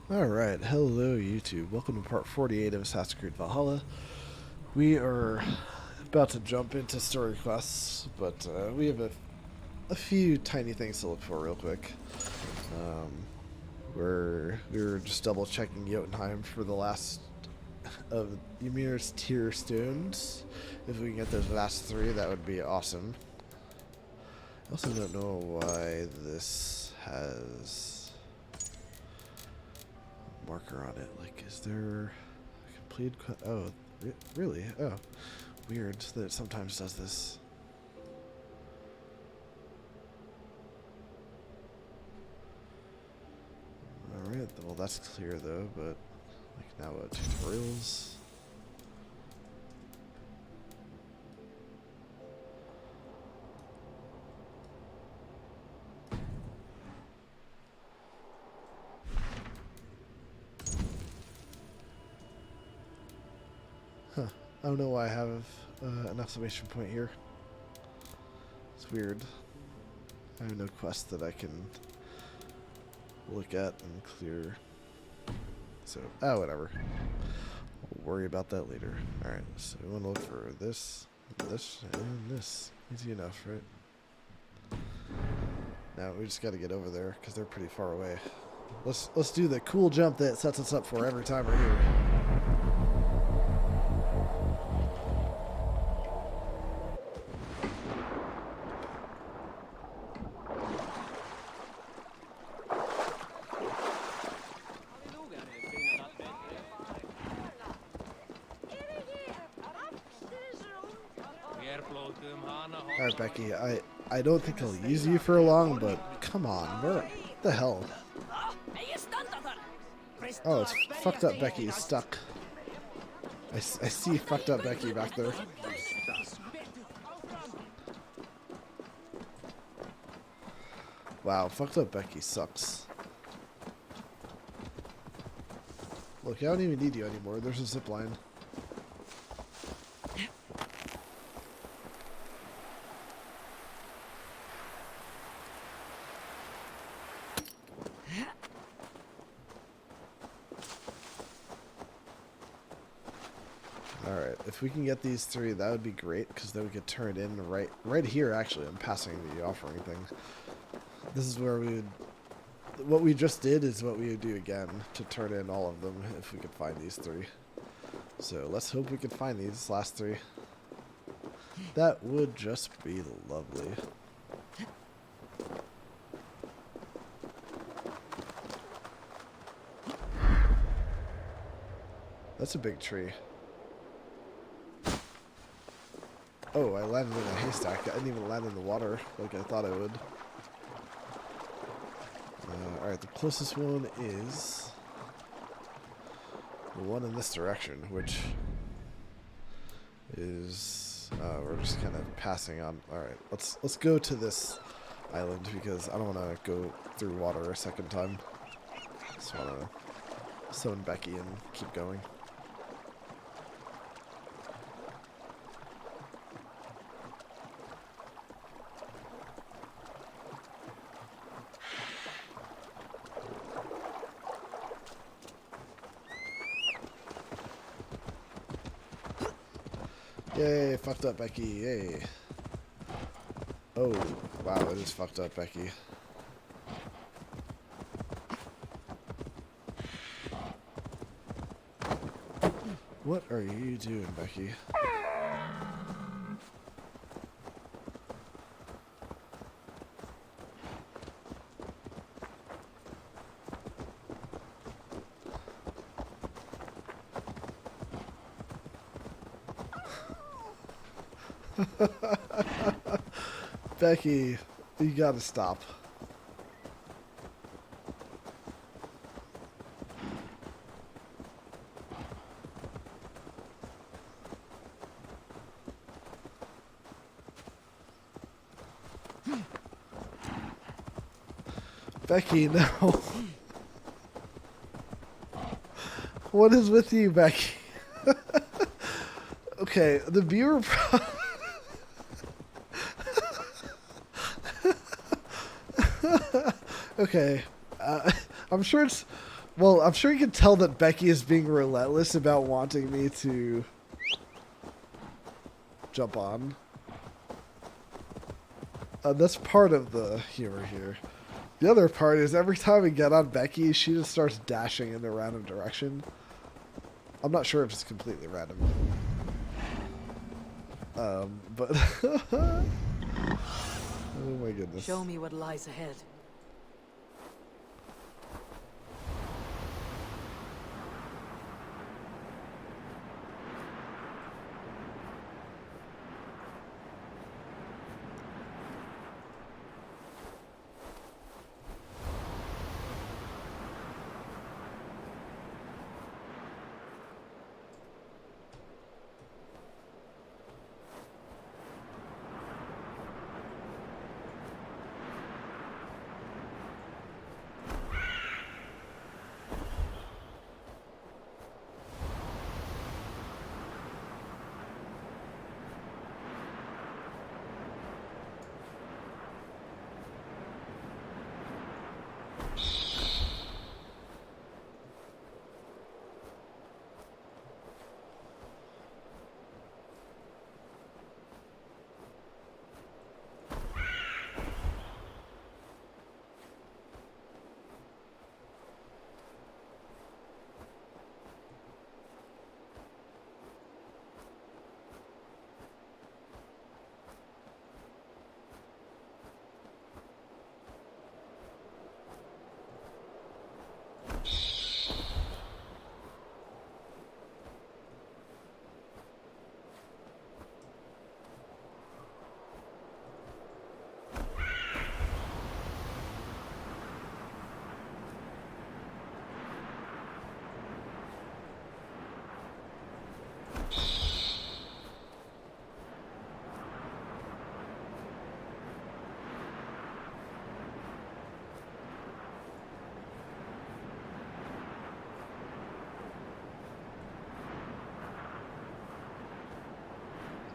Alright, hello YouTube. Welcome to part 48 of Asgard Valhalla. We are about to jump into story quests, but we have a few tiny things to look for real quick. We were just double checking Jotunheim for the last of Ymir's tier stones. If we can get those last three, that would be awesome. I also don't know why this has marker on it. Like, is there a complete oh, really? Oh, weird that it sometimes does this. Alright, well that's clear though, but like now what, tutorials? Huh. I don't know why I have an exclamation point here. It's weird. I have no quest that I can look at and clear. So, whatever. We'll worry about that later. Alright, so we want to look for this, this, and this. Easy enough, right? Now we just got to get over there because they're pretty far away. Let's do the cool jump that sets us up for every time we're here. Alright, Becky, I don't think I'll use you for long, but come on, what the hell? Oh, it's fucked up Becky is stuck. I see fucked up Becky back there. Wow, fucked up Becky sucks. Look, I don't even need you anymore. There's a zip line. Alright, if we can get these three, that would be great, because then we could turn it in right here, actually. I'm passing the offering thing. This is where we would... What we just did is what we would do again, to turn in all of them, if we could find these three. So, let's hope we can find these last three. That would just be lovely. That's a big tree. Oh, I landed in a haystack. I didn't even land in the water like I thought I would. Alright, the closest one is the one in this direction, which is we're just kind of passing on. Alright, let's go to this island because I don't want to go through water a second time. Just want to summon Becky and keep going. Yay, fucked up Becky, yay. Oh, wow, it is fucked up Becky. What are you doing, Becky? Becky, you gotta stop. Becky, no. What is with you, Becky? Okay, the viewer okay, I'm sure it's Well, I'm sure you can tell that Becky is being relentless about wanting me to jump on. That's part of the humor here. The other part is every time we get on Becky, she just starts dashing in a random direction. I'm not sure if it's completely random. But oh my goodness. Show me what lies ahead.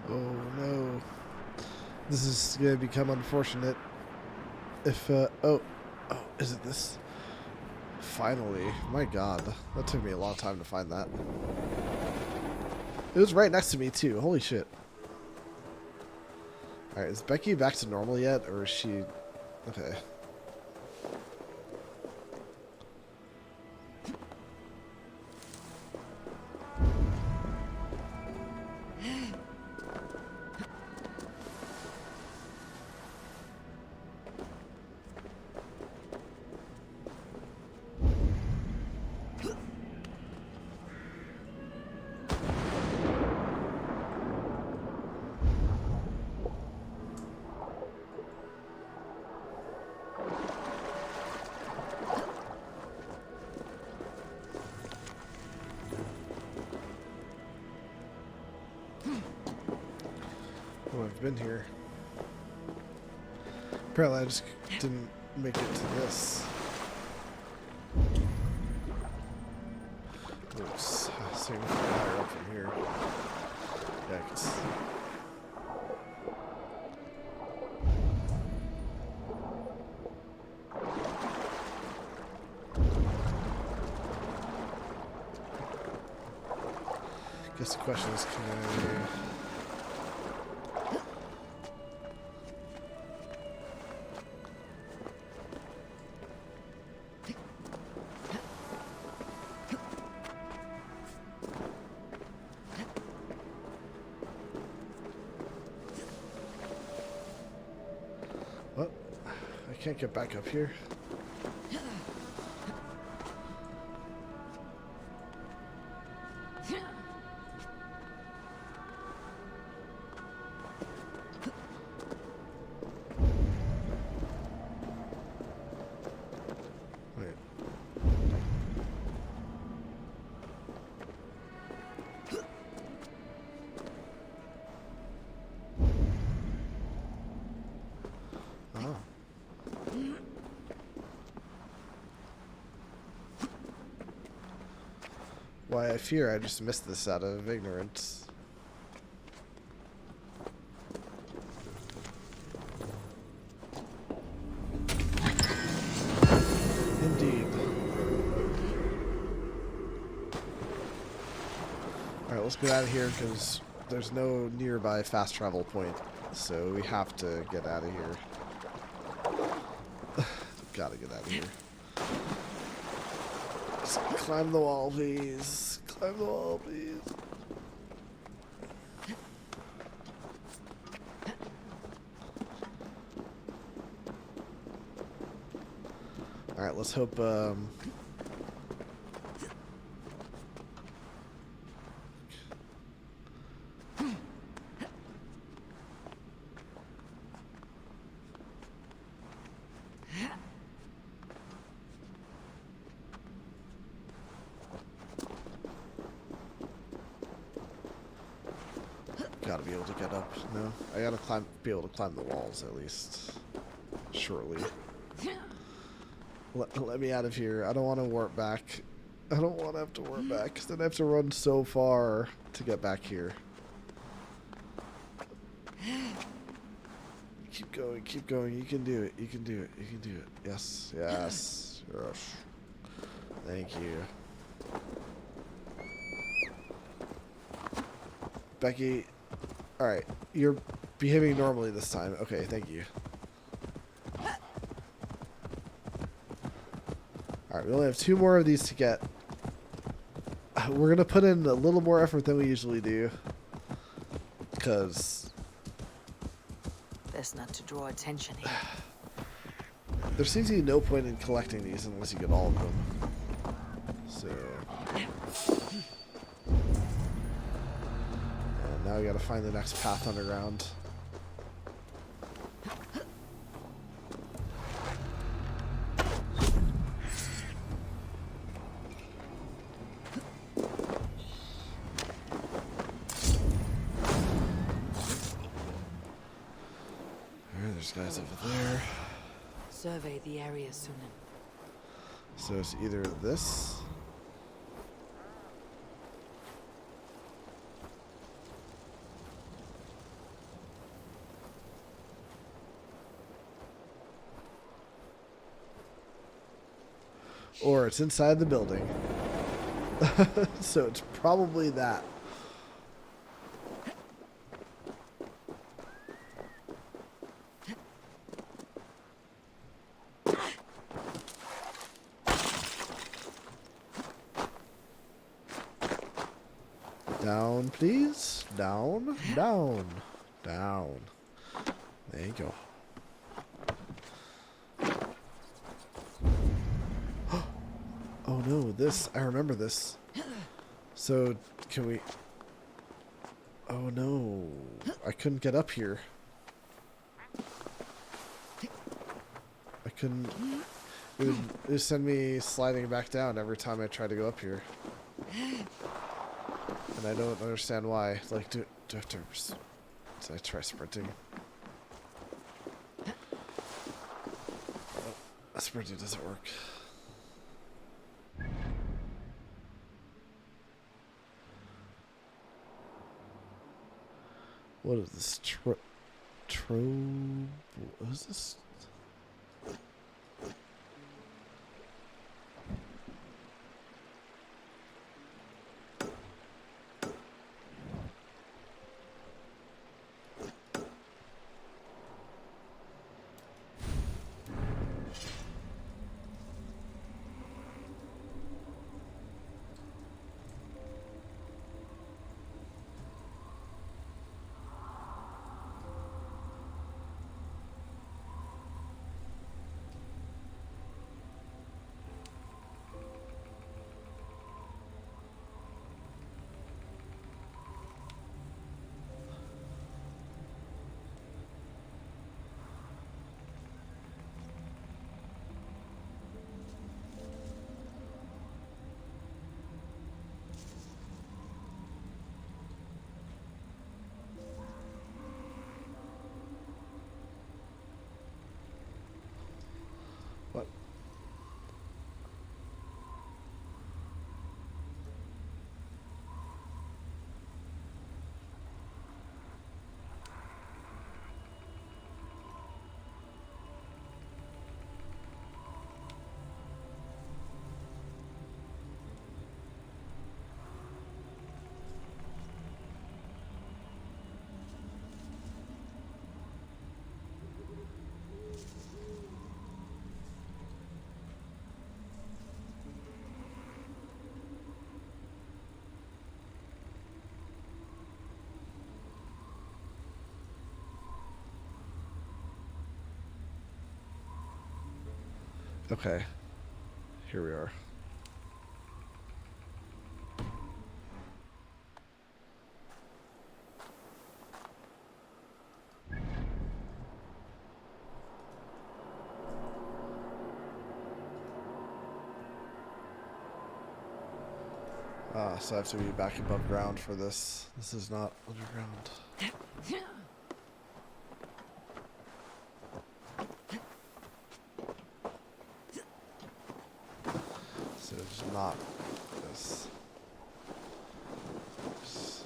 Oh no. This is going to become unfortunate. If, oh, is it this? Finally. My god. That took me a long time to find that. It was right next to me, too. Holy shit. Alright, is Becky back to normal yet? Or is she... Okay. Oh, I've been here. Apparently I just didn't make it to this. Oops. Seeing if I can higher up from here. Yeah, I can see. Guess the question is, can I... What? I can't get back up here. Wait. Oh. Why, I fear I just missed this out of ignorance. Indeed. Alright, let's get out of here because there's no nearby fast travel point. So we have to get out of here. Gotta get out of here. Just climb the wall, please. Climb the wall, please. Alright, let's hope, gotta be able to get up. No, I gotta be able to climb the walls at least. Shortly. Let me out of here. I don't want to warp back. I don't want to have to warp back because then I have to run so far to get back here. Keep going, keep going. You can do it. You can do it. You can do it. Yes, yes, yes. Thank you. Becky, alright. You're behaving normally this time. Okay, thank you. Alright, we only have 2 more of these to get. We're going to put in a little more effort than we usually do. Because best not to draw attention here. there seems to be no point in collecting these unless you get all of them. So. And now we got to find the next path underground. There's guys over there. Survey the area soon. So it's either this. Or it's inside the building. So it's probably that. Down, please. Down, down, down. There you go. Oh no, this. I remember this. So, can we... Oh no. I couldn't get up here. I couldn't... It would send me sliding back down every time I try to go up here. And I don't understand why. Like, do I have to... Did I try sprinting? Oh, sprinting doesn't work. What is this? What is this? Okay. Here we are. So I have to be back above ground for this. This is not underground. So it's not this. So,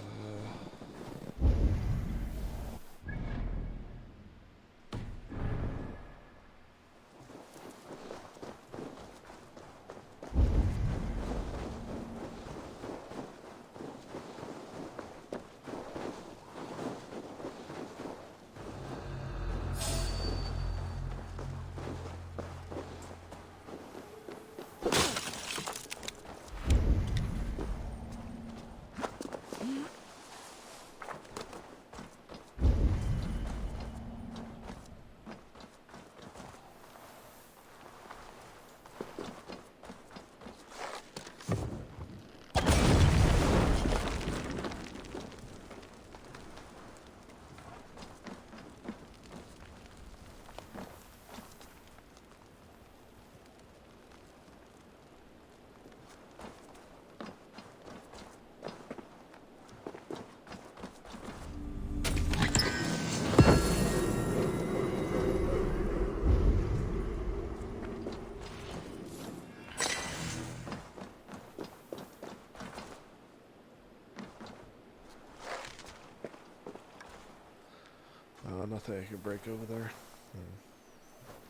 nothing I can break over there.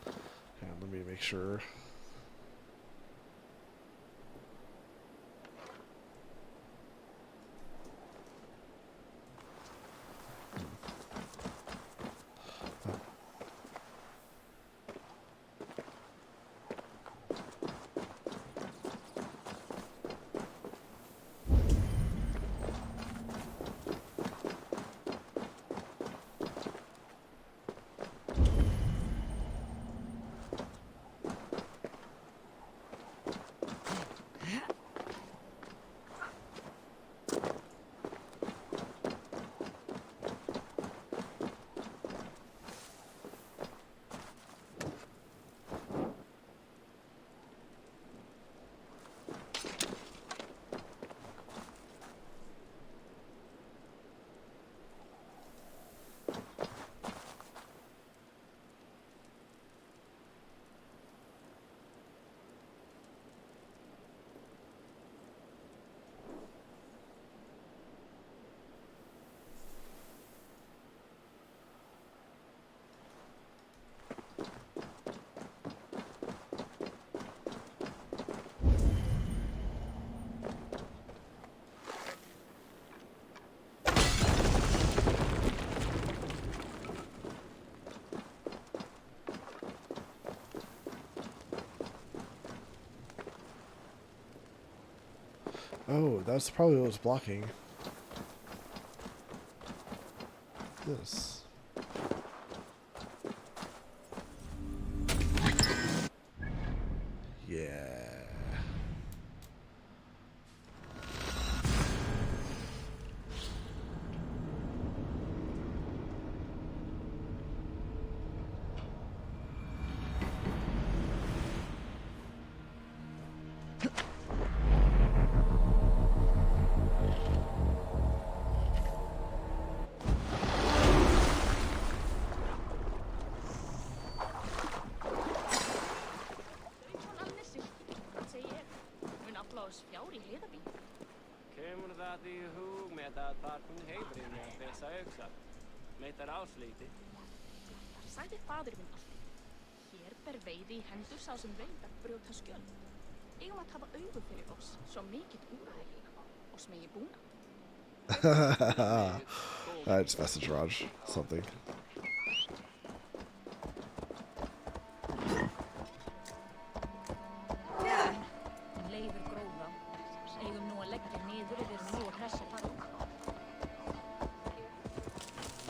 Okay, let me make sure. Oh, that's probably what was blocking this. Yeah. Kemur það í hug með að barn heimurinn með þessa auksar. Meitar áslíti. Sagði fadir minn alltaf. Hér ber veiði í hendur sá sem veit að brjóta skjöld. Eigum að hafa augu fyrir oss, svo mikið úræði. Oss megi búna. I just messaged Raj something. Leifur gróða. Eigum nú að leggja niður yfir nú og hressa fara.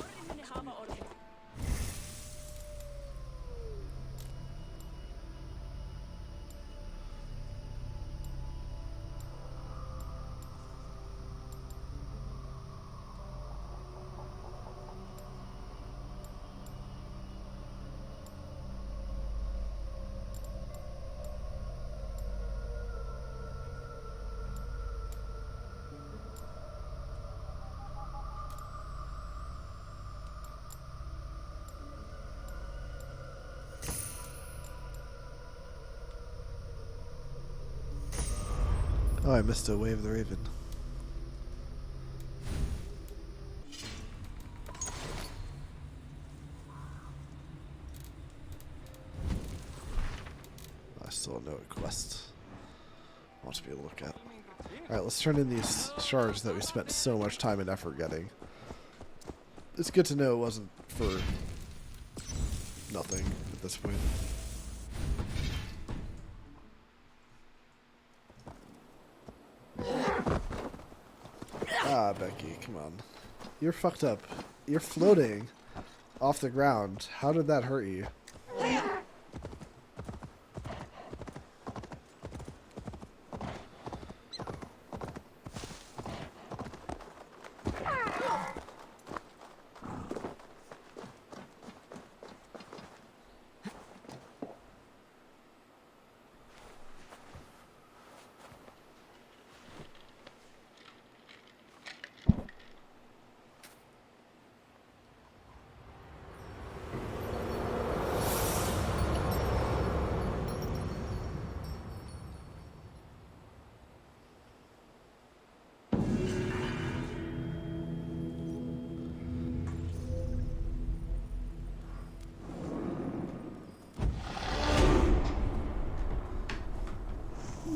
Orri muni hafa orði. Oh, I missed a wave of the raven. I still don't know what quest I want to be able to look at. Alright, let's turn in these shards that we spent so much time and effort getting. It's good to know it wasn't for nothing at this point. Ah, Becky, come on. You're fucked up. You're floating off the ground. How did that hurt you?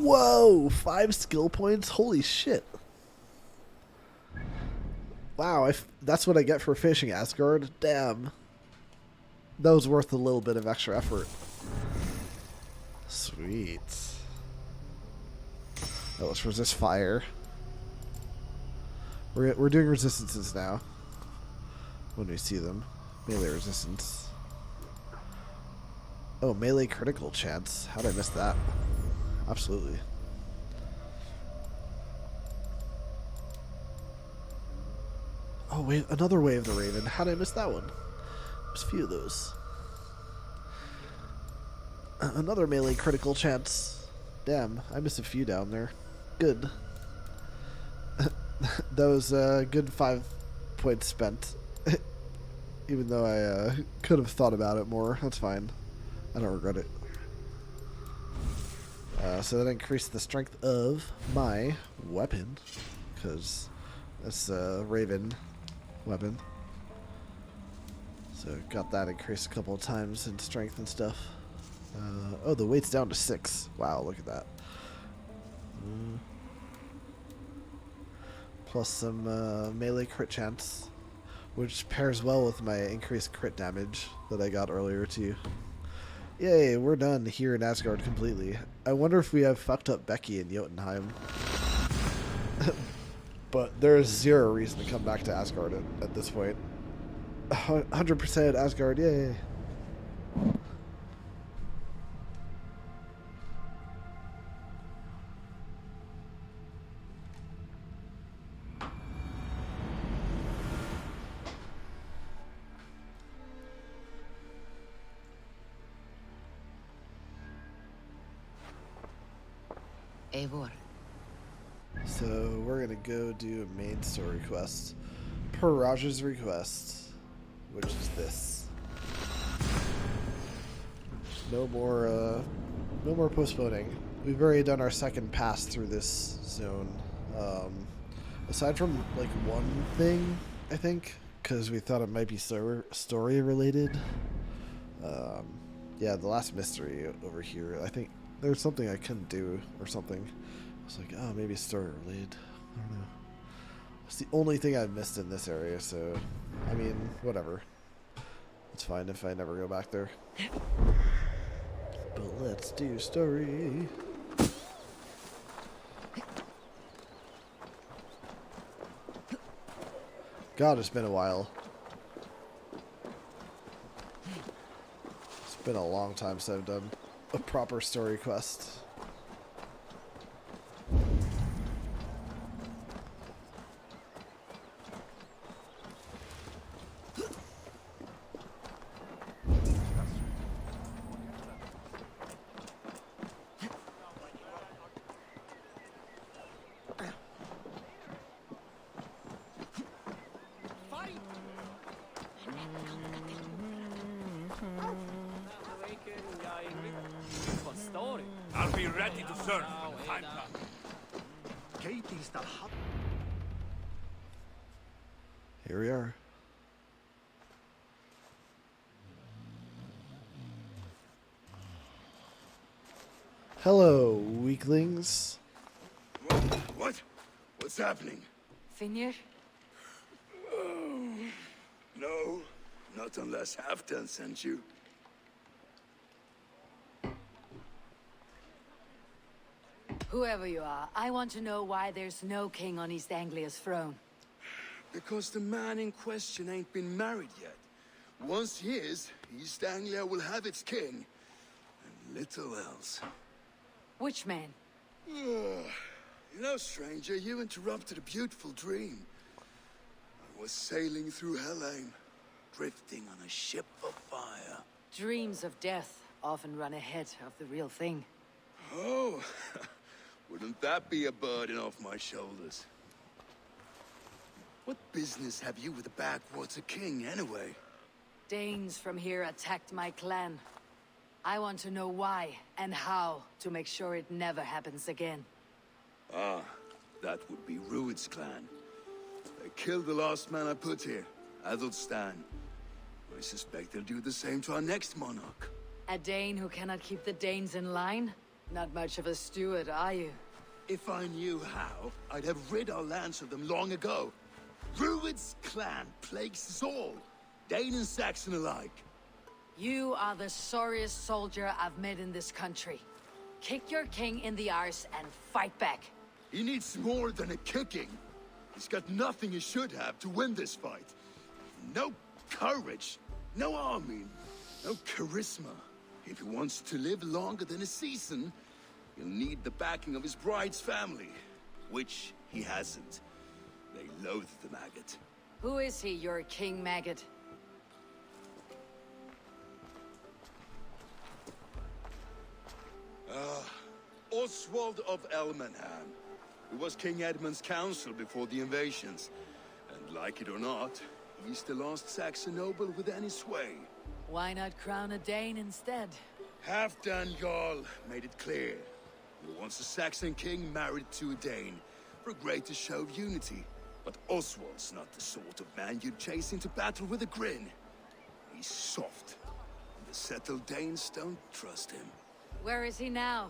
Whoa! 5 skill points? Holy shit. Wow, that's what I get for finishing Asgard? Damn. That was worth a little bit of extra effort. Sweet. Oh, let's resist fire. We're doing resistances now. When we see them. Melee resistance. Oh, melee critical chance. How'd I miss that? Absolutely. Oh, wait, another Way of the Raven. How did I miss that one? There's a few of those. Another melee critical chance. Damn, I missed a few down there. Good. That was a good 5 points spent. Even though I could have thought about it more. That's fine. I don't regret it. So that increased the strength of my weapon, because that's a Raven weapon. So got that increased a couple of times in strength and stuff. Oh, the weight's down to 6. Wow, look at that. Plus some melee crit chance, which pairs well with my increased crit damage that I got earlier too. Yay, we're done here in Asgard completely. I wonder if we have fucked up Becky in Jotunheim. But there is zero reason to come back to Asgard at this point. 100% Asgard, yay. Eivor. So we're gonna go do a main story quest per Raj's request, which is this. No more postponing. We've already done our second pass through this zone. Aside from like one thing, I think, because we thought it might be story related. Yeah, the last mystery over here. I think there's something I couldn't do or something. I was like, oh, maybe story related. I don't know. It's the only thing I've missed in this area, so I mean, whatever. It's fine if I never go back there. But let's do story. God, it's been a while. It's been a long time since I've done a proper story quest. I'll be ready to serve when the time comes. Here we are. Hello, weaklings. What? What's happening? Finir? No, not unless Halfdan sent you. Whoever you are, I want to know why there's no king on East Anglia's throne. Because the man in question ain't been married yet. Once he is, East Anglia will have its king. And little else. Which man? You know, stranger, you interrupted a beautiful dream. I was sailing through Helheim, drifting on a ship of fire. Dreams of death often run ahead of the real thing. Oh, wouldn't that be a burden off my shoulders? What business have you with the backwater king, anyway? Danes from here attacked my clan. I want to know why and how to make sure it never happens again. Ah, that would be Rued's clan. They killed the last man I put here, Adelstan. I suspect they'll do the same to our next monarch. A Dane who cannot keep the Danes in line? Not much of a steward, are you? If I knew how, I'd have rid our lands of them long ago. Rued's clan plagues us all, Dane and Saxon alike. You are the sorriest soldier I've met in this country. Kick your king in the arse and fight back. He needs more than a kicking. He's got nothing he should have to win this fight. No courage, no army, no charisma. If he wants to live longer than a season, he'll need the backing of his bride's family, which he hasn't. They loathe the maggot. Who is he, your king maggot? Oswald of Elmenham, who was King Edmund's counsel before the invasions. And like it or not, he's the last Saxon noble with any sway. Why not crown a Dane instead? Halfdan Jarl made it clear. He wants a Saxon king married to a Dane, for a greater show of unity. But Oswald's not the sort of man you'd chase into battle with a grin. He's soft, and the settled Danes don't trust him. Where is he now?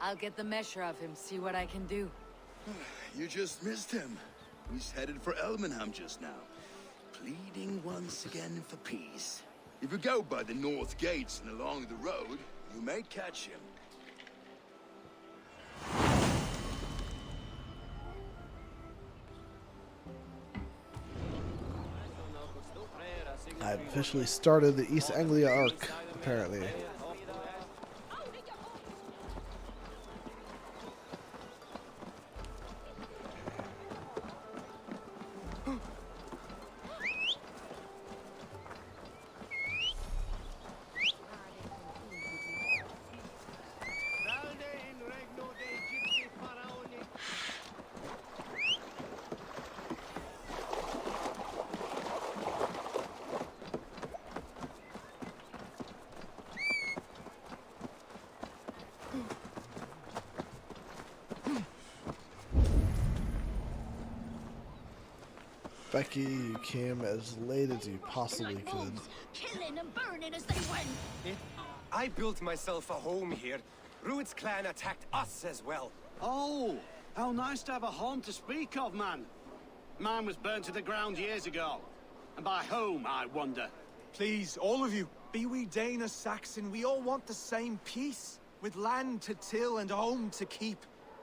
I'll get the measure of him, see what I can do. You just missed him. He's headed for Elmenham just now, pleading once again for peace. If you go by the north gates and along the road, you may catch him. I've officially started the East Anglia arc, apparently. Becky, you came as late as you possibly could. Killing and burning as they went. I built myself a home here. Rued's clan attacked us as well. Oh, how nice to have a home to speak of, man. Mine was burnt to the ground years ago. And by whom, I wonder? Please, all of you, be we Dane or Saxon, we all want the same peace. With land to till and home to keep.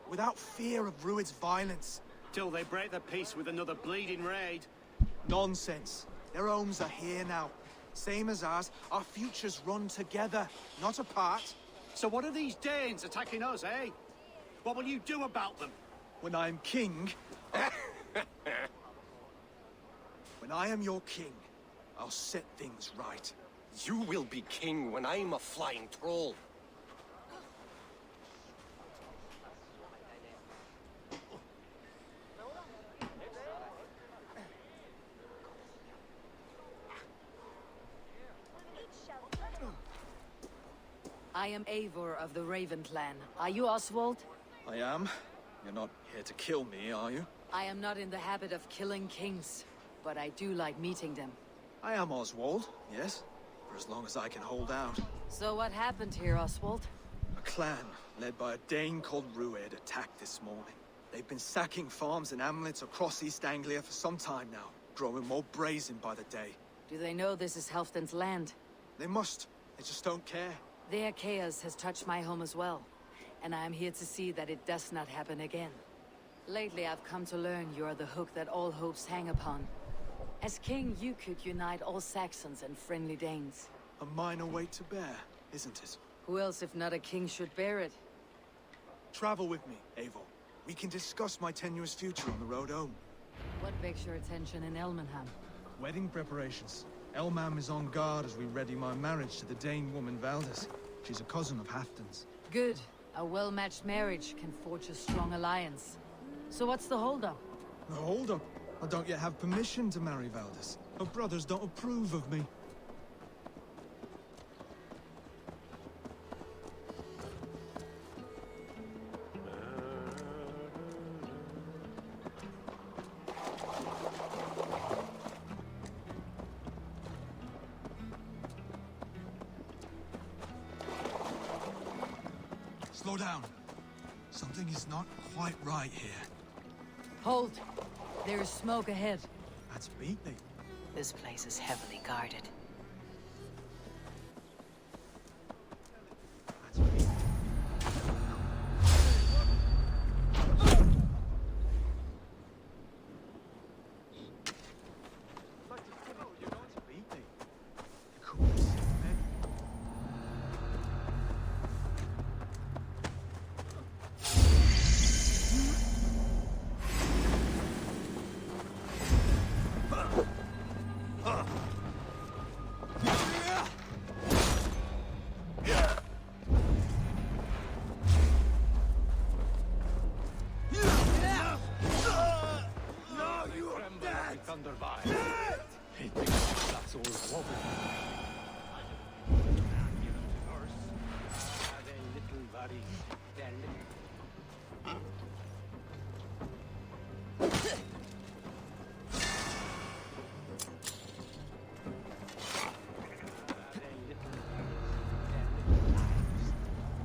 Without fear of Rued's violence. Till they break the peace with another bleeding raid. Nonsense. Their homes are here now. Same as ours, our futures run together, not apart. So what are these Danes attacking us, eh? What will you do about them? When I am king... when I am your king, I'll set things right. You will be king when I'm a flying troll. I am Eivor of the Raven clan. Are you Oswald? I am. You're not here to kill me, are you? I am not in the habit of killing kings, but I do like meeting them. I am Oswald, yes. For as long as I can hold out. So what happened here, Oswald? A clan, led by a Dane called Rued, attacked this morning. They've been sacking farms and hamlets across East Anglia for some time now, growing more brazen by the day. Do they know this is Halfdan's land? They must. They just don't care. Their chaos has touched my home as well, and I am here to see that it does not happen again. Lately, I've come to learn you are the hook that all hopes hang upon. As king, you could unite all Saxons and friendly Danes. A minor weight to bear, isn't it? Who else, if not a king, should bear it? Travel with me, Eivor. We can discuss my tenuous future on the road home. What begs your attention in Elmenham? Wedding preparations. Elmam is on guard as we ready my marriage to the Dane woman Valdis. She's a cousin of Halfdan's. Good. A well-matched marriage can forge a strong alliance. So what's the holdup? No, hold up. I don't yet have permission to marry Valdis. Her brothers don't approve of me. Slow down. Something is not quite right here. Hold! There is smoke ahead. That's Beatley. This place is heavily guarded. That's Beatley. You're going to Beatley. The coolest man.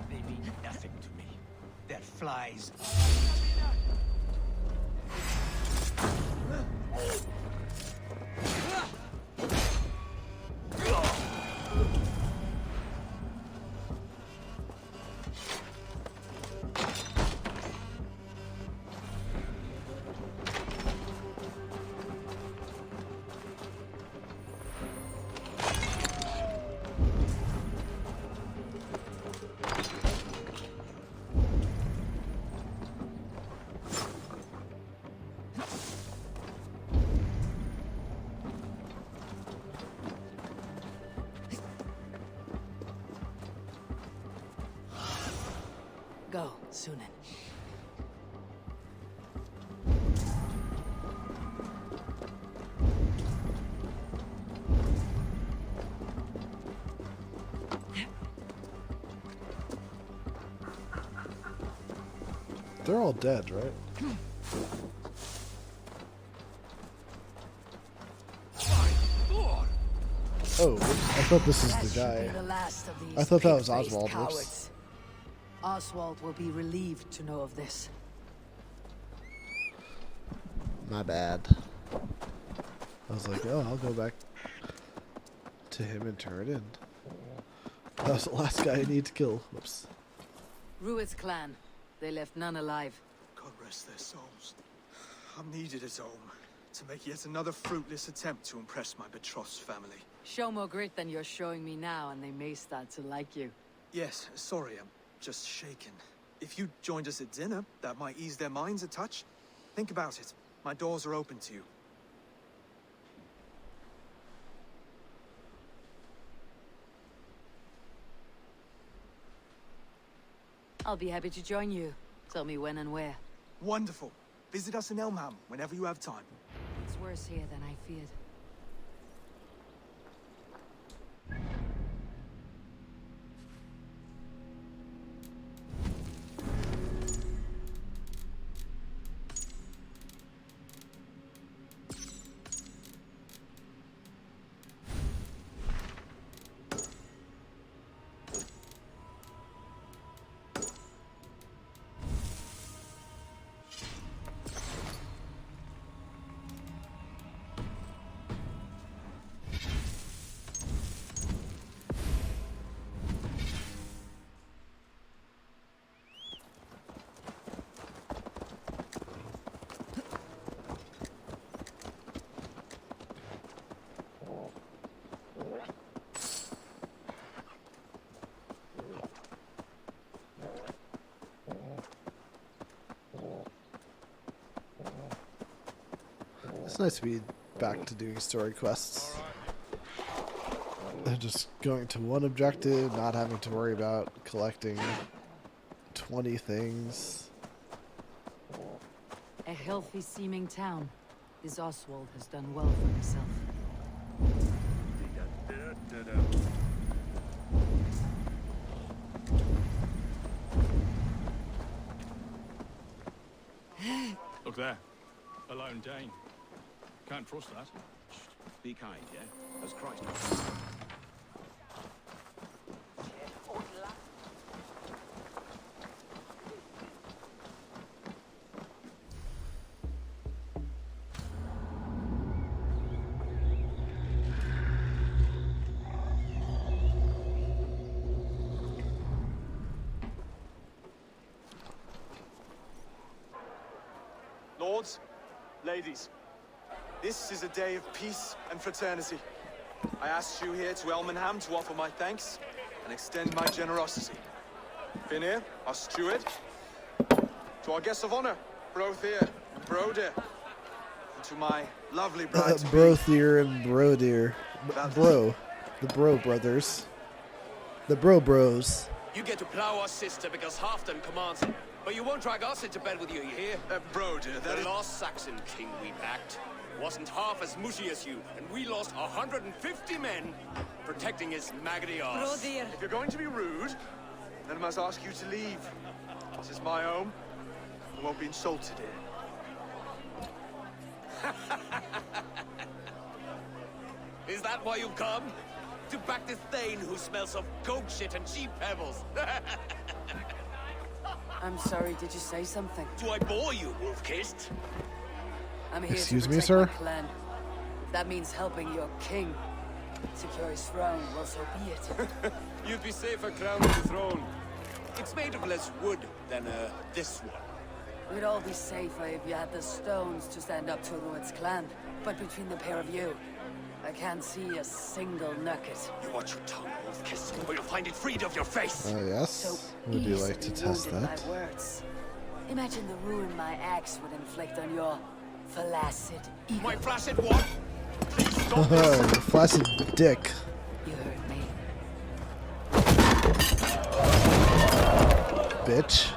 They mean nothing to me. They're flies. Go, Sunan. They're all dead, right? Oh, I thought this is the guy. I thought that was Oswald. Whoops. Oswald will be relieved to know of this. My bad. I was like, oh, I'll go back to him and turn it in. That was the last guy I need to kill. Whoops. Rued's clan. They left none alive. God rest their souls. I'm needed at home to make yet another fruitless attempt to impress my betrothed family. Show more grit than you're showing me now, and they may start to like you. Yes, sorry, I'm just shaken. If you joined us at dinner, that might ease their minds a touch. Think about it. My doors are open to you. I'll be happy to join you. Tell me when and where. Wonderful. Visit us in Elmham whenever you have time. It's worse here than I feared. It's nice to be back to doing story quests. And just going to one objective, not having to worry about collecting 20 things. A healthy seeming town. This Oswald has done well for himself. Look there. A lone Dane. Can't trust that. Be kind, yeah? As Christ. Lords, ladies, this is a day of peace and fraternity. I asked you here to Elmenham to offer my thanks and extend my generosity. Finir, our steward, to our guests of honor, Brothir and Brodir, and to my lovely bride to be, Brothir and Brodir. Bro. The Bro brothers. The Bro bros. You get to plow our sister because Halfdan commands it. But you won't drag us into bed with you, you hear? Brodir, that The is... last Saxon king we backed wasn't half as mushy as you, and we lost 150 men protecting his maggoty arse. If you're going to be rude, then I must ask you to leave. This is my home. I won't be insulted here. Is that why you come? To back this Thane who smells of goat shit and cheap pebbles? I'm sorry, did you say something? Do I bore you, wolf-kissed? I'm here Excuse to me, protect sir? my clan. If that means helping your king secure his throne, well, so be it. You'd be safer crowned with the throne. It's made of less wood than, this one. We'd all be safer if you had the stones to stand up to Rued's clan. But between the pair of you, I can't see a single nugget. You watch your tongue, wolf-kissed, or you'll find it freed of your face. Oh, yes. So Would you like to easily test wounded that? by words. Imagine the ruin my axe would inflict on your flaccid ego. My flaccid what? Oh, you flaccid dick. You heard me. Bitch.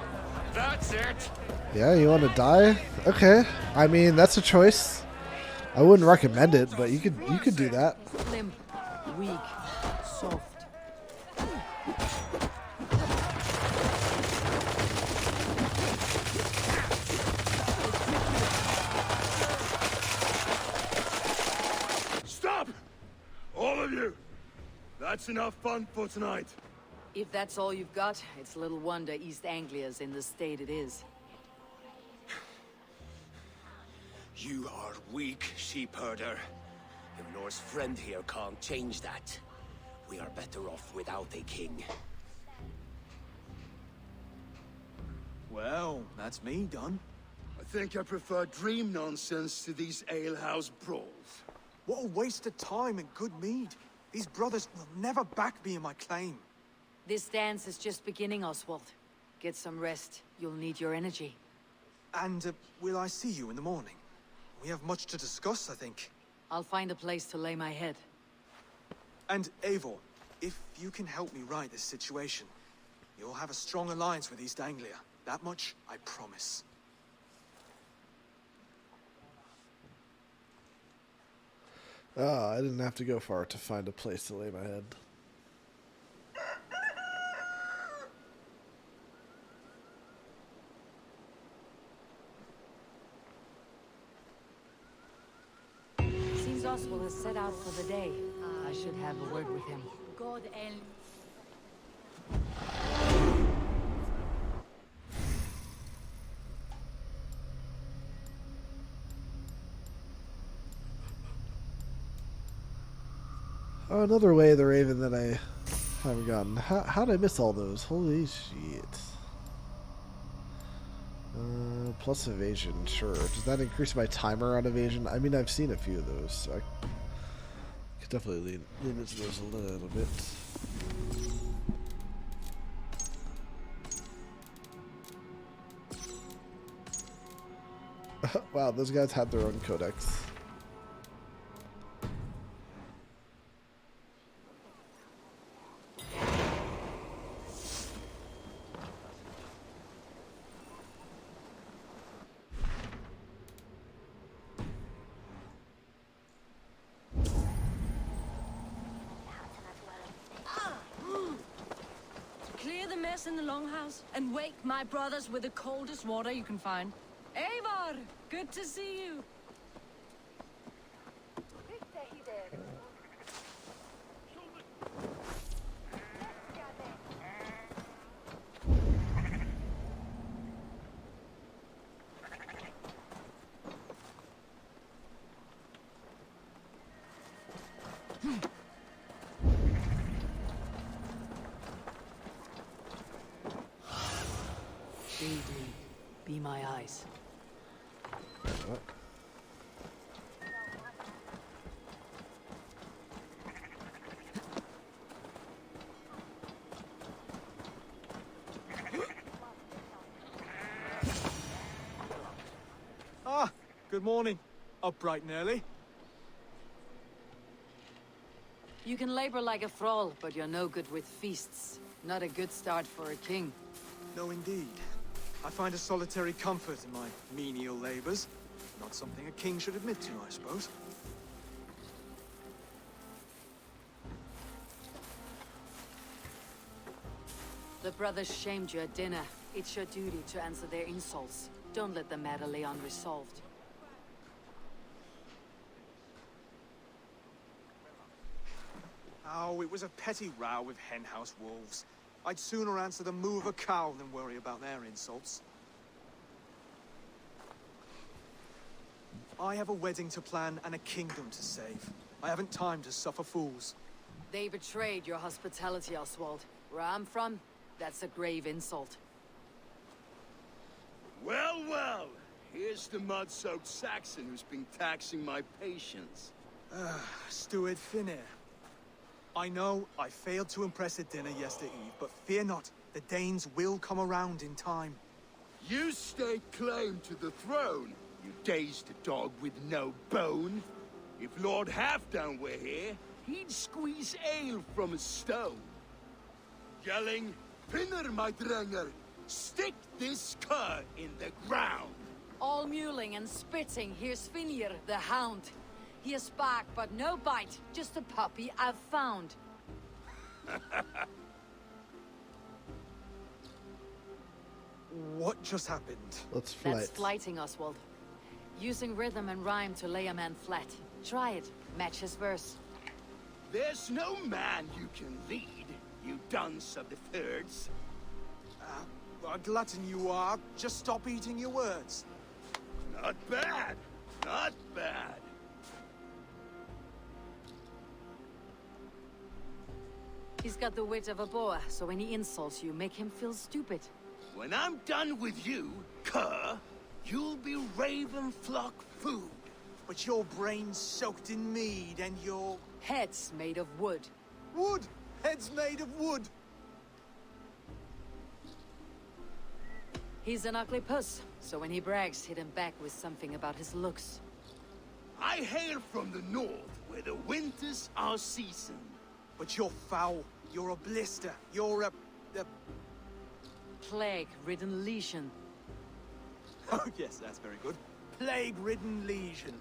That's it. Yeah, you want to die? Okay. I mean, that's a choice. I wouldn't recommend it, but you could do that. Limp, weak, soft. Stop! All of you! That's enough fun for tonight. If that's all you've got, it's little wonder East Anglia's in the state it is. You are weak, sheep herder. Imnor's friend here can't change that. We are better off without a king. Well, that's me done. I think I prefer dream nonsense to these alehouse brawls. What a waste of time and good mead. These brothers will never back me in my claim. This dance is just beginning, Oswald. Get some rest. You'll need your energy. And will I see you in the morning? We have much to discuss, I think. I'll find a place to lay my head. And Eivor, if you can help me right this situation, you'll have a strong alliance with East Anglia. That much, I promise. Oh, I didn't have to go far to find a place to lay my head. Seems Oswald has set out for the day. I should have a word with him. God el... Oh, another way of the Raven that I haven't gotten. How did I miss all those? Holy shit. Plus evasion, sure. Does that increase my timer on evasion? I mean, I've seen a few of those, so I could definitely lean into those a little bit. Wow, those guys had their own codex. upstairs in the longhouse and wake my brothers with the coldest water you can find. Eivor, good to see you. Be my eyes. What? Ah, good morning. Up bright and early. You can labor like a thrall, but you're no good with feasts. Not a good start for a king. No, indeed. I find a solitary comfort in my menial labors. Not something a king should admit to, I suppose. The brothers shamed you at dinner. It's your duty to answer their insults. Don't let the matter lay unresolved. Oh, it was a petty row with henhouse wolves. I'd sooner answer the moo of a cow than worry about their insults. I have a wedding to plan and a kingdom to save. I haven't time to suffer fools. They betrayed your hospitality, Oswald. Where I'm from, that's a grave insult. Well, well. Here's the mud-soaked Saxon who's been taxing my patience. Steward Finir. I know I failed to impress at dinner yesterday eve, but fear not, the Danes will come around in time. You stake claim to the throne, you dazed dog with no bone. If Lord Halfdan were here, he'd squeeze ale from a stone. Yelling, Finner, my drenger, stick this cur in the ground. All mewling and spitting, here's Finir, the hound. He has bark, but no bite. Just a puppy I've found. What just happened? Let's flight. That's flighting, Oswald. Using rhythm and rhyme to lay a man flat. Try it. Match his verse. There's no man you can lead, you dunce of the thirds. A glutton you are. Just stop eating your words. Not bad. Not bad. He's got the wit of a boa, so when he insults you, make him feel stupid. When I'm done with you, cur, you'll be raven flock food. But your brain's soaked in mead and your... Head's made of wood. Wood! Head's made of wood! He's an ugly puss, so when he brags, hit him back with something about his looks. I hail from the north, where the winters are seasoned. But you're foul. You're a blister. You're a... Plague-ridden legion. Oh, yes, that's very good. Plague-ridden legion.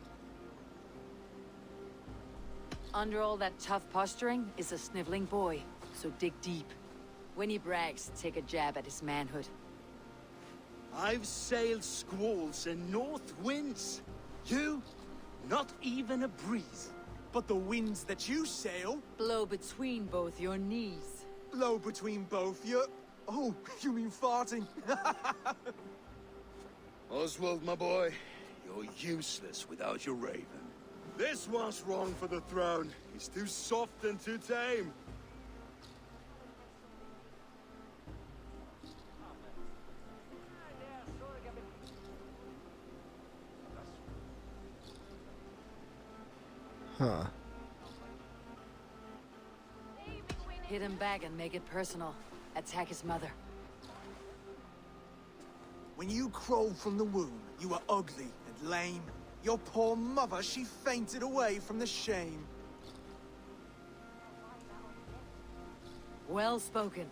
Under all that tough posturing is a sniveling boy, so dig deep. When he brags, take a jab at his manhood. I've sailed squalls and north winds. You, not even a breeze. But the winds that you sail... Blow between both your knees. Blow between both your... Oh, you mean farting? Oswald, my boy, you're useless without your raven. This one's wrong for the throne. He's too soft and too tame. Huh. Hit him back and make it personal. Attack his mother. When you crawled from the womb, you were ugly and lame. Your poor mother, she fainted away from the shame. Well spoken.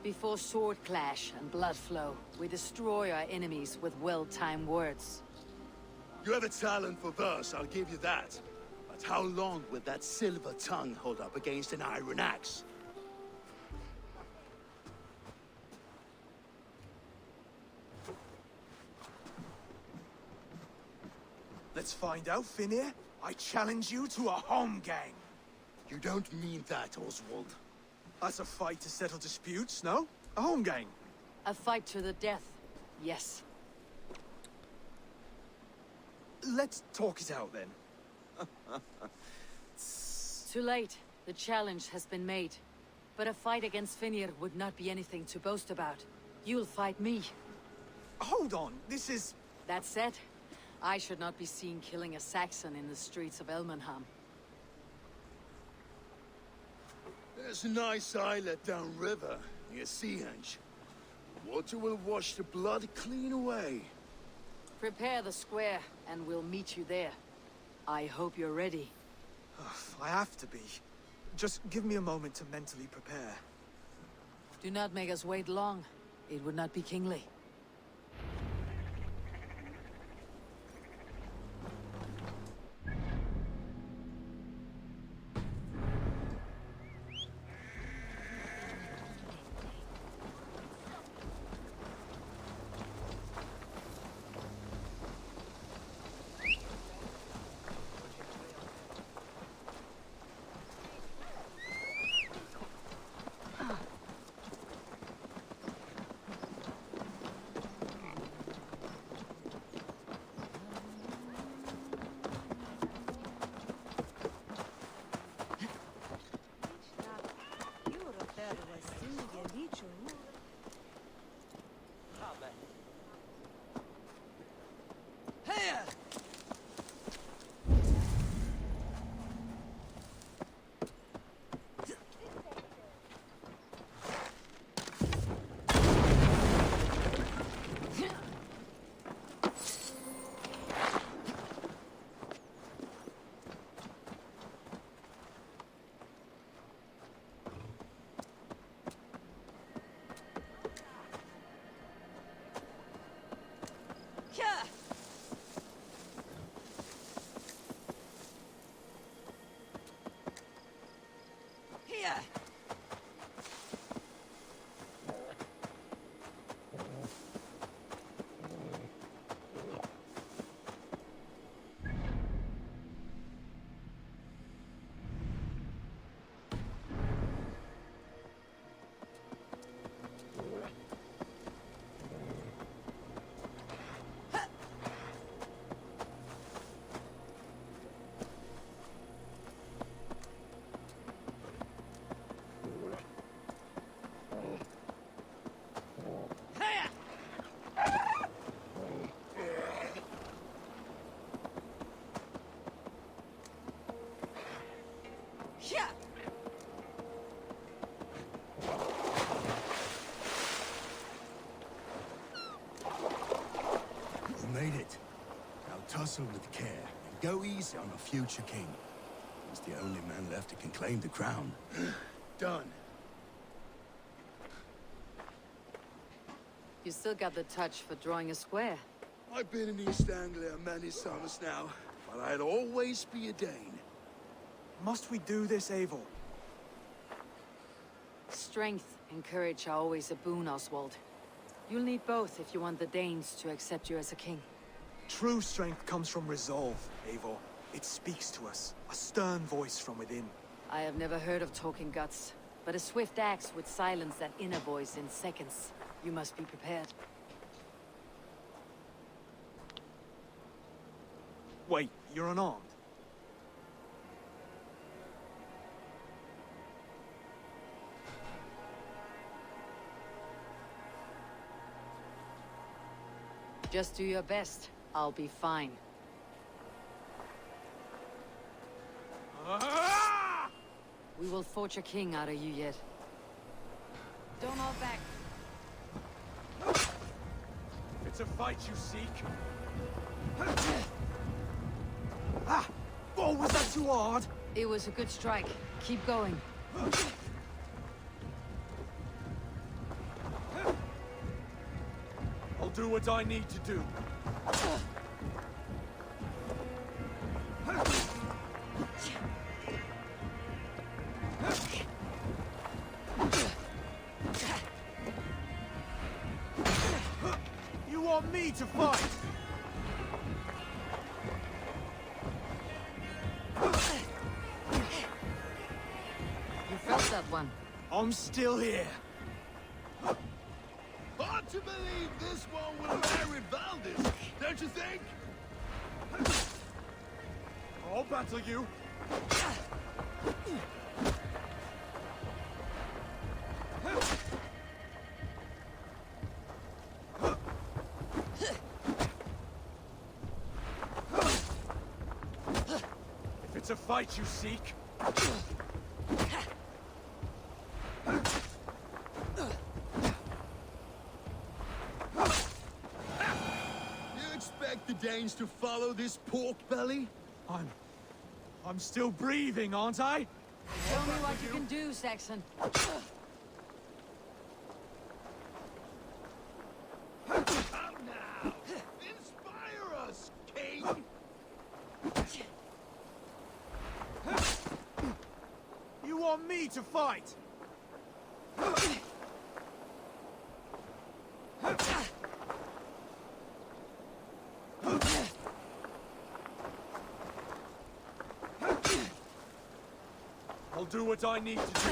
Before sword clash and blood flow, we destroy our enemies with well-timed words. You have a talent for verse, I'll give you that. But how long will that silver tongue hold up against an iron axe? Let's find out, Finir. I challenge you to a home gang. You don't mean that, Oswald. That's a fight to settle disputes, no? A home gang. A fight to the death. Yes. Let's talk it out then. Too late. The challenge has been made. But a fight against Finir would not be anything to boast about. You'll fight me. Hold on, this is... That said, I should not be seen killing a Saxon in the streets of Elmenham. There's a nice islet downriver, near Seahenge. Water will wash the blood clean away. Prepare the square, and we'll meet you there. I hope you're ready. I have to be. Just give me a moment to mentally prepare. Do not make us wait long. It would not be kingly. Made it. Now tussle with care and go easy on the future king. He's the only man left who can claim the crown. Done. You still got the touch for drawing a square. I've been in East Anglia many summers now, but I'll always be a Dane. Must we do this, Eivor? Strength and courage are always a boon, Oswald. You'll need both if you want the Danes to accept you as a king. True strength comes from resolve, Eivor. It speaks to us, a stern voice from within. I have never heard of talking guts, but a swift axe would silence that inner voice in seconds. You must be prepared. Wait, you're unarmed? Just do your best. I'll be fine. We will forge a king out of you yet. Don't hold back. It's a fight you seek. Ah! Oh, was that too hard? It was a good strike. Keep going. I'll do what I need to do. You want me to fight? one. I'm still here. Hard to believe this one will marry Valdis, don't you think? I'll battle you. If it's a fight you seek, You expect the Danes to follow this pork belly? I'm still breathing, aren't I? Show me what you can do, Saxon. Come now! Inspire us, King! You want me to fight? I'll do what I need to do.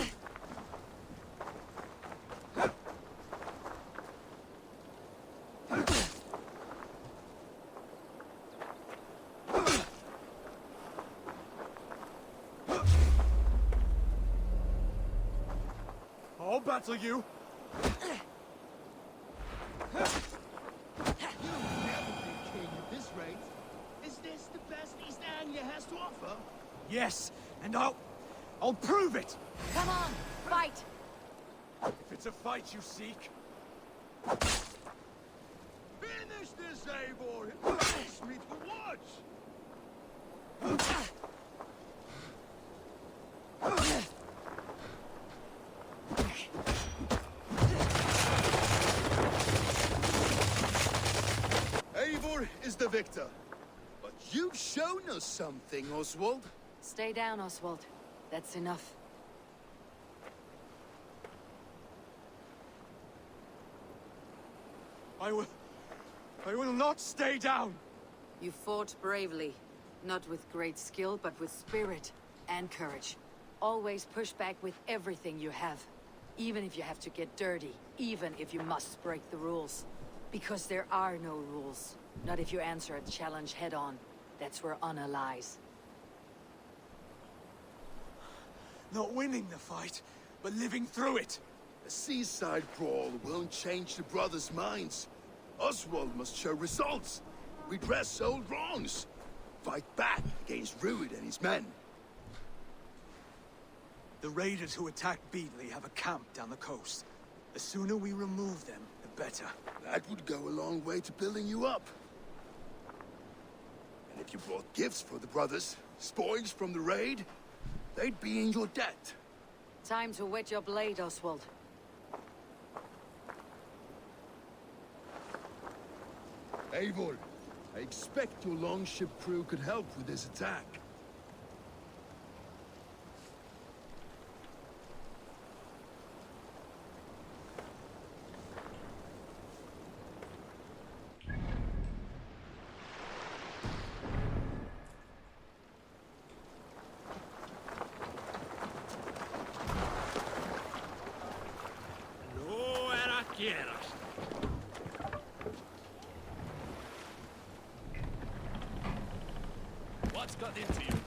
I'll battle you. You'll never be king at this rate. Is this the best East Anglia has to offer? Yes, and I'll prove it. Come on, fight! If it's a fight you seek, Finish this, Eivor! It pains me to watch! Eivor is the victor. But you've shown us something, Oswald. Stay down, Oswald. That's enough. I will not stay down. You fought bravely. Not with great skill, but with spirit and courage. Always push back with everything you have. Even if you have to get dirty. Even if you must break the rules. Because there are no rules. Not if you answer a challenge head-on. That's where honor lies. Not winning the fight, but living through it. A seaside brawl won't change the brothers' minds. Oswald must show results. Redress old wrongs. Fight back against Rued and his men. The raiders who attacked Beatley have a camp down the coast. The sooner we remove them, the better. That would go a long way to building you up. And if you brought gifts for the brothers, spoils from the raid, they'd be in your debt. Time to wet your blade, Oswald. Eivor, I expect your longship crew could help with this attack. No era quieras. What's got into you?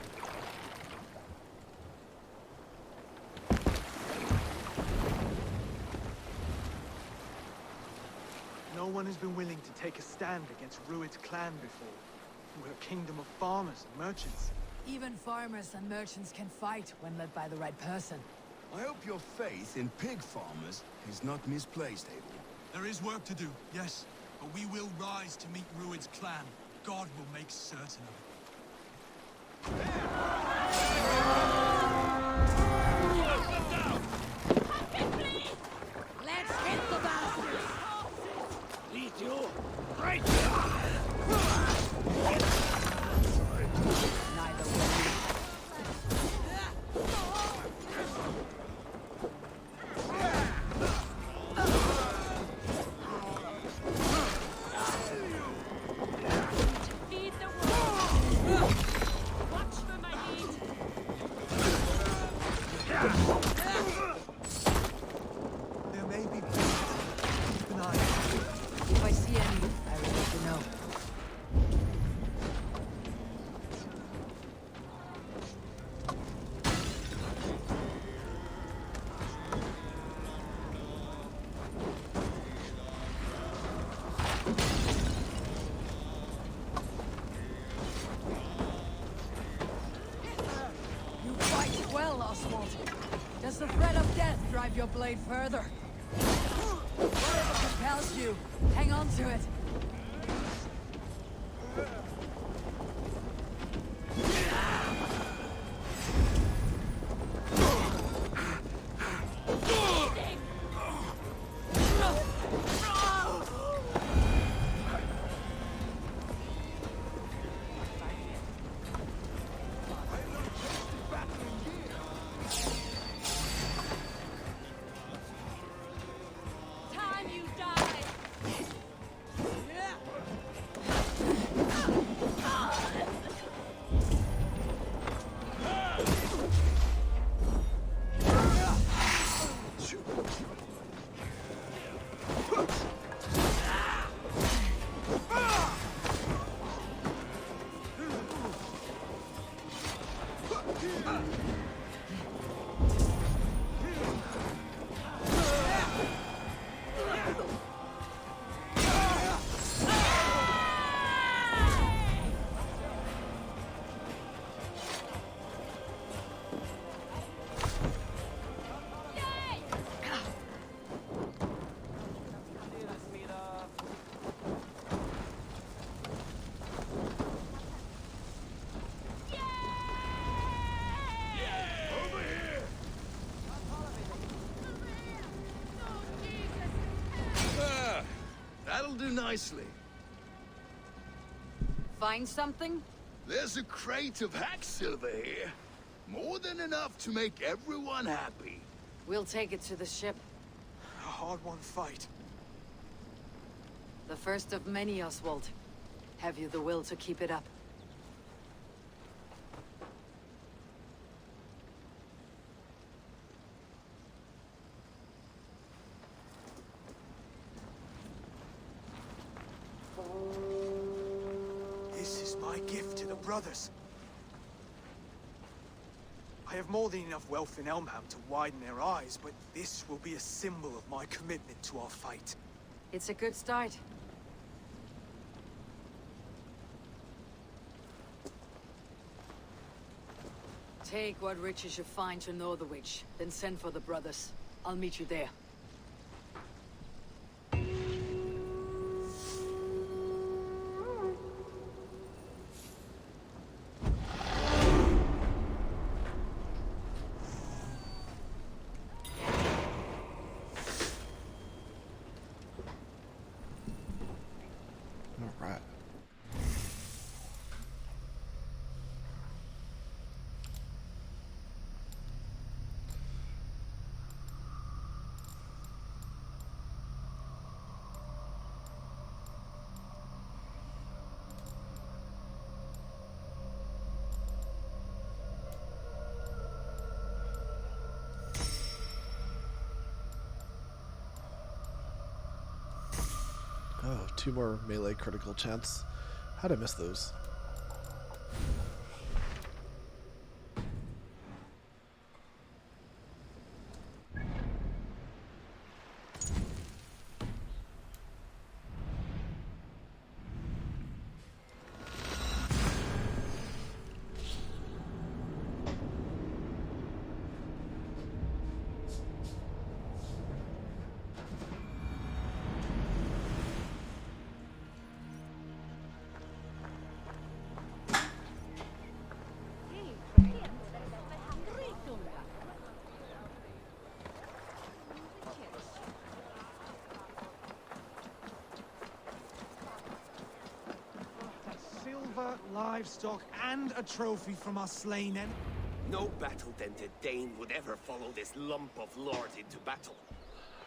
No one has been willing to take a stand against Rued's clan before. We're a kingdom of farmers and merchants. Even farmers and merchants can fight when led by the right person. I hope your faith in pig farmers is not misplaced, Eivor. There is work to do, yes. But we will rise to meet Rued's clan. God will make certain of it. Let's hit the bastards! Lead you right. Neither way. Feed the wolves. Watch for my heat. your blade further. Whatever compels you, hang on to it. Time you die! That'll do nicely. Find something? There's a crate of hack silver here. More than enough to make everyone happy. We'll take it to the ship. A hard-won fight. The first of many, Oswald. Have you the will to keep it up? This is my gift to the brothers. I have more than enough wealth in Elmham to widen their eyes, but this will be a symbol of my commitment to our fight. It's a good start. Take what riches you find to Northwich, then send for the brothers. I'll meet you there. All right. Oh, 2 more melee critical chance. How'd I miss those? Silver, livestock, and a trophy from our slain enemy. No battle-dented Dane would ever follow this lump of lord into battle.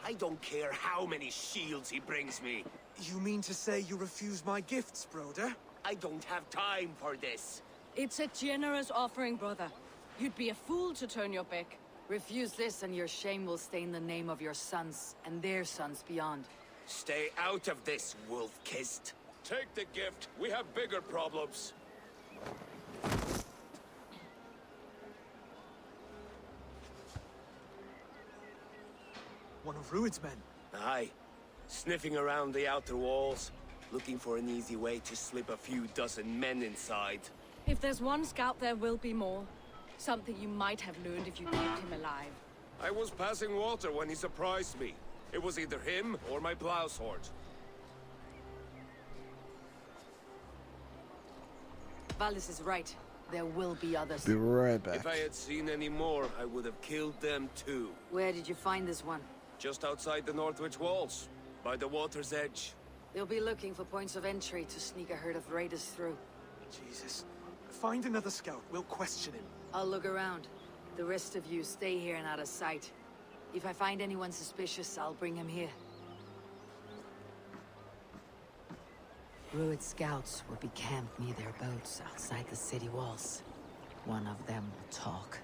I don't care how many shields he brings me. You mean to say you refuse my gifts, Broder? I don't have time for this. It's a generous offering, brother. You'd be a fool to turn your back. Refuse this and your shame will stain the name of your sons and their sons beyond. Stay out of this, wolf-kissed. Take the gift. We have bigger problems. One of Rued's men. Aye. Sniffing around the outer walls, looking for an easy way to slip a few dozen men inside. If there's one scout, there will be more. Something you might have learned if you kept him alive. I was passing water when he surprised me. It was either him or my plow sword. Valis is right. There will be others. Be right back. If I had seen any more, I would have killed them too. Where did you find this one? Just outside the Northwich walls, by the water's edge. They'll be looking for points of entry to sneak a herd of raiders through. Jesus. Find another scout. We'll question him. I'll look around. The rest of you stay here and out of sight. If I find anyone suspicious, I'll bring him here. Druid scouts will be camped near their boats outside the city walls. One of them will talk.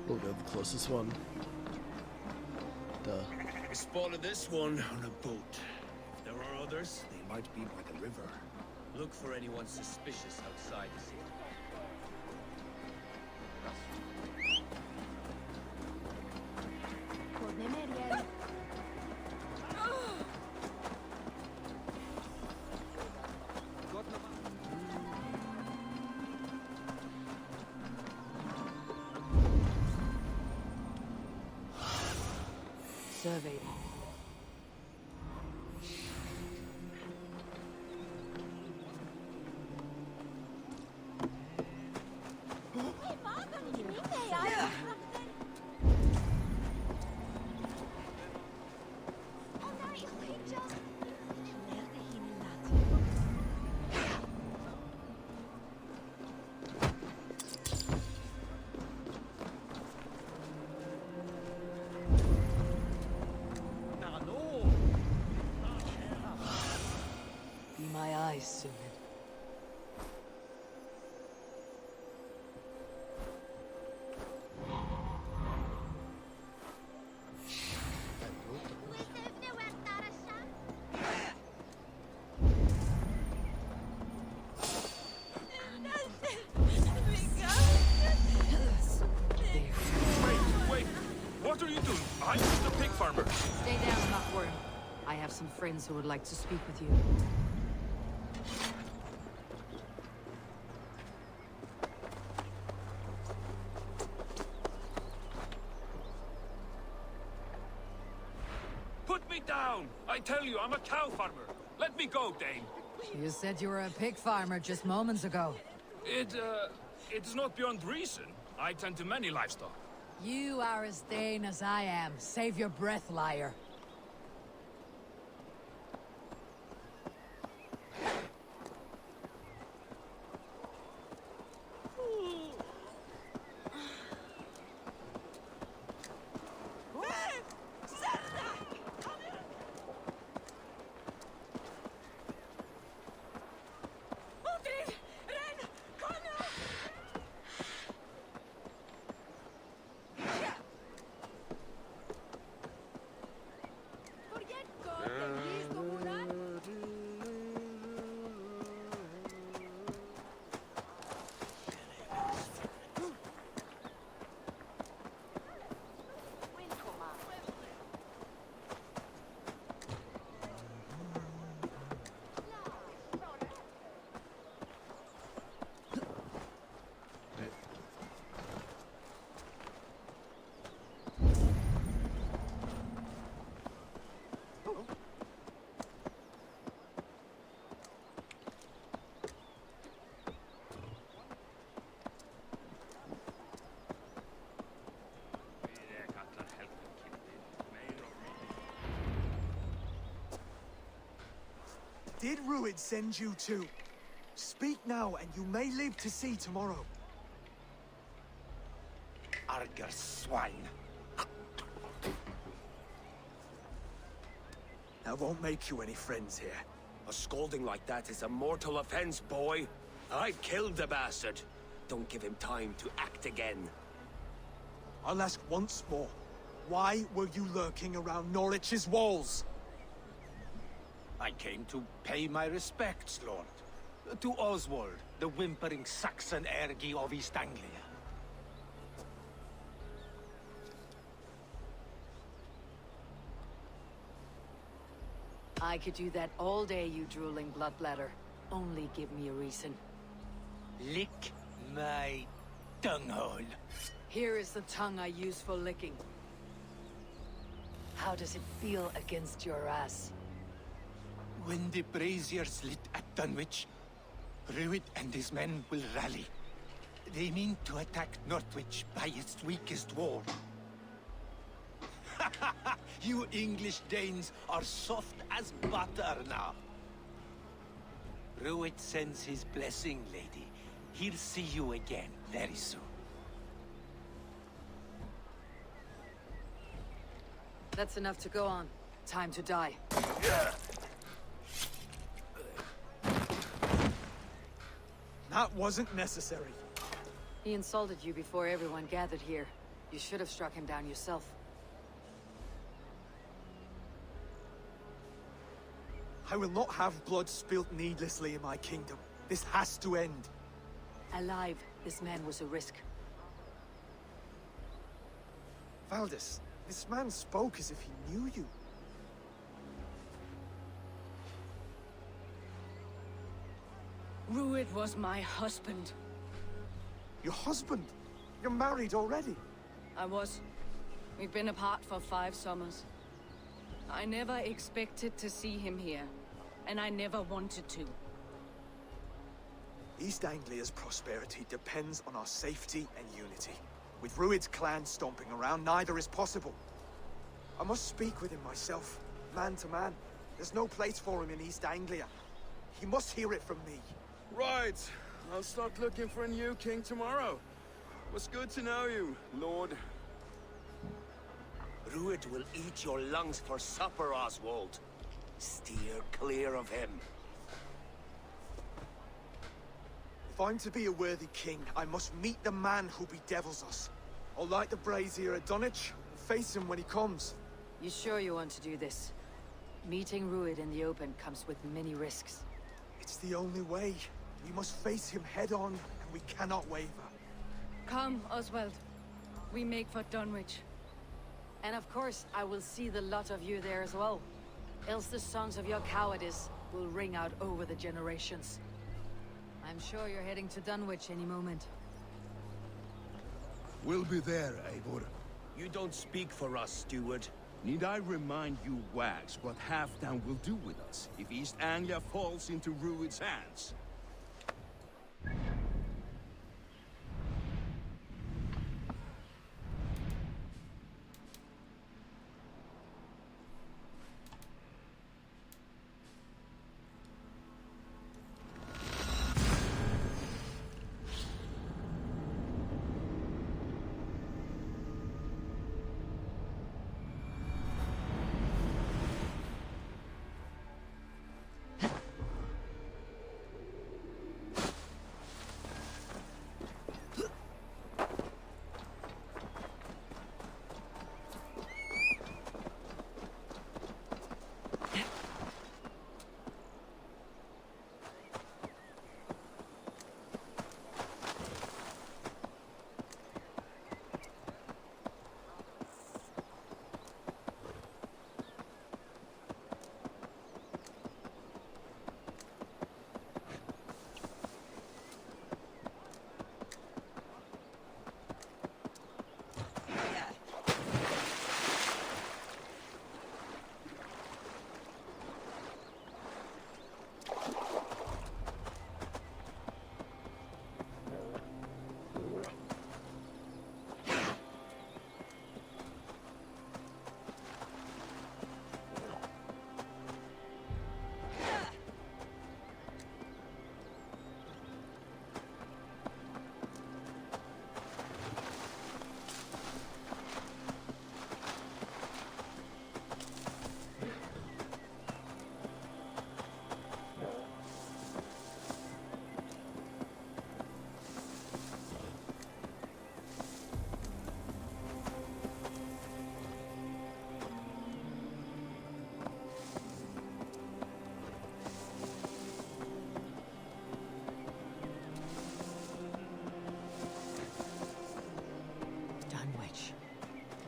We'll go the closest one. Duh. I spotted this one on a boat. If there are others, they might be by the river. Look for anyone suspicious outside the city. Survey. My eyes soon. Wait! What are you doing? I'm just a pig farmer. Stay down, Knockworm. I have some friends who would like to speak with you. Put me down! I tell you, I'm a cow farmer. Let me go, Dane. You said you were a pig farmer just moments ago. It's not beyond reason. I tend to many livestock. You are as Dane as I am. Save your breath, liar. Did Ruid send you too? Speak now, and you may live to see tomorrow. Arger swine. That won't make you any friends here. A scolding like that is a mortal offense, boy. I've killed the bastard. Don't give him time to act again. I'll ask once more. Why were you lurking around Norwich's walls? I came to pay my respects, Lord. To Oswald, the whimpering Saxon ergi of East Anglia. I could do that all day, you drooling bloodbladder. Only give me a reason. Lick my dunghole. Here is the tongue I use for licking. How does it feel against your ass? When the braziers lit at Dunwich, Rued and his men will rally. They mean to attack Northwich by its weakest wall. You English Danes are soft as butter now. Rued sends his blessing, lady. He'll see you again very soon. That's enough to go on. Time to die. That wasn't necessary. He insulted you before everyone gathered here. You should have struck him down yourself. I will not have blood spilt needlessly in my kingdom. This has to end. Alive, this man was a risk. Valdis, this man spoke as if he knew you. Rued was my husband. Your husband? You're married already? I was. We've been apart for 5 summers. I never expected to see him here, and I never wanted to. East Anglia's prosperity depends on our safety and unity. With Rued's clan stomping around, neither is possible. I must speak with him myself, man to man. There's no place for him in East Anglia. He must hear it from me. Right. I'll start looking for a new king tomorrow. It was good to know you, Lord. Rued will eat your lungs for supper, Oswald. Steer clear of him. If I'm to be a worthy king, I must meet the man who bedevils us. I'll light the brazier at Dunwich and face him when he comes. You sure you want to do this? Meeting Rued in the open comes with many risks. It's the only way. We must face him head on, and we cannot waver. Come, Oswald. We make for Dunwich. And of course, I will see the lot of you there as well. Else the songs of your cowardice will ring out over the generations. I'm sure you're heading to Dunwich any moment. We'll be there, Eivor. You don't speak for us, steward. Need I remind you wags what Halfdan will do with us if East Anglia falls into Rued's hands?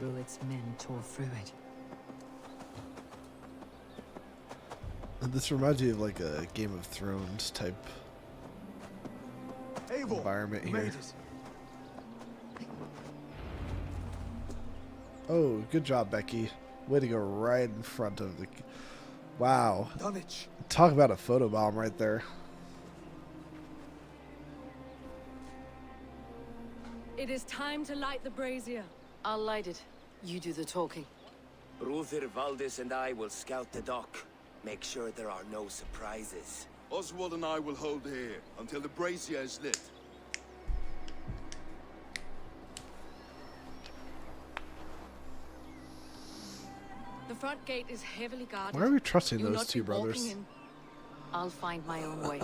Rued's men tore through it. This reminds me of like a Game of Thrones type environment here. Oh, good job, Becky. Way to go right in front of the... Wow. Talk about a photobomb right there. It is time to light the brazier. I'll light it. You do the talking. Brother Valdis and I will scout the dock. Make sure there are no surprises. Oswald and I will hold here until the brazier is lit. The front gate is heavily guarded. Why are we trusting You'll those not two be walking brothers? in. I'll find my own way.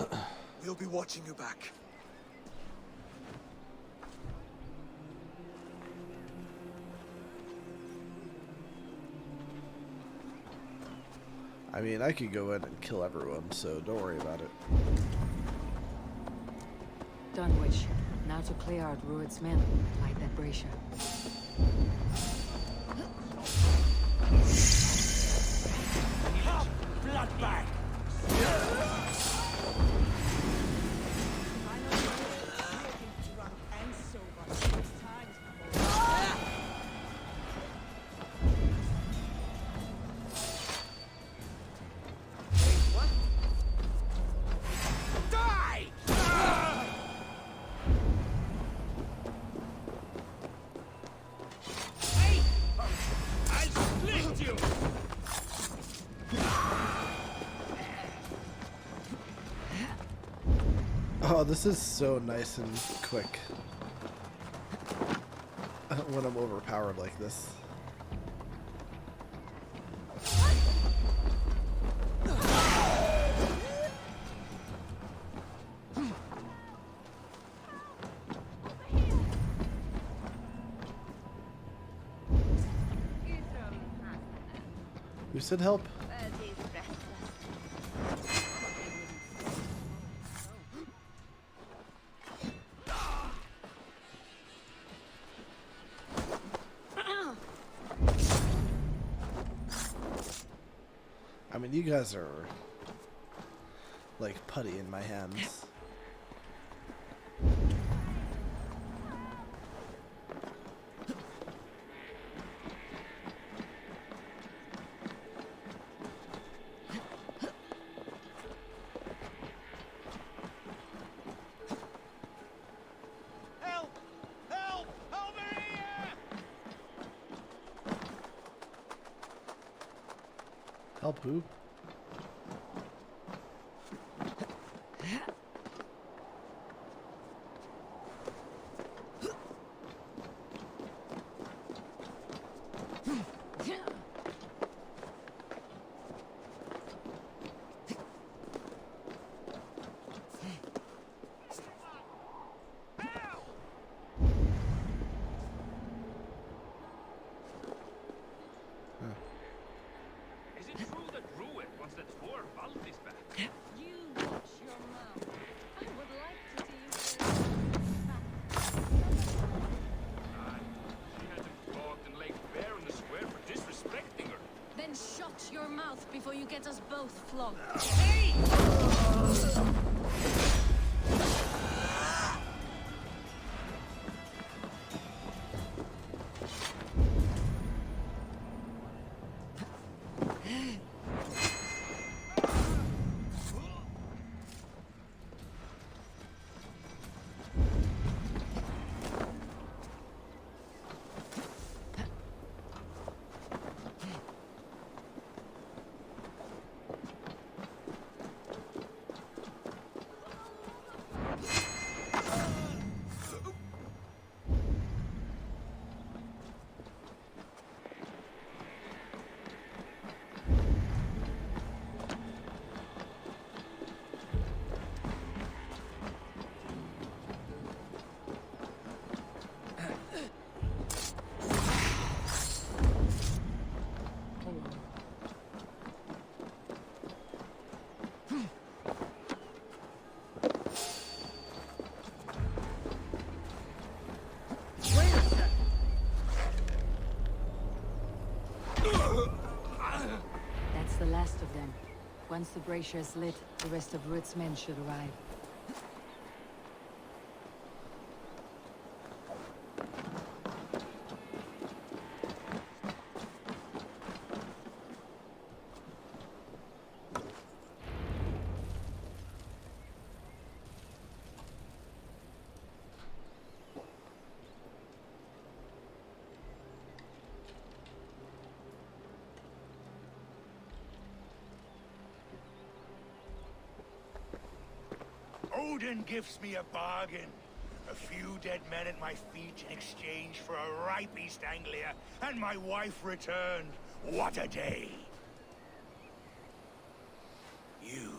We'll be watching you back. I mean, I could go in and kill everyone, so don't worry about it. Dunwich, now to clear out Rued's men. Light that brazier. Bloodbag! Oh, this is so nice and quick. When I'm overpowered like this. Who said help? I mean, you guys are like putty in my hands. Help! Help! Over here! Help who? Is it true that Rued wants the Tor Valdis back? You watch your mouth. I would like to see you She had him flogged and laid bare in the square for disrespecting her. Then shut your mouth before you get us both flogged. Hey! the last of them. Once the brazier is lit, the rest of Rued's men should arrive. Odin gives me a bargain. A few dead men at my feet in exchange for a ripe East Anglia, and my wife returned. What a day! You.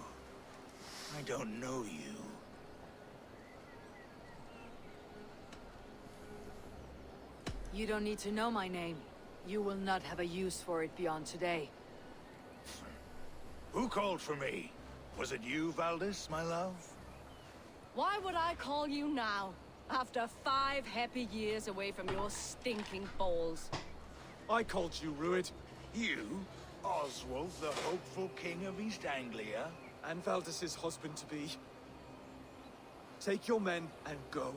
I don't know you. You don't need to know my name. You will not have a use for it beyond today. Who called for me? Was it you, Valdis, my love? Why would I call you now, after 5 happy years away from your stinking balls? I called you, Rued. You? Oswald, the hopeful king of East Anglia? And Valdis's husband-to-be. Take your men and go.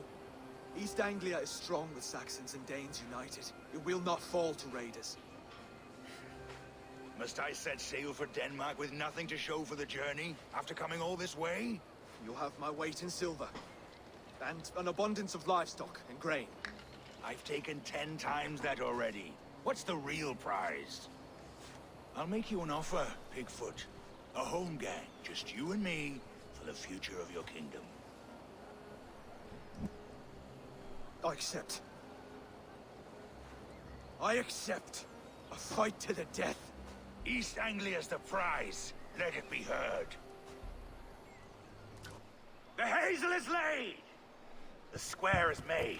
East Anglia is strong with Saxons and Danes united. It will not fall to raiders. Must I set sail for Denmark with nothing to show for the journey, after coming all this way? You'll have my weight in silver. And an abundance of livestock and grain. I've taken 10 times that already. What's the real prize? I'll make you an offer, Pigfoot. A home gang, just you and me, for the future of your kingdom. I accept. I accept. A fight to the death. East Anglia's the prize. Let it be heard. The hazel is laid! The square is made.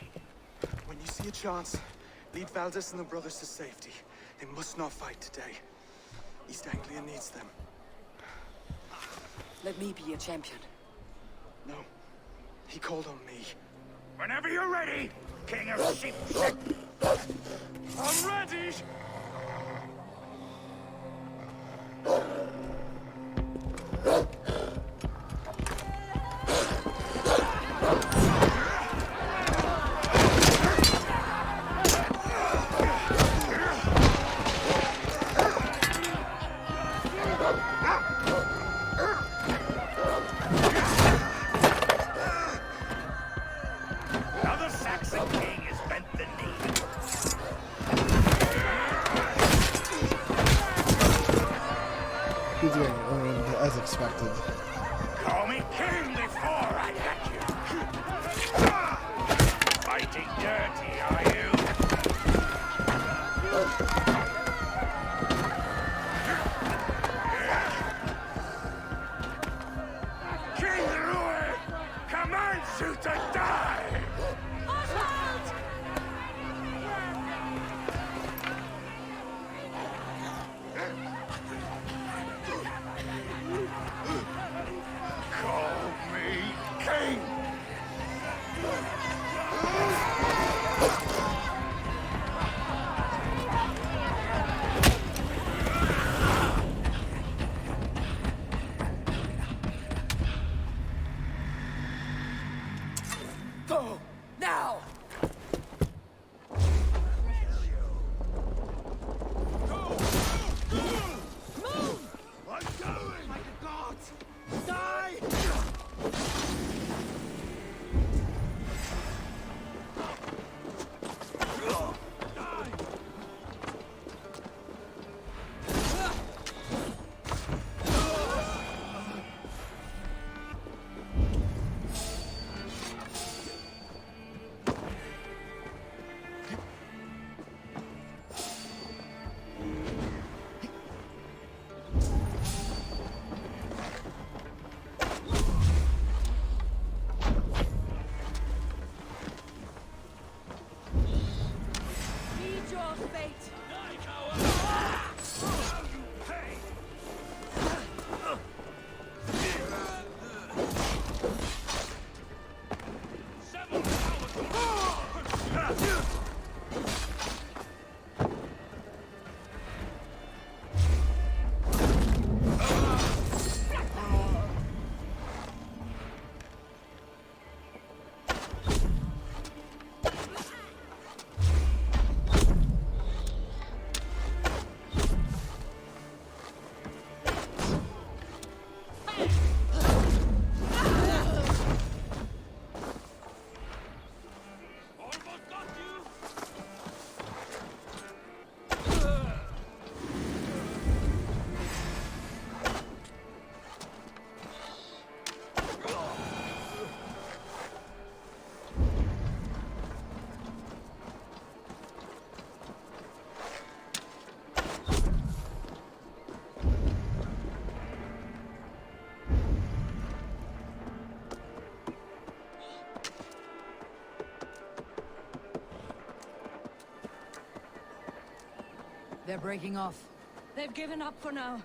When you see a chance, lead Valdis and the brothers to safety. They must not fight today. East Anglia needs them. Let me be your champion. No. He called on me. Whenever you're ready, King of Sheep. I'm ready! Another Saxon king has bent the knee. He's getting owned as expected. Call me king before I get you. Fighting dirty, are you? King Rued commands you to die! Oswald! Call They're breaking off. They've given up for now.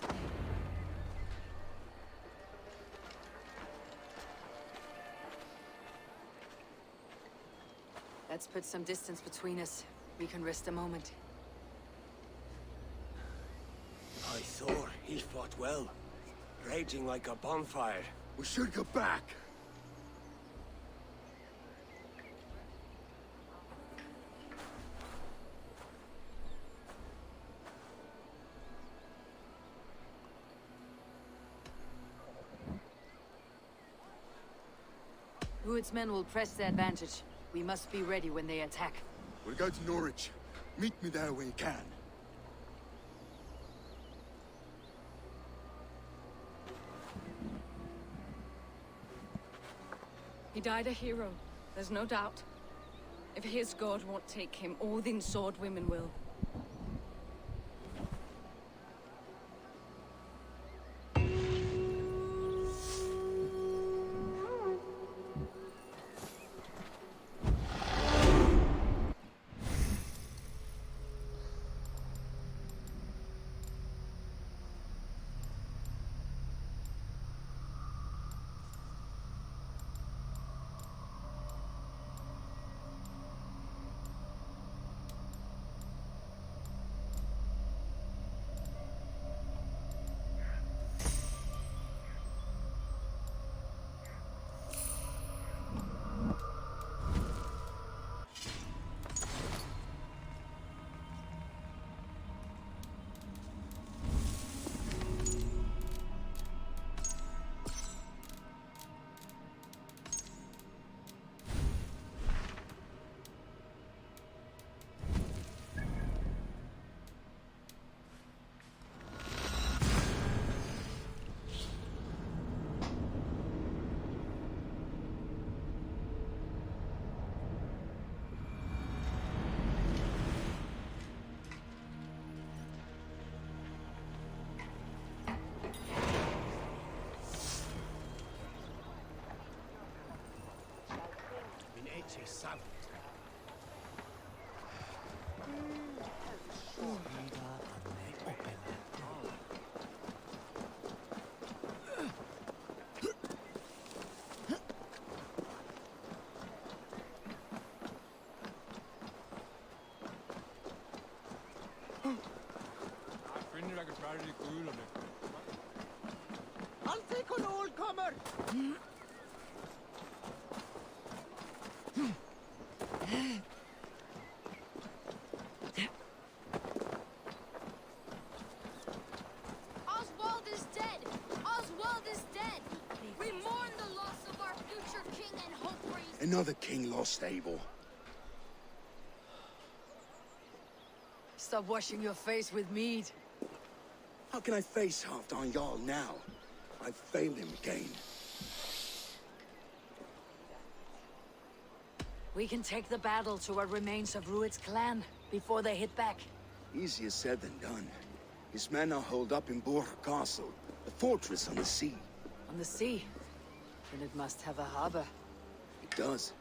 Let's put some distance between us. We can rest a moment. By Thor, he fought well. Raging like a bonfire. We should go back. Rued's men will press the advantage. We must be ready when they attack. We'll go to Norwich. Meet me there when you can. He died a hero, there's no doubt. If his god won't take him, Odin's sword women will. I'll take an old comer. Oswald is dead! Oswald is dead! We mourn the loss of our future king and hope for his... Another king lost, Abel. Stop washing your face with mead. How can I face Halfdan Jarl now? I've failed him again. We can take the battle to what remains of Rued's clan before they hit back. Easier said than done. His men are holed up in Borg Castle, a fortress on the sea. On the sea? Then it must have a harbor. It does.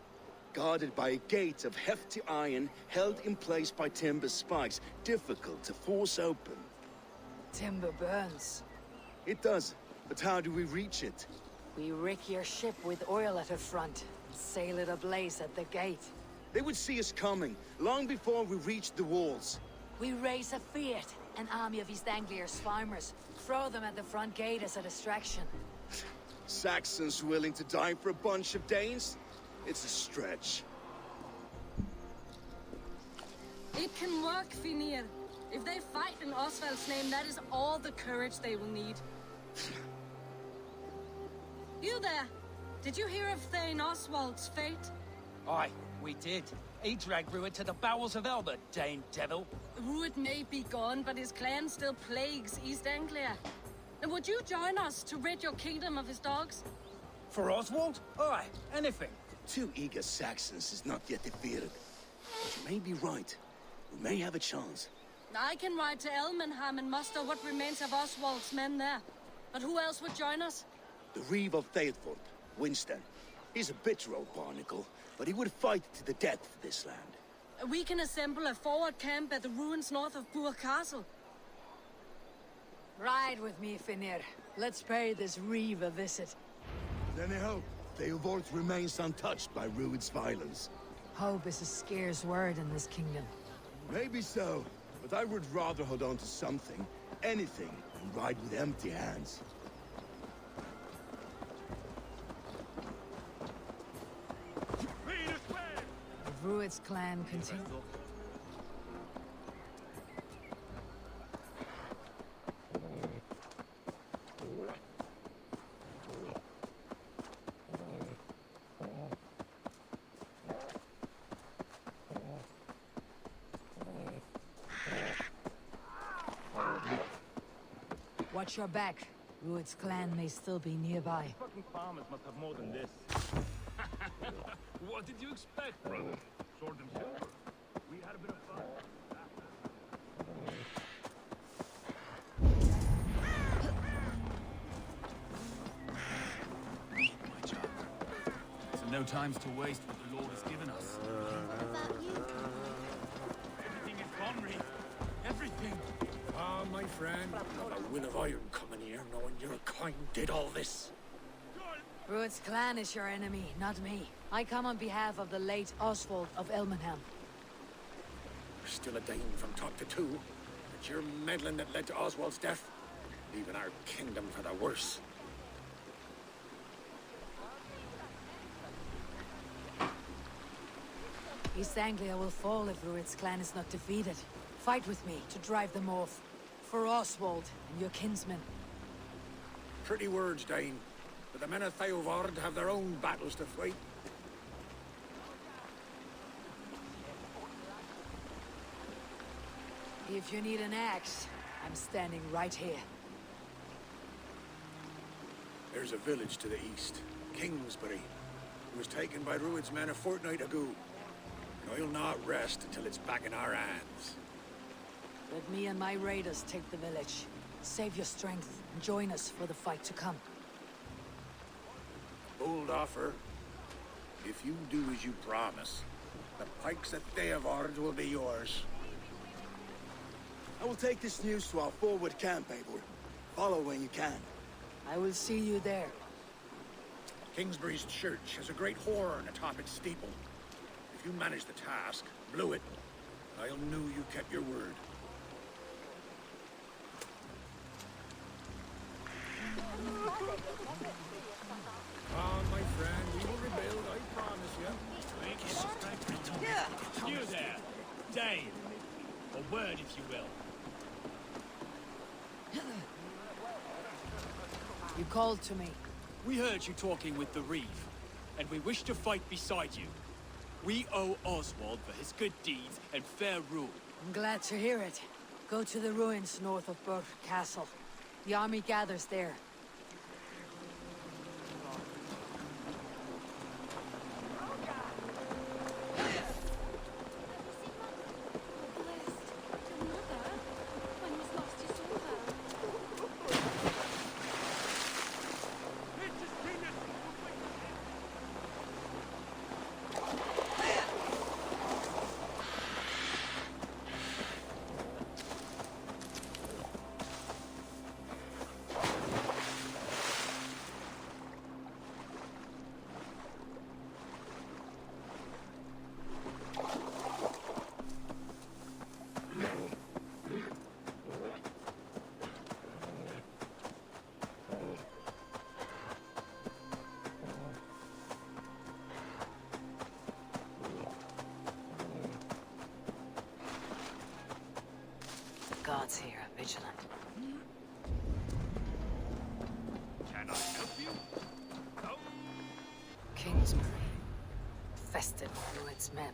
Guarded by a gate of hefty iron, held in place by timber spikes, difficult to force open. Timber burns. It does, but how do we reach it? We rig your ship with oil at her front, and sail it ablaze at the gate. They would see us coming, long before we reached the walls. We raise a Fiat, an army of East Anglia's farmers. Throw them at the front gate as a distraction. Saxons willing to die for a bunch of Danes? It's a stretch. It can work, Finir. If they fight in Oswald's name, that is all the courage they will need. You there! Did you hear of Thane Oswald's fate? Aye, we did. He dragged Rued to the bowels of Elbert, Dane devil. Rued may be gone, but his clan still plagues East Anglia. And would you join us to rid your kingdom of his dogs? For Oswald? Aye, anything. 2 eager Saxons is not yet defeated. But you may be right. We may have a chance. I can ride to Elmenham and muster what remains of Oswald's men there. But who else would join us? The Reeve of Thaleford, Winston. He's a bitter old barnacle, but he would fight to the death for this land. We can assemble a forward camp at the ruins north of Burg Castle. Ride with me, Finir. Let's pay this reeve a visit. Any hope? Theovorth remains untouched by Rued's violence. Hope is a scarce word in this kingdom. Maybe so, but I would rather hold on to something, anything, than ride with empty hands. The Rued's clan continue. Watch your back. Rued's clan may still be nearby. Fucking farmers must have more than this. What did you expect, brother? Sword and silver. We had a bit of fun. My job. So no time's to waste what the Lord has given us. Everything is gone, Reeve. Everything. Ah, my friend, I've a will of iron coming here, knowing your kind did all this. Rued's clan is your enemy, not me. I come on behalf of the late Oswald of Elmenham. We're still a Dane from top to two. It's your meddling that led to Oswald's death, leaving our kingdom for the worse. East Anglia will fall if Rued's clan is not defeated. Fight with me to drive them off. For Oswald and your kinsmen. Pretty words, Dane. But the men of Theovard have their own battles to fight. If you need an axe, I'm standing right here. There's a village to the east, Kingsbury. It was taken by Rued's men a fortnight ago. And I'll not rest until it's back in our hands. Let me and my raiders take the village. Save your strength and join us for the fight to come. Bold offer. If you do as you promise, the pikes at Theovard will be yours. I will take this news to our forward camp, Eivor. Follow when you can. I will see you there. Kingsbury's church has a great horn atop its steeple. If you manage the task, blew it, I'll know you kept your word. Ah, my friend, we will rebuild, I promise you. Yeah. You there, Dane. A word, if you will. You called to me. We heard you talking with the Reeve, and we wish to fight beside you. We owe Oswald for his good deeds and fair rule. I'm glad to hear it. Go to the ruins north of Burke Castle. The army gathers there. Gods here are vigilant. Can I help you? No? Kingsbury. Festive through its men.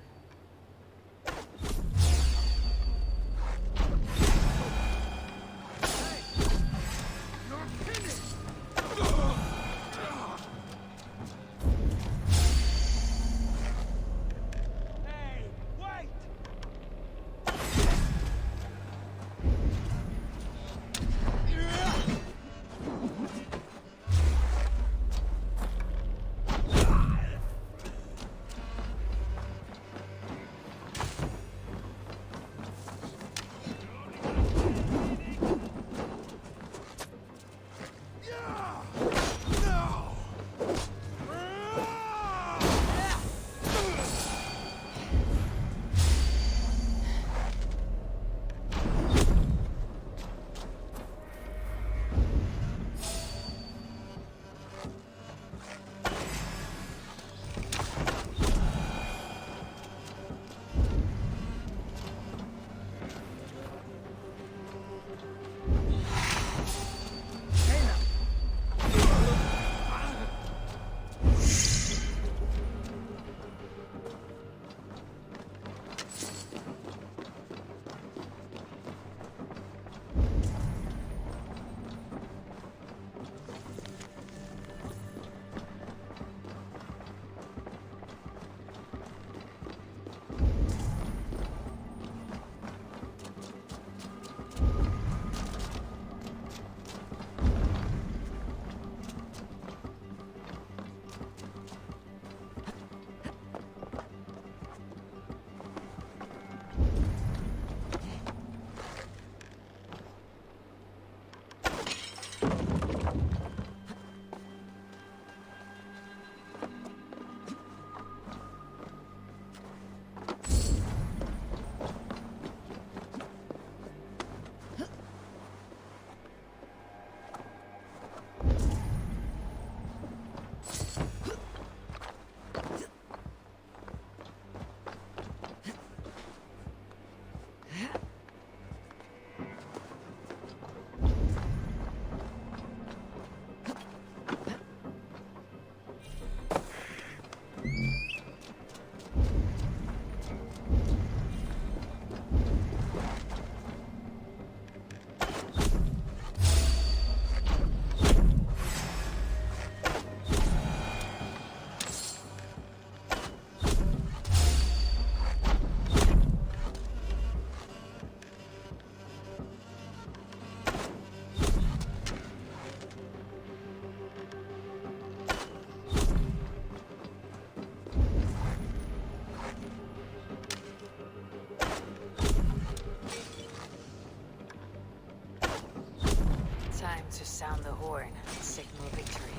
Time to sound the horn, signal victory.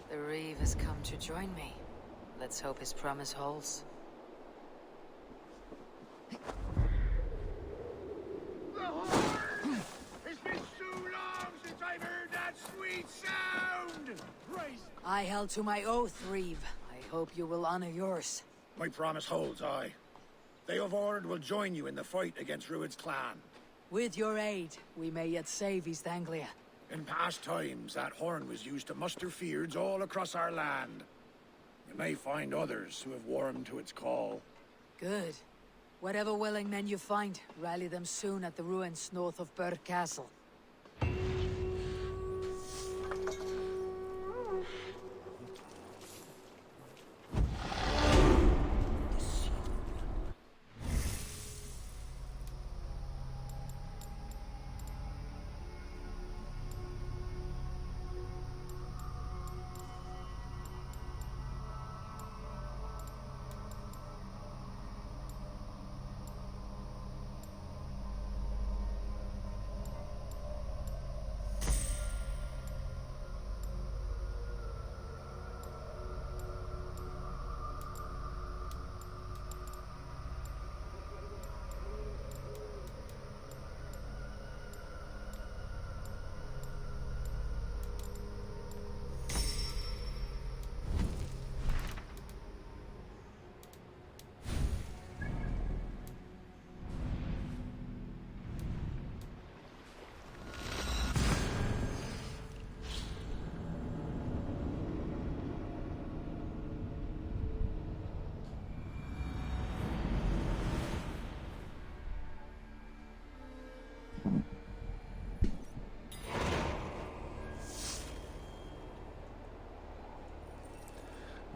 The Reeve has come to join me. Let's hope his promise holds. It's been so long since I've heard that sweet sound! Praise I held to my oath, Reeve. I hope you will honor yours. My promise holds, aye. They of Ord will join you in the fight against Rued's clan. With your aid, we may yet save East Anglia. In past times, that horn was used to muster fyrds all across our land. You may find others who have warmed to its call. Good. Whatever willing men you find, rally them soon at the ruins north of Burr Castle.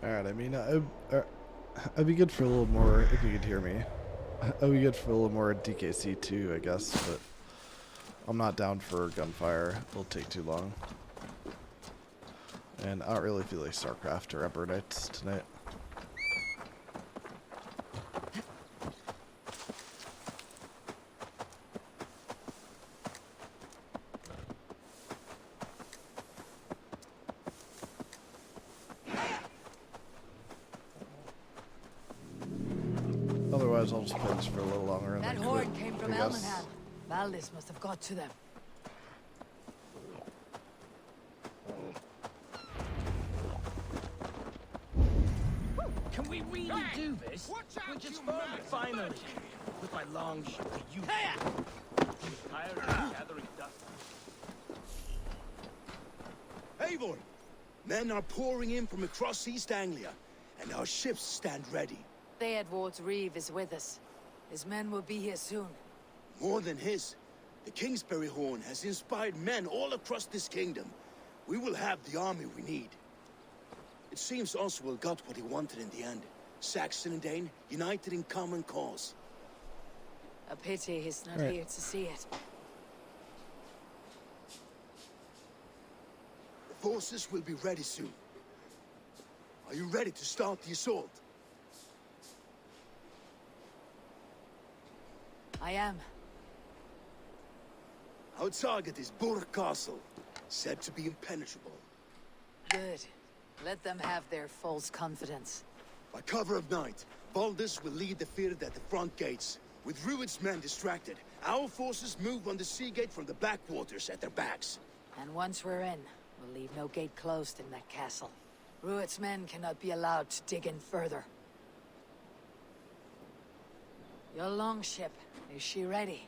Alright, I mean, I'd be good for a little more, if you could hear me. I'd be good for a little more DKC too, I guess, but I'm not down for gunfire. It'll take too long. And I don't really feel like StarCraft or Emperor Knights tonight. Otherwise, I'll just play this for a little longer and That then horn quit, came from I guess. Elmenham. Valdis must have got to them. Can we really do this? We're just finally. With my long shot to you. Tired of gathering dust. Eivor! Men are pouring in from across East Anglia, and our ships stand ready. Theodward's Reeve is with us. His men will be here soon. More than his. The Kingsbury Horn has inspired men all across this kingdom. We will have the army we need. It seems Oswald got what he wanted in the end. Saxon and Dane, united in common cause. A pity he's not Right. here to see it. The forces will be ready soon. Are you ready to start the assault? I am. Our target is Burr Castle, said to be impenetrable. Good. Let them have their false confidence. By cover of night, Valdis will lead the field at the front gates. With Rued's men distracted, our forces move on the sea gate from the backwaters at their backs. And once we're in, we'll leave no gate closed in that castle. Rued's men cannot be allowed to dig in further. Your longship, is she ready?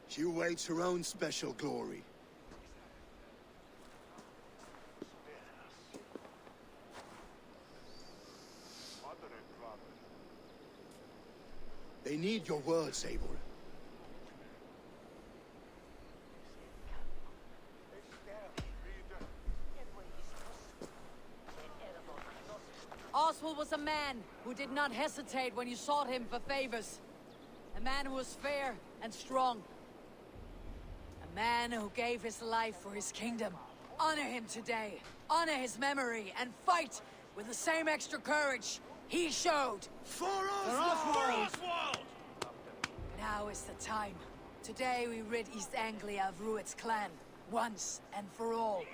She awaits her own special glory. They need your word, Sabor. Oswald was a man who did not hesitate when you sought him for favors. A man who was fair and strong. A man who gave his life for his kingdom. Honor him today. Honor his memory and fight with the same extra courage he showed. For Oswald! Now is the time. Today we rid East Anglia of Rued's clan. Once and for all.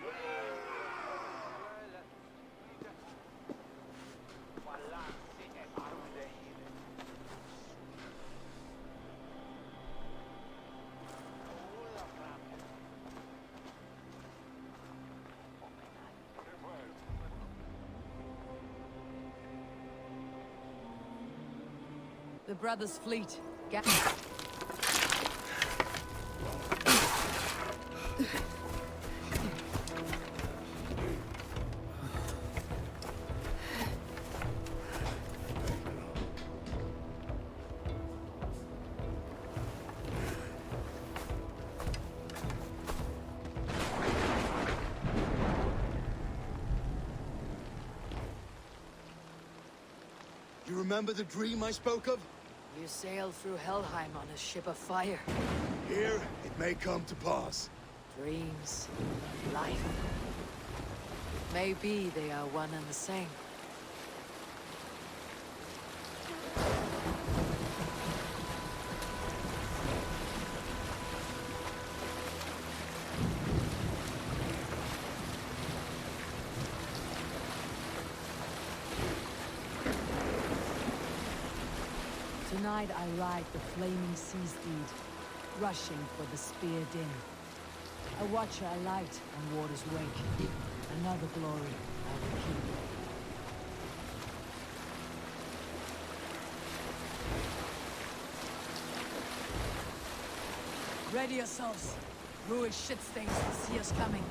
The brothers' fleet. You remember the dream I spoke of? You sailed through Helheim on a ship of fire. Here, it may come to pass. Dreams, life. It may be they are one and the same. Tonight I ride the flaming sea steed, rushing for the spear din. A watcher I light on water's wake. Another glory I will keep. Ready yourselves. Rued shit stains will see us coming.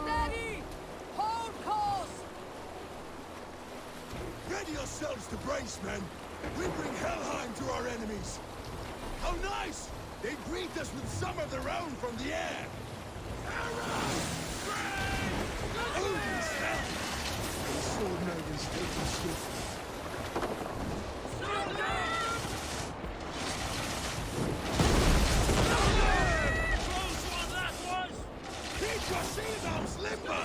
Steady! Hold course! Ready yourselves to brace, men. We bring Helheim to our enemies. How nice! They greet us with some of their own from the air. Holy smell! The sword maidens taking swift. Keep your seagulls limber!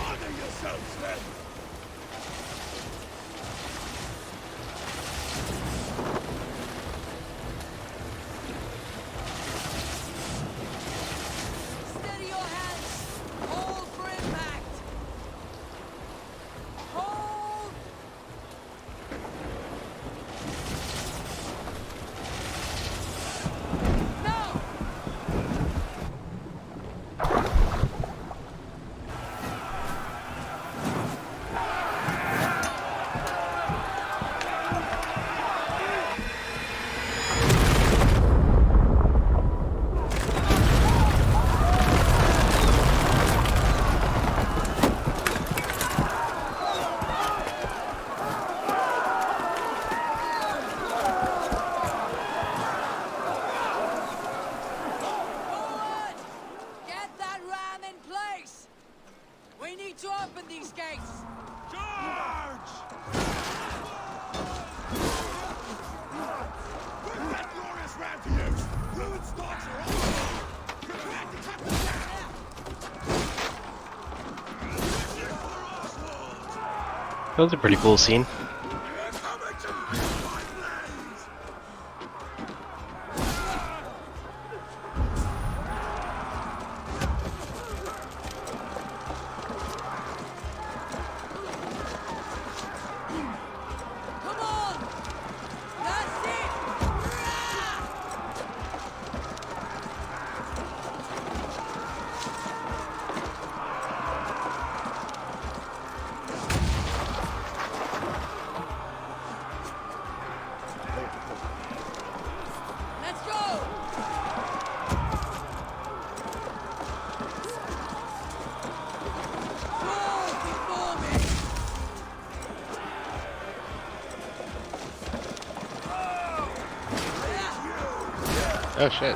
Honor yourselves, men! Steady your hands! Hold for impact! Hold! No! Forward! Get that ram in place! We need to open these gates! Charge! Put that glorious ram to use! Ruined stocks are all gone! Prepare to cut them down! That was a pretty cool scene. Oh shit.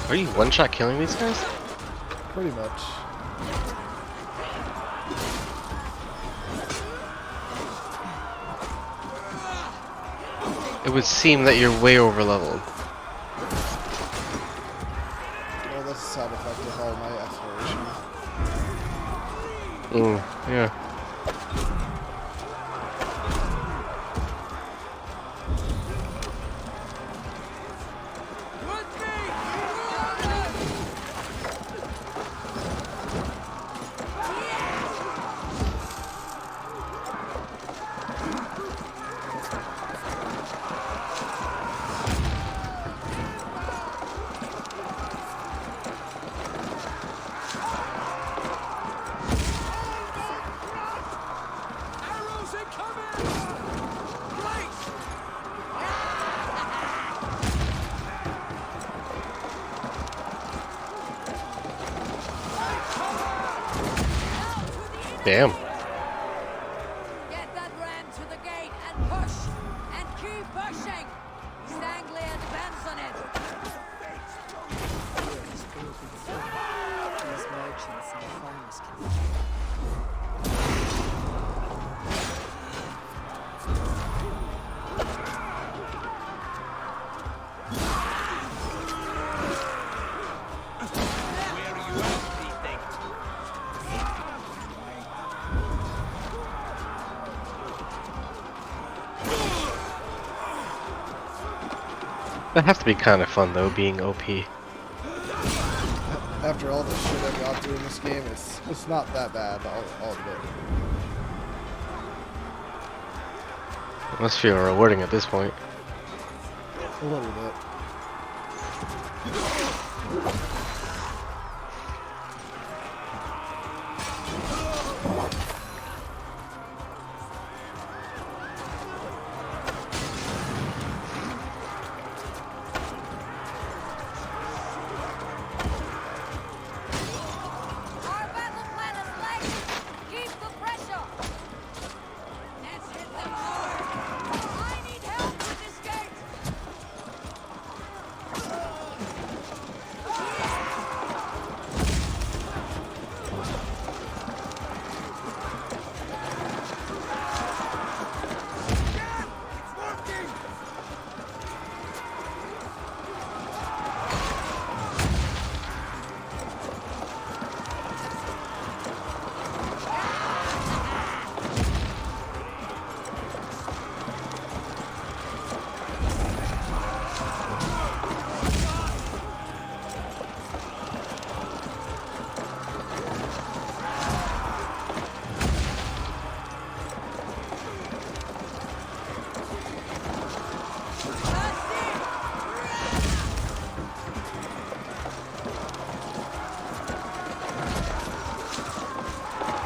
Are you one-shot killing these guys? Pretty much. It would seem that you're way over leveled. Well, that's a side effect of all my exploration. Yeah. Damn. Get that ram to the gate and push! And keep pushing! East Anglia depends on it! These merchants and farmers can That has to be kind of fun though, being OP. After all the shit I got through in this game, it's not that bad, I'll admit. It must feel rewarding at this point. A little bit.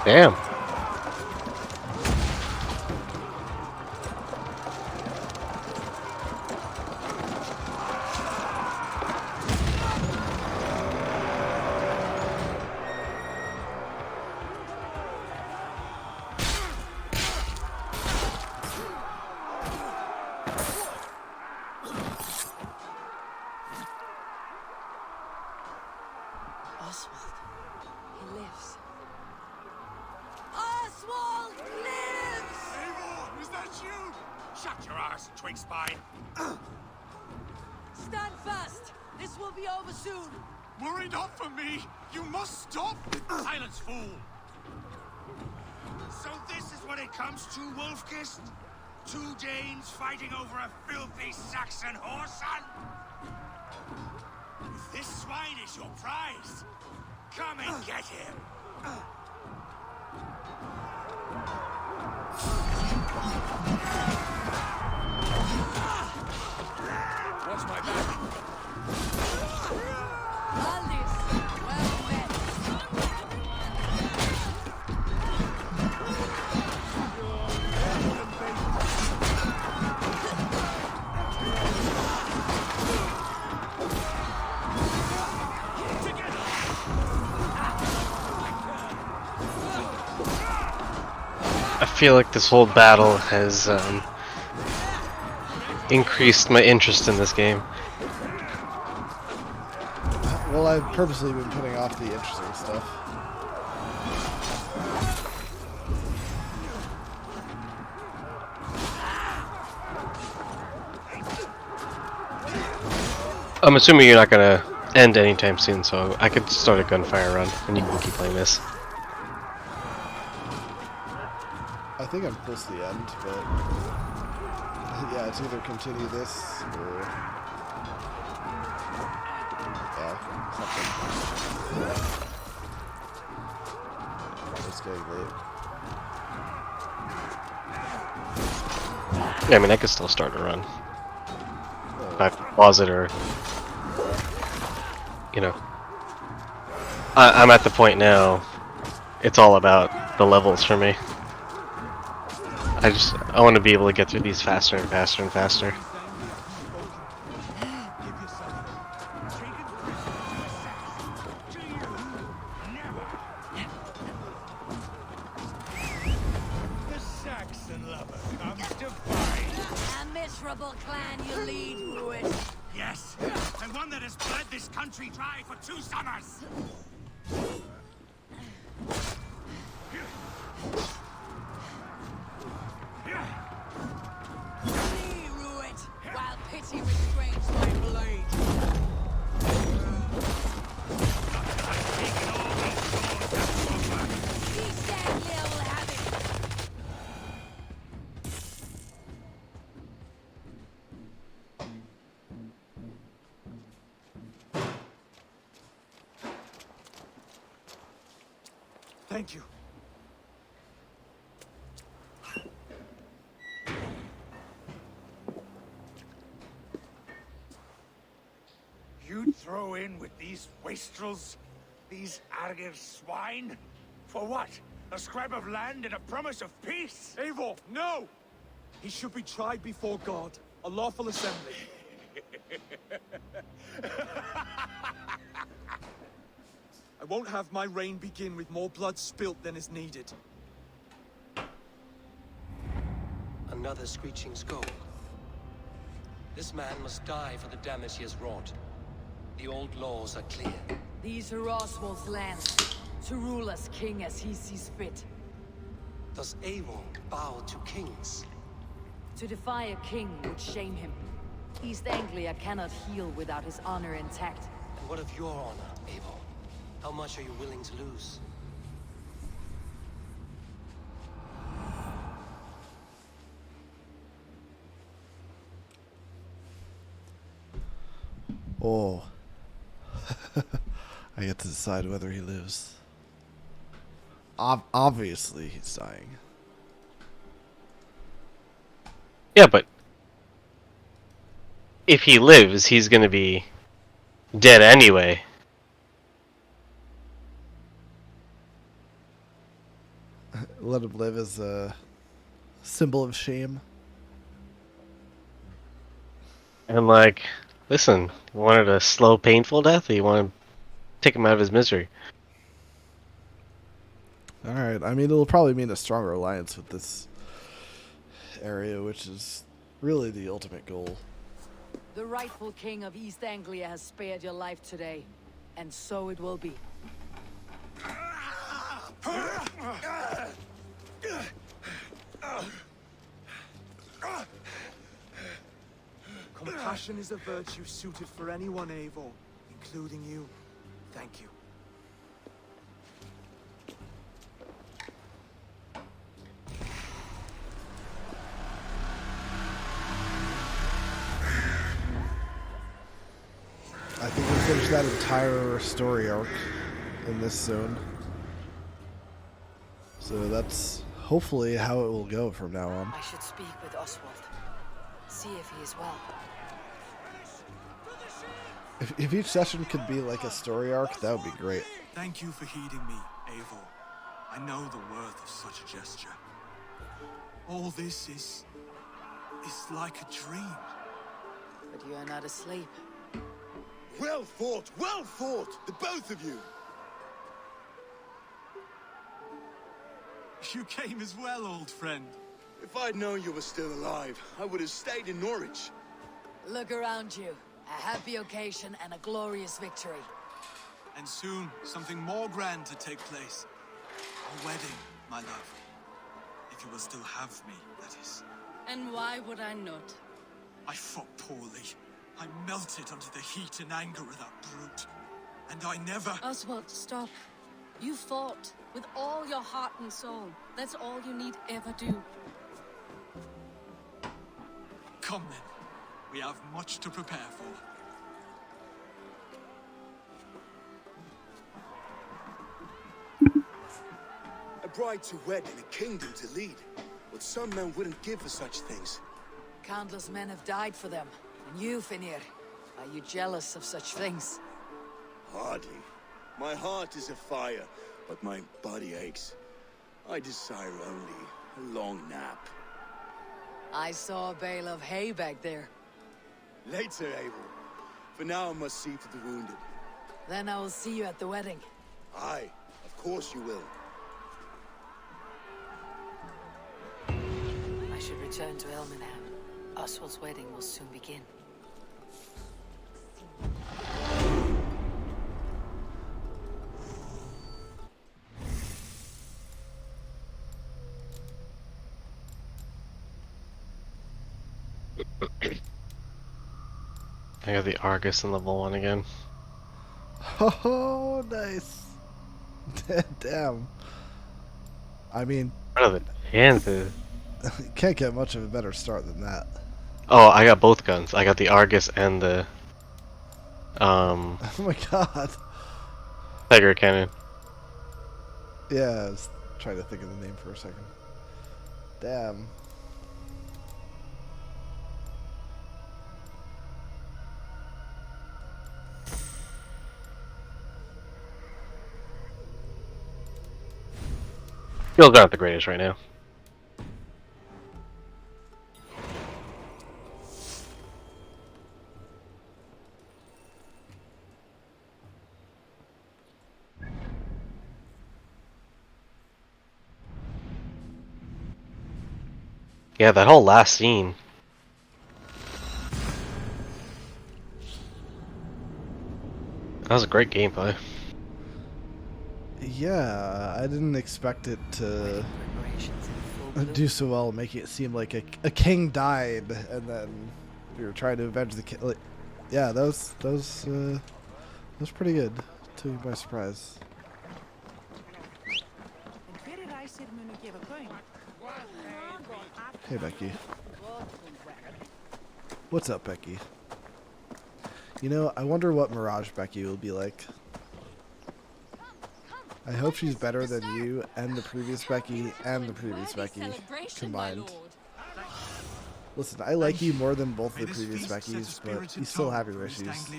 Damn. Oswald. He lives. Oswald lives! Eivor, is that you? Shut your arse, twig spine. Stand fast! This will be over soon! Worry not for me! You must stop! Silence, fool! So this is what it comes to, Wolfkist? Two Danes fighting over a filthy Saxon whoreson? If this swine is your prize, come and get him! Watch my back. Aldis, well I feel like this whole battle has increased my interest in this game. Well, I've purposely been putting off the interesting stuff. I'm assuming you're not gonna end anytime soon, so I could start a gunfire run, and you can keep playing this. I think I'm close to the end, but yeah, it's either continue this or something. It's getting late. Yeah, I mean, I could still start a run. If I pause it or, you know. I'm at the point now, it's all about the levels for me. I want to be able to get through these faster and faster and faster. The Saxon lover comes to fight. A miserable clan you lead, Ruin. Yes, and one that has bled this country dry for 2 summers. Flee, Ruin, while pity restrains my blade. East Anglia will have it. Thank you. You'd throw in with these wastrels? These Asgard swine? For what? A scrap of land and a promise of peace? Eivor, no! He should be tried before God, a lawful assembly. I won't have my reign begin with more blood spilt than is needed. Another screeching skull. This man must die for the damage he has wrought. The old laws are clear. These are Oswald's lands, to rule as king as he sees fit. Does Eivor bow to kings? To defy a king would shame him. East Anglia cannot heal without his honor intact. And what of your honor, Eivor? How much are you willing to lose? Oh. I get to decide whether he lives. Obviously, he's dying. Yeah, but if he lives, he's gonna be dead anyway. Let him live as a symbol of shame. And like, listen, you wanted a slow, painful death, or you want to take him out of his misery? Alright, I mean, it'll probably mean a stronger alliance with this area, which is really the ultimate goal. The rightful king of East Anglia has spared your life today, and so it will be. Compassion is a virtue suited for anyone, Eivor, including you. Thank you. I think we finished that entire story arc in this zone. So that's hopefully how it will go from now on. I should speak with Oswald. See if he is well. If each session could be like a story arc, that would be great. Thank you for heeding me, Eivor. I know the worth of such a gesture. All this is like a dream. But you are not asleep. Well fought, the both of you! You came as well, old friend. If I'd known you were still alive, I would have stayed in Norwich. Look around you. A happy occasion and a glorious victory. And soon, something more grand to take place. A wedding, my love. If you will still have me, that is. And why would I not? I fought poorly. I melted under the heat and anger of that brute. And I never... Oswald, stop. You fought with all your heart and soul. That's all you need ever do. Come then. We have much to prepare for. A bride to wed and a kingdom to lead. What some men wouldn't give for such things. Countless men have died for them. And you, Finir, are you jealous of such things? Hardly. My heart is afire, but my body aches. I desire only a long nap. I saw a bale of hay back there. Later, Abel. For now, I must see to the wounded. Then I will see you at the wedding. Aye, of course you will. I should return to Elmenham. Oswald's wedding will soon begin. I got the Argus in level 1 again. Oh, nice. Damn. I mean, What are the chances? you can't get much of a better start than that. Oh, I got both guns. I got the Argus and the Oh my god. Tiger Cannon. Yeah, I was trying to think of the name for a second. Damn. Skills aren't the greatest right now. Yeah, that whole last scene. That was a great gameplay. Yeah, I didn't expect it to do so well, making it seem like a king died, and then we were trying to avenge the king. Like, yeah, that was pretty good. Took me by surprise. Hey, Becky. What's up, Becky? You know, I wonder what Mirage Becky will be like. I hope she's better than you and the previous Becky and the previous Becky combined. Listen, I like you more than both the previous Beckys, but you still have your issues.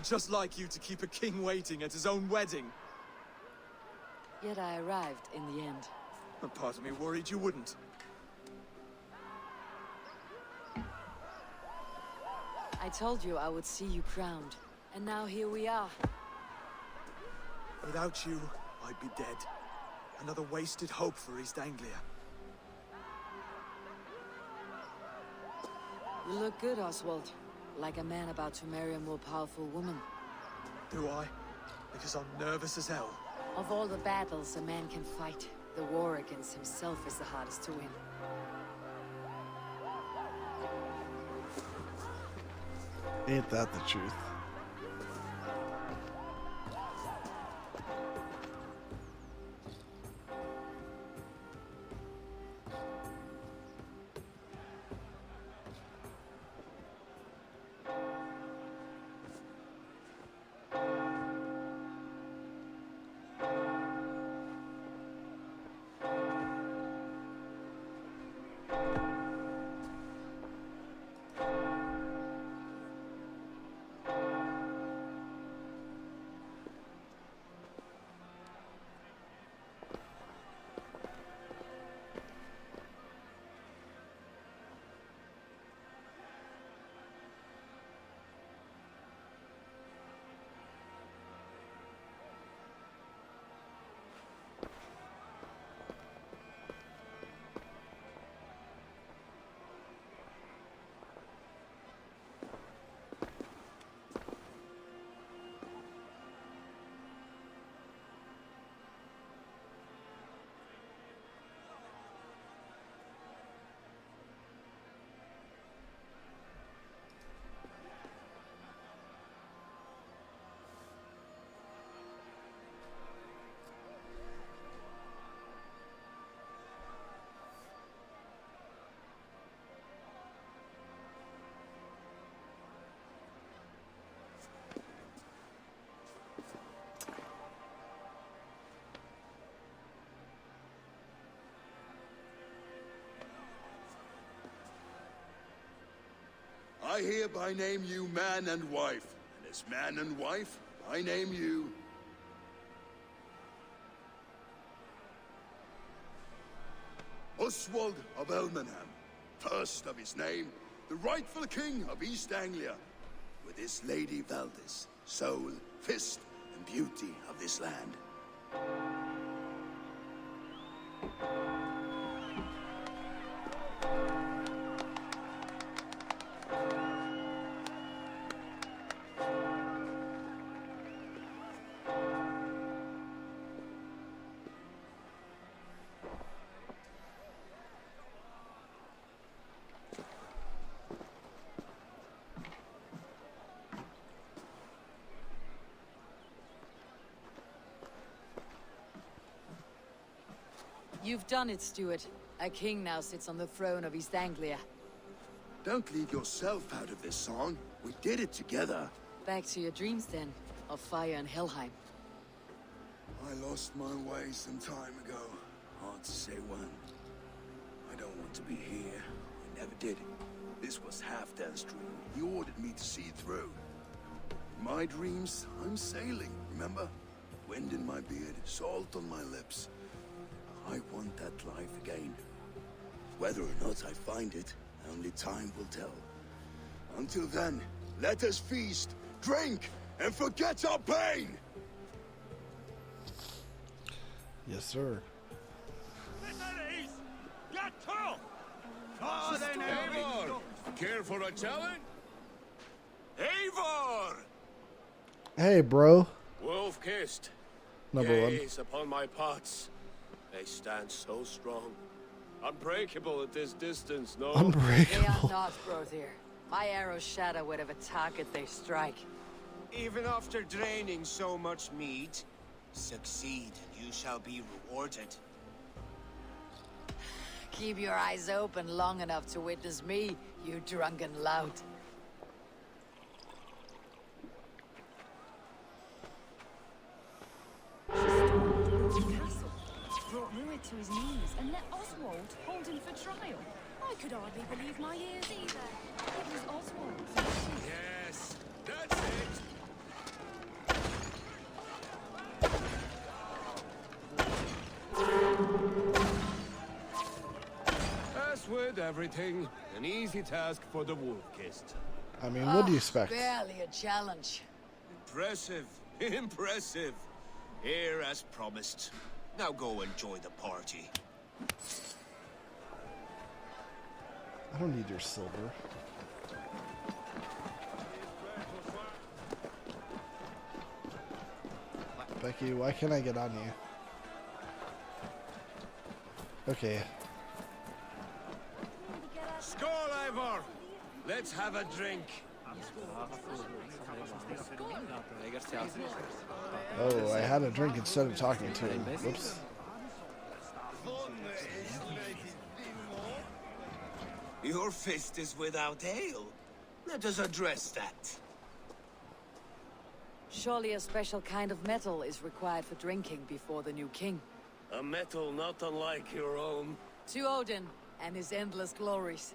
Just like you to keep a king waiting at his own wedding. Yet I arrived in the end. A part of me worried you wouldn't. I told you I would see you crowned, and now here we are. Without you, I'd be dead. Another wasted hope for East Anglia. You look good, Oswald. Like a man about to marry a more powerful woman. Do I? Because I'm nervous as hell. Of all the battles a man can fight, the war against himself is the hardest to win. Ain't that the truth? I hereby name you man and wife. And as man and wife, I name you... Oswald of Elmenham, first of his name, the rightful king of East Anglia, with his lady Valdis, soul, fist, and beauty of this land. You've done it, Stuart. A king now sits on the throne of East Anglia. Don't leave yourself out of this song. We did it together. Back to your dreams, then, of fire and Helheim. I lost my way some time ago. Hard to say when. I don't want to be here. I never did. This was Halfdan's dream. He ordered me to see through. In my dreams, I'm sailing, remember? Wind in my beard, salt on my lips. I want that life again. Whether or not I find it, only time will tell. Until then, let us feast, drink, and forget our pain! Yes, sir. Eivor! Care for a challenge? Eivor! Hey, bro. Wolf-kissed. Number one. Gaze upon my pots. They stand so strong. Unbreakable at this distance, no? They are Unbreakable. not, Brother. My arrows shatter whatever target they strike. Even after draining so much meat, succeed and you shall be rewarded. Keep your eyes open long enough to witness me, you drunken lout. Brought Ruid to his knees and let Oswald hold him for trial. I could hardly believe my ears either. It was Oswald. Yes, that's it. As with everything, an easy task for the wolf-kissed. I mean, what do you expect? Barely a challenge. Impressive. Impressive. Here as promised. Now go enjoy the party. I don't need your silver. Becky, why can't I get on you? Okay. Skål, Eivor! Let's have a drink. Oh, I had a drink instead of talking to him. Whoops. Your fist is without ale. Let us address that. Surely a special kind of metal is required for drinking before the new king. A metal not unlike your own. To Odin and his endless glories.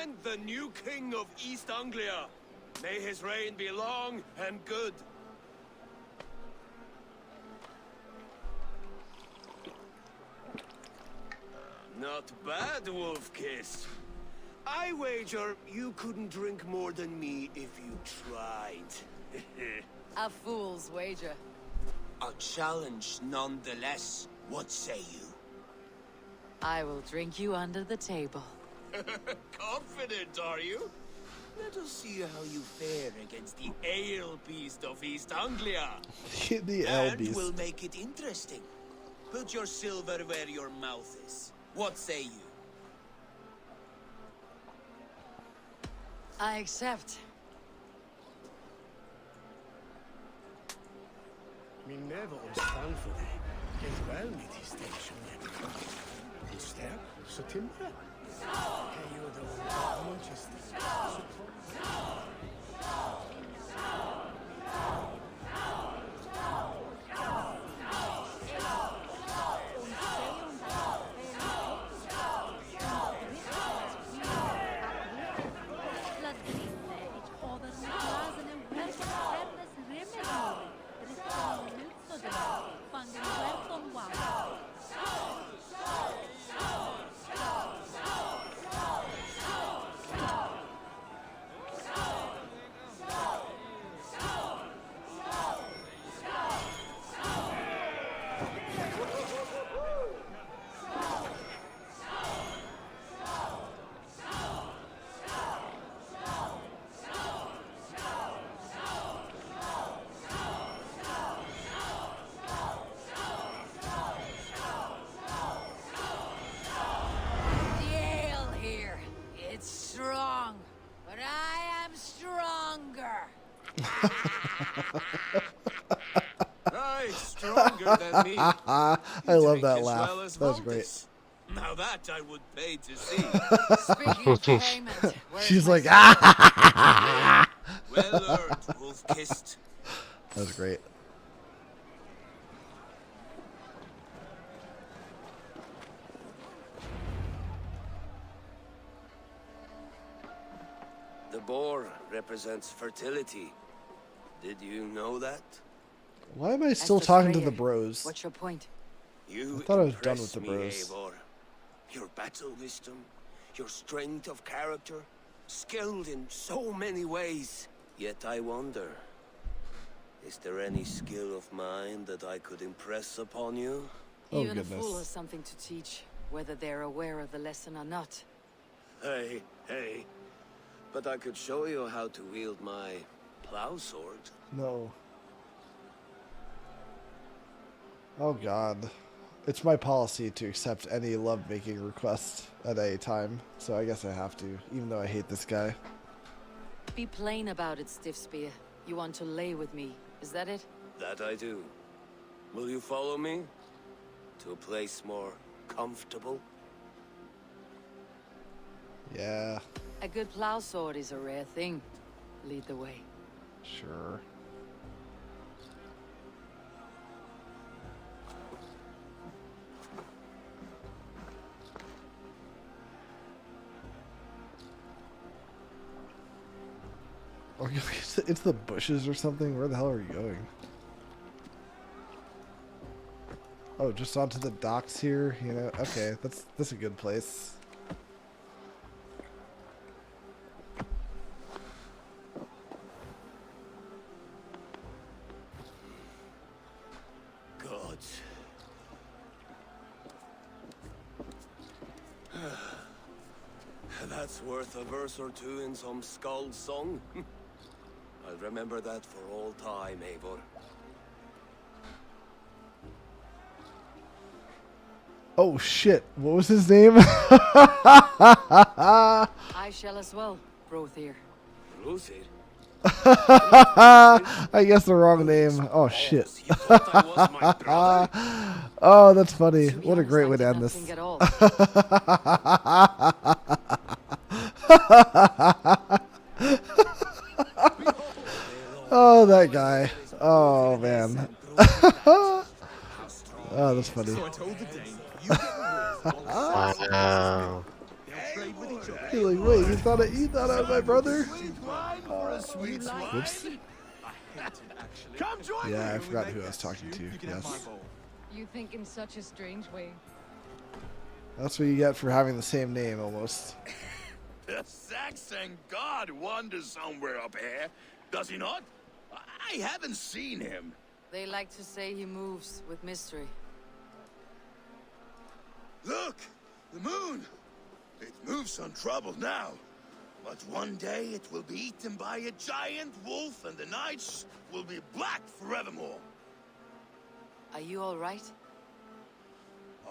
And the new king of East Anglia. May his reign be long and good. Not bad, Wolf-Kiss. I wager you couldn't drink more than me if you tried. A fool's wager. A challenge nonetheless. What say you? I will drink you under the table. Confident, are you? Let us see how you fare against the ale beast of East Anglia. The ale And beast. we'll make it interesting. Put your silver where your mouth is. What say you? I accept. Min näve och framför dig. Ett väldigt station. Just där, så timra. Hej och då, Manchester. The ale here, it's strong, but I am stronger. Aye, stronger than me. I You love drink that as laugh. well as That was great. Valdis. Now that I would pay to see. Speaking of payment, where's She's my like, sword? ah. Well earned, wolf-kissed. That was great. The boar represents fertility. Did you know that? Why am I As still for talking to Freyr, the bros? What's your point? You I thought I was done with impress the me, bros. Eivor. Your battle wisdom, your strength of character, skilled in so many ways. Yet I wonder, is there any skill of mine that I could impress upon you? Even a fool has something to teach, whether they're aware of the lesson or not. Hey, hey. But I could show you how to wield my plow sword. No. Oh god. It's my policy to accept any love-making request at any time, so I guess I have to, even though I hate this guy. Be plain about it, Stiff Spear. You want to lay with me, is that it? That I do. Will you follow me? To a place more comfortable? Yeah, A good plow sword is a rare thing. Lead the way. sure. Are you into the bushes or something? Where the hell are you going? Oh, just onto the docks here, you know? Okay, that's a good place. Gods. That's worth a verse or two in some skald's song. I'll remember that for all time, Eivor. Oh shit, what was his name? I shall as well, Brothir. Brothir? I guessed the wrong name. Oh shit. Oh, that's funny. What a great way to end this. Oh, that guy. Oh, man. Oh, that's funny. Wow. You're like, wait, you thought I was my brother? Whoops. Yeah, I forgot who I was talking to. Yes. You think in such a strange way. That's what you get for having the same name, almost. The Saxon god wanders somewhere up here, does he not? I haven't seen him. They like to say he moves with mystery. Look! The moon! It moves untroubled now. But one day it will be eaten by a giant wolf and the nights will be black forevermore. Are you all right?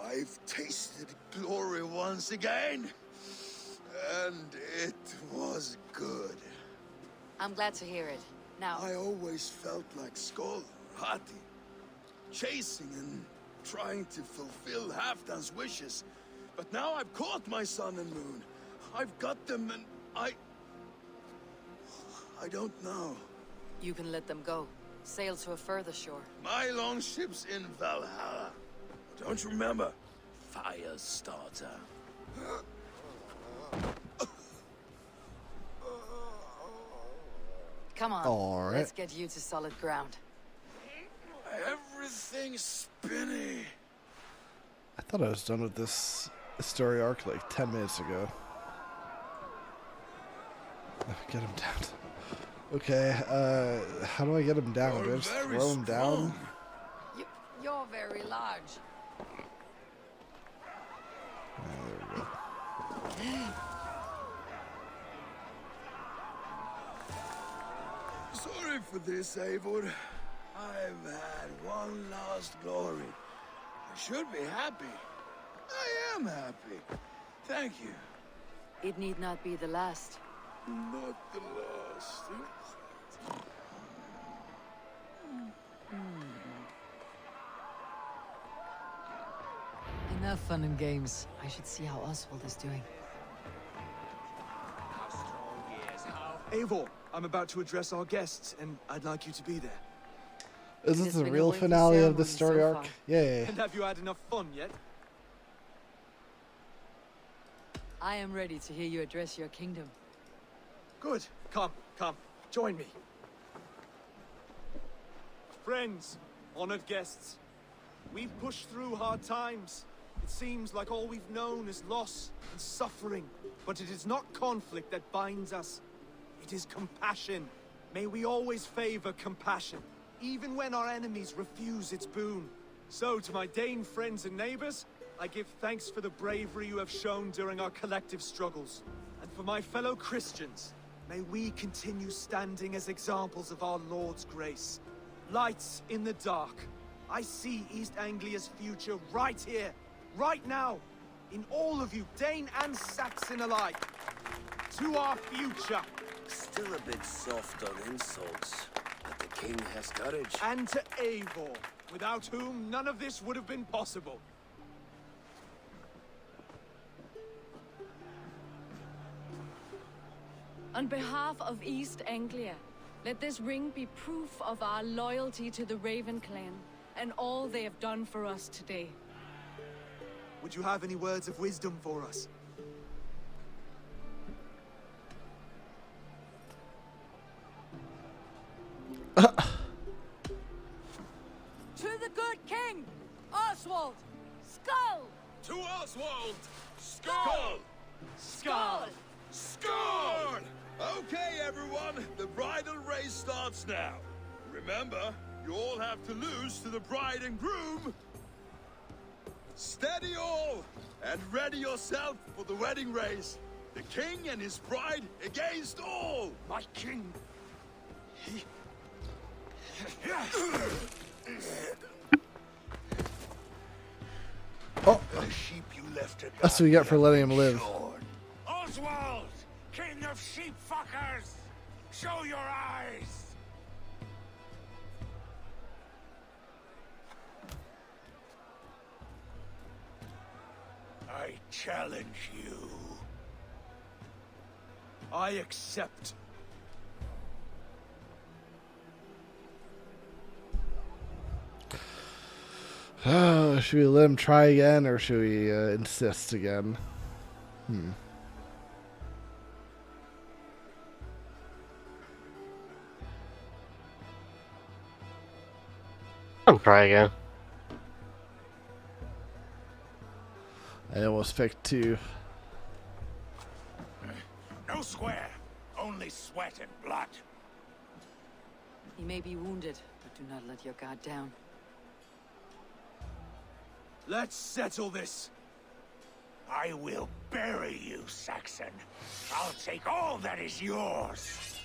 I've tasted glory once again. And it was good. I'm glad to hear it. Now... I always felt like Skoll, Hati. Chasing and trying to fulfill Halfdan's wishes. But now I've caught my sun and moon. I've got them and I don't know. You can let them go. Sail to a further shore. My longship's in Valhalla. Don't you remember? Firestarter. Come on, All right. let's get you to solid ground. Everything's spinny. I thought I was done with this story arc like 10 minutes ago. Get him down. Okay, how do I get him down? Do I just throw him down? You're very large. Sorry for this, Eivor. I've had one last glory. I should be happy. I am happy. Thank you. It need not be the last. Not the last. Enough fun and games. I should see how Oswald is doing. Eivor, I'm about to address our guests, and I'd like you to be there. Is this the real finale of the story arc? Yay. And have you had enough fun yet? I am ready to hear you address your kingdom. Good. Come, join me. Friends, honored guests, we've pushed through hard times. It seems like all we've known is loss and suffering, but it is not conflict that binds us. It is compassion. May we always favor compassion, even when our enemies refuse its boon. So, to my Dane friends and neighbors, I give thanks for the bravery you have shown during our collective struggles. And for my fellow Christians, may we continue standing as examples of our Lord's grace. Lights in the dark. I see East Anglia's future right here, right now, in all of you, Dane and Saxon alike. To our future. Still a bit soft on insults, but the king has courage. And to Eivor, without whom none of this would have been possible. On behalf of East Anglia, let this ring be proof of our loyalty to the Raven clan and all they have done for us today. Would you have any words of wisdom for us? To the good king, Oswald! Skull! To Oswald! Skull! Skull! Skull! Okay, everyone, the bridal race starts now. Remember, you all have to lose to the bride and groom. Steady all, and ready yourself for the wedding race. The king and his bride against all. My king, he... Oh, the sheep you left at that's what we get for letting him live. Oswald, king of sheep fuckers, show your eyes. I challenge you. I accept. Should we let him try again, or should we insist again? I'll try again. I almost picked 2. No swear, only sweat and blood. He may be wounded, but do not let your guard down. Let's settle this. I will bury you, Saxon. I'll take all that is yours.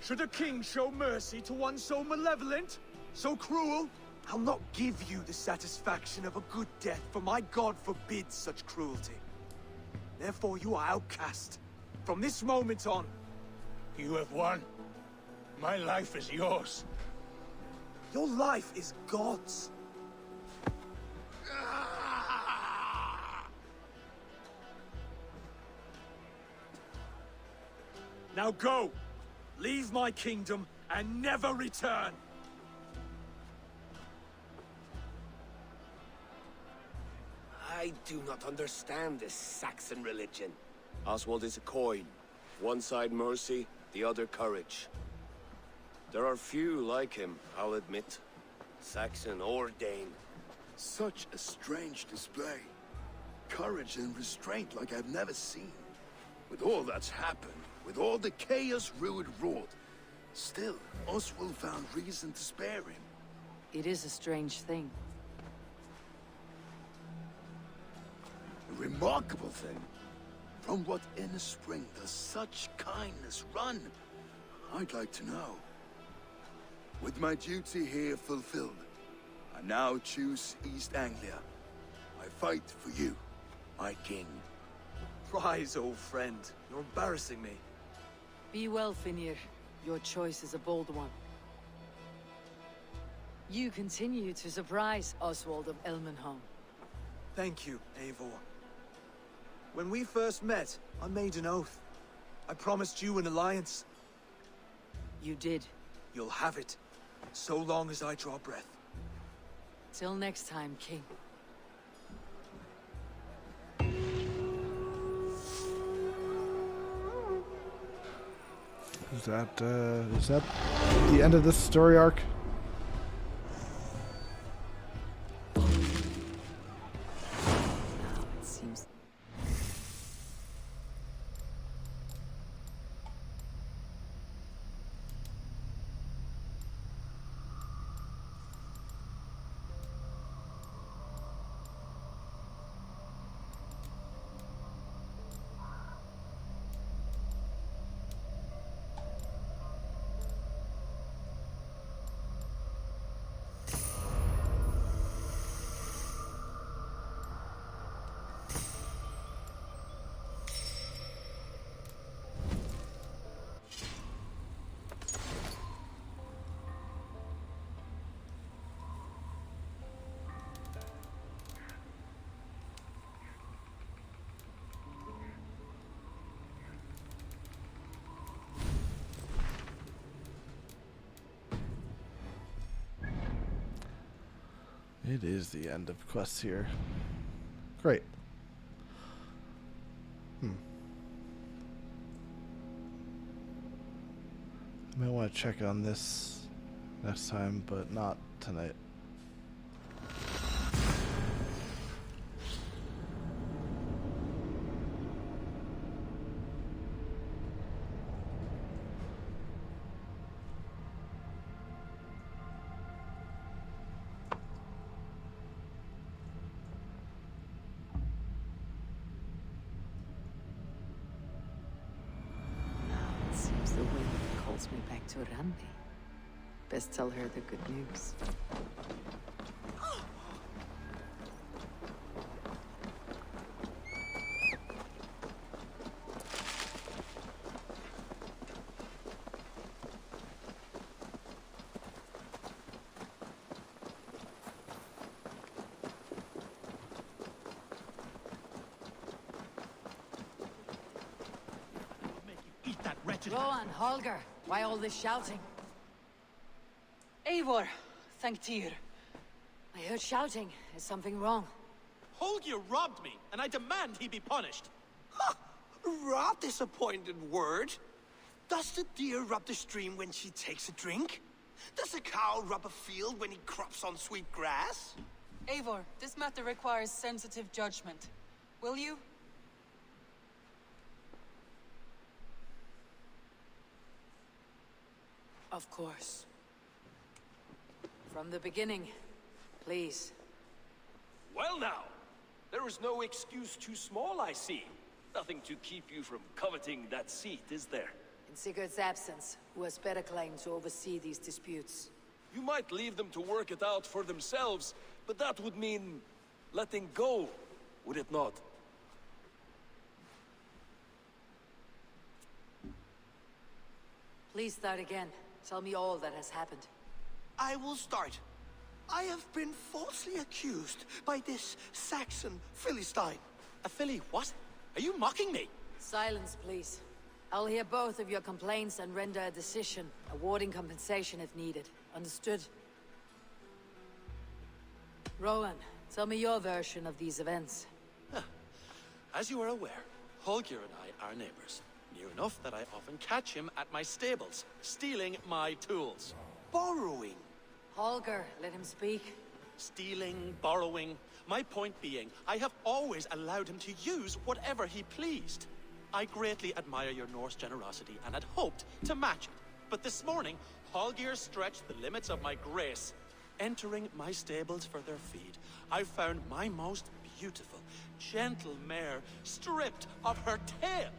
Should a king show mercy to one so malevolent, so cruel? I'll not give you the satisfaction of a good death, for my god forbids such cruelty. Therefore you are outcast. From this moment on. You have won. My life is yours. Your life is God's. Now go! Leave my kingdom and never return! I do not understand this Saxon religion. Oswald is a coin. One side mercy, the other courage. There are few like him, I'll admit. Saxon or Dane. Such a strange display. Courage and restraint like I've never seen. With all that's happened, with all the chaos Rued wrought, still, Oswald found reason to spare him. It is a strange thing. A remarkable thing. From what inner spring does such kindness run? I'd like to know. With my duty here fulfilled, I now choose East Anglia. I fight for you, my king. Rise, old friend. You're embarrassing me. Be well, Finir. Your choice is a bold one. You continue to surprise Oswald of Elmenholm. Thank you, Eivor. When we first met, I made an oath. I promised you an alliance. You did. You'll have it, so long as I draw breath. Till next time, King. Is that the end of this story arc? It seems. It is the end of quests here. Great. I might want to check on this next time, but not tonight. The wind calls me back to Randi. Best tell her the good news. Rowan, Holger, why all this shouting? Eivor, thank Tyr. I heard shouting. Is something wrong? Holger robbed me, and I demand he be punished. Rot disappointed word. Does the deer rub the stream when she takes a drink? Does a cow rub a field when he crops on sweet grass? Eivor, this matter requires sensitive judgment. Will you? Of course. From the beginning, please. Well now, there is no excuse too small, I see. Nothing to keep you from coveting that seat, is there? In Sigurd's absence, who has better claim to oversee these disputes? You might leave them to work it out for themselves, but that would mean letting go, would it not? Please start again. Tell me all that has happened. I will start. I have been falsely accused by this Saxon Philistine. A Philly what? Are you mocking me? Silence, please. I'll hear both of your complaints and render a decision, awarding compensation if needed. Understood? Rowan, tell me your version of these events. As you are aware, Holger and I are neighbors. Near enough that I often catch him at my stables, stealing my tools. Borrowing. Holger, let him speak. Stealing, borrowing. My point being, I have always allowed him to use whatever he pleased. I greatly admire your Norse generosity and had hoped to match it. But this morning, Holger stretched the limits of my grace. Entering my stables for their feed, I found my most beautiful, gentle mare stripped of her tail.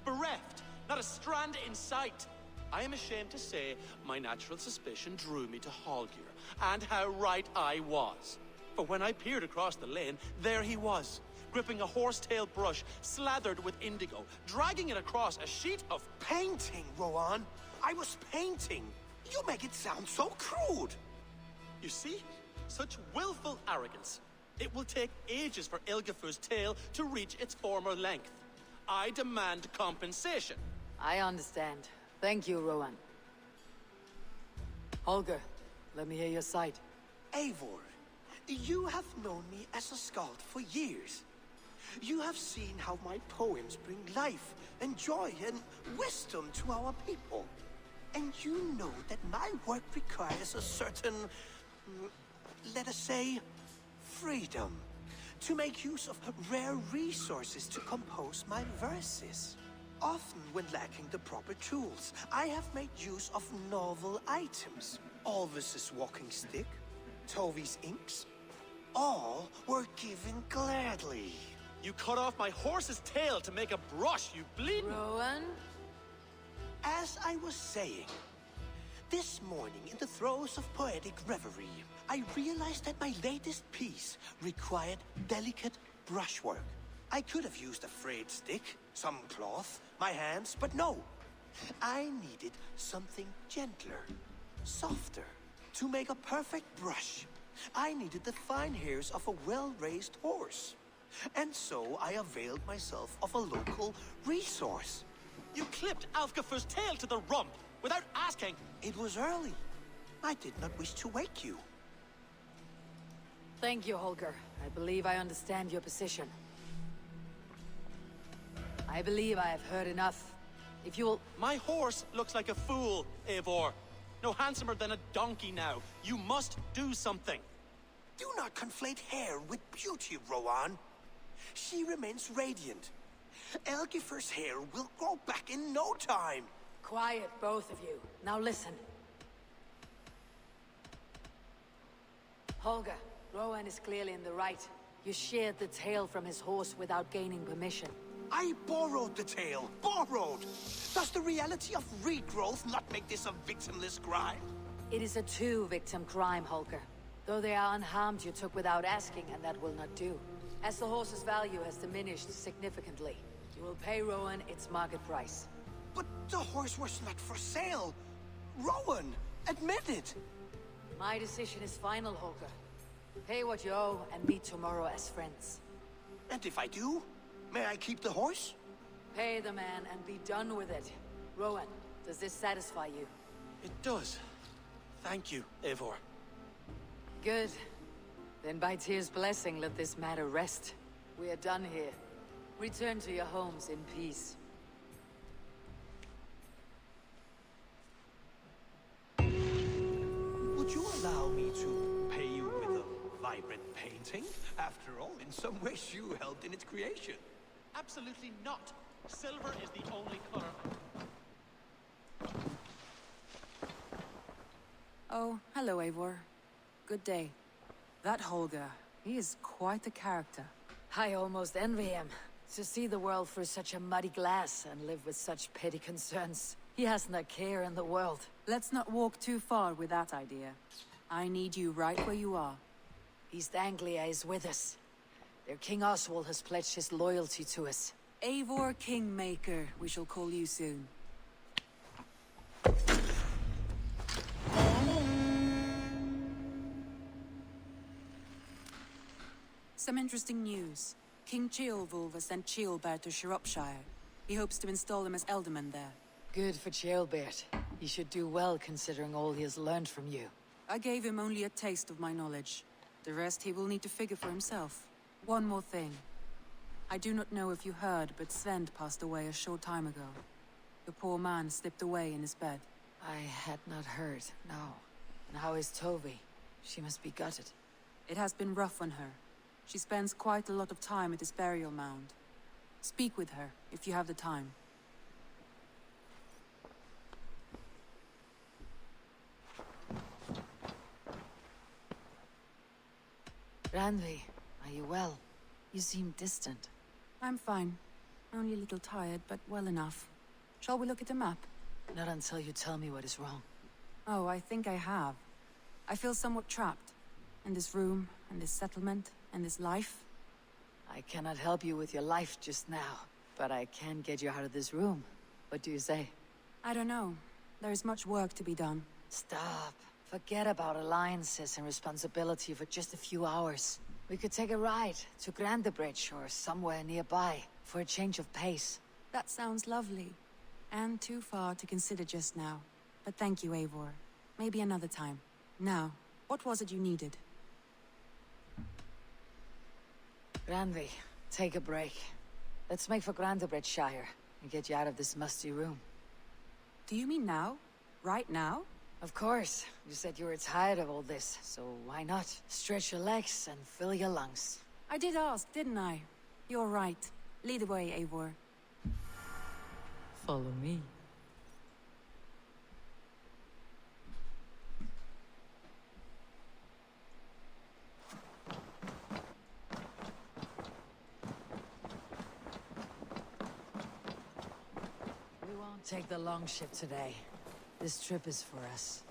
Bereft, not a strand in sight. I am ashamed to say my natural suspicion drew me to Holger, and how right I was. For when I peered across the lane, there he was, gripping a horsetail brush slathered with indigo, dragging it across a sheet of painting, Rowan. I was painting. You make it sound so crude. You see? Such willful arrogance. It will take ages for Ilgafur's tail to reach its former length. I demand compensation. I understand. Thank you, Rowan. Holger, let me hear your side. Eivor, you have known me as a skald for years. You have seen how my poems bring life and joy and wisdom to our people. And you know that my work requires a certain, let us say, freedom to make use of rare resources to compose my verses. Often when lacking the proper tools, I have made use of novel items. Alvis's walking stick, Tovi's inks, all were given gladly. You cut off my horse's tail to make a brush, you bleeding... Rowan? As I was saying, this morning in the throes of poetic reverie, I realized that my latest piece required delicate brushwork. I could have used a frayed stick, some cloth, my hands, but no. I needed something gentler, softer. To make a perfect brush, I needed the fine hairs of a well-raised horse. And so I availed myself of a local resource. You clipped Alfgafur's tail to the rump without asking. It was early. I did not wish to wake you. Thank you, Holger. I believe I understand your position. I believe I have heard enough. If you'll... My horse looks like a fool, Eivor. No handsomer than a donkey now. You must do something. Do not conflate hair with beauty, Rowan. She remains radiant. Elgifur's hair will grow back in no time. Quiet, both of you. Now listen. Holger, Rowan is clearly in the right. You sheared the tail from his horse without gaining permission. I borrowed the tail. Borrowed! Does the reality of regrowth not make this a victimless crime? It is a two-victim crime, Holger. Though they are unharmed, you took without asking, and that will not do. As the horse's value has diminished significantly, you will pay Rowan its market price. But the horse was not for sale. Rowan, admit it. My decision is final, Holger. Pay what you owe and meet tomorrow as friends. And if I do, may I keep the horse? Pay the man and be done with it. Rowan, does this satisfy you? It does. Thank you, Eivor. Good. Then by Tyr's blessing, let this matter rest. We are done here. Return to your homes in peace. Would you allow me to pay you with a vibrant painting? After all, in some ways you helped in its creation. Absolutely not. Silver is the only color. Oh, hello, Eivor. Good day. That Holger, he is quite the character. I almost envy him. To see the world through such a muddy glass and live with such petty concerns. He hasn't a care in the world. Let's not walk too far with that idea. I need you right where you are. East Anglia is with us. Their King Oswald has pledged his loyalty to us. Eivor Kingmaker, we shall call you soon. Some interesting news. King Ceolwulf has sent Ceolbert to Shropshire. He hopes to install him as Elderman there. Good for Ceolbert. He should do well considering all he has learned from you. I gave him only a taste of my knowledge. The rest he will need to figure for himself. One more thing. I do not know if you heard, but Svend passed away a short time ago. The poor man slipped away in his bed. I had not heard, no. And how is Tovi? She must be gutted. It has been rough on her. She spends quite a lot of time at his burial mound. Speak with her, if you have the time. Randvi, are you well? You seem distant. I'm fine. Only a little tired, but well enough. Shall we look at the map? Not until you tell me what is wrong. Oh, I think I have. I feel somewhat trapped. In this room, and this settlement, and this life. I cannot help you with your life just now, but I can get you out of this room. What do you say? I don't know. There is much work to be done. Stop. Forget about alliances and responsibility for just a few hours. We could take a ride to Grandebridge or somewhere nearby for a change of pace. That sounds lovely. And too far to consider just now. But thank you, Eivor. Maybe another time. Now, what was it you needed? Randvi, take a break. Let's make for Grandebridgeshire and get you out of this musty room. Do you mean now? Right now? Of course. You said you were tired of all this, so why not? Stretch your legs and fill your lungs. I did ask, didn't I? You're right. Lead the way, Eivor. Follow me. We won't take the long ship today. This trip is for us.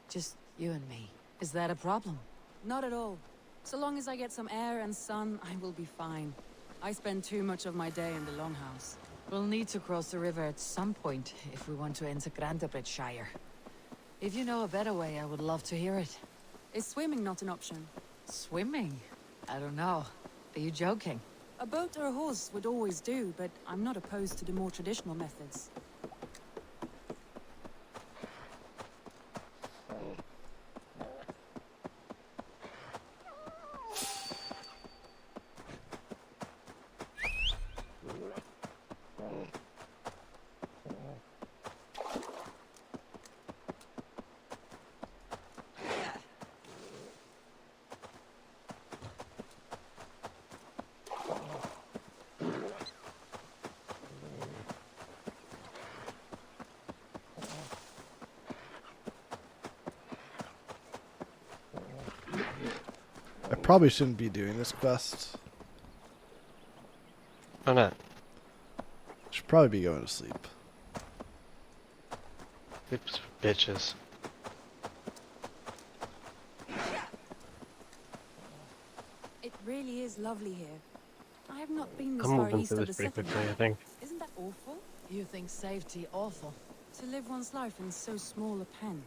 Just you and me. Is that a problem? Not at all. So long as I get some air and sun, I will be fine. I spend too much of my day in the Longhouse. We'll need to cross the river at some point if we want to enter Grandebridgeshire. If you know a better way, I would love to hear it. Is swimming not an option? Swimming? I don't know. Are you joking? A boat or a horse would always do, but I'm not opposed to the more traditional methods. I probably shouldn't be doing this quest. Why not? Should probably be going to sleep. Sleep's for bitches. It really is lovely here. I have not been this I'm far moving east through of the this pretty settlement. quickly, I think. Isn't that awful? You think safety awful? To live one's life in so small a pen.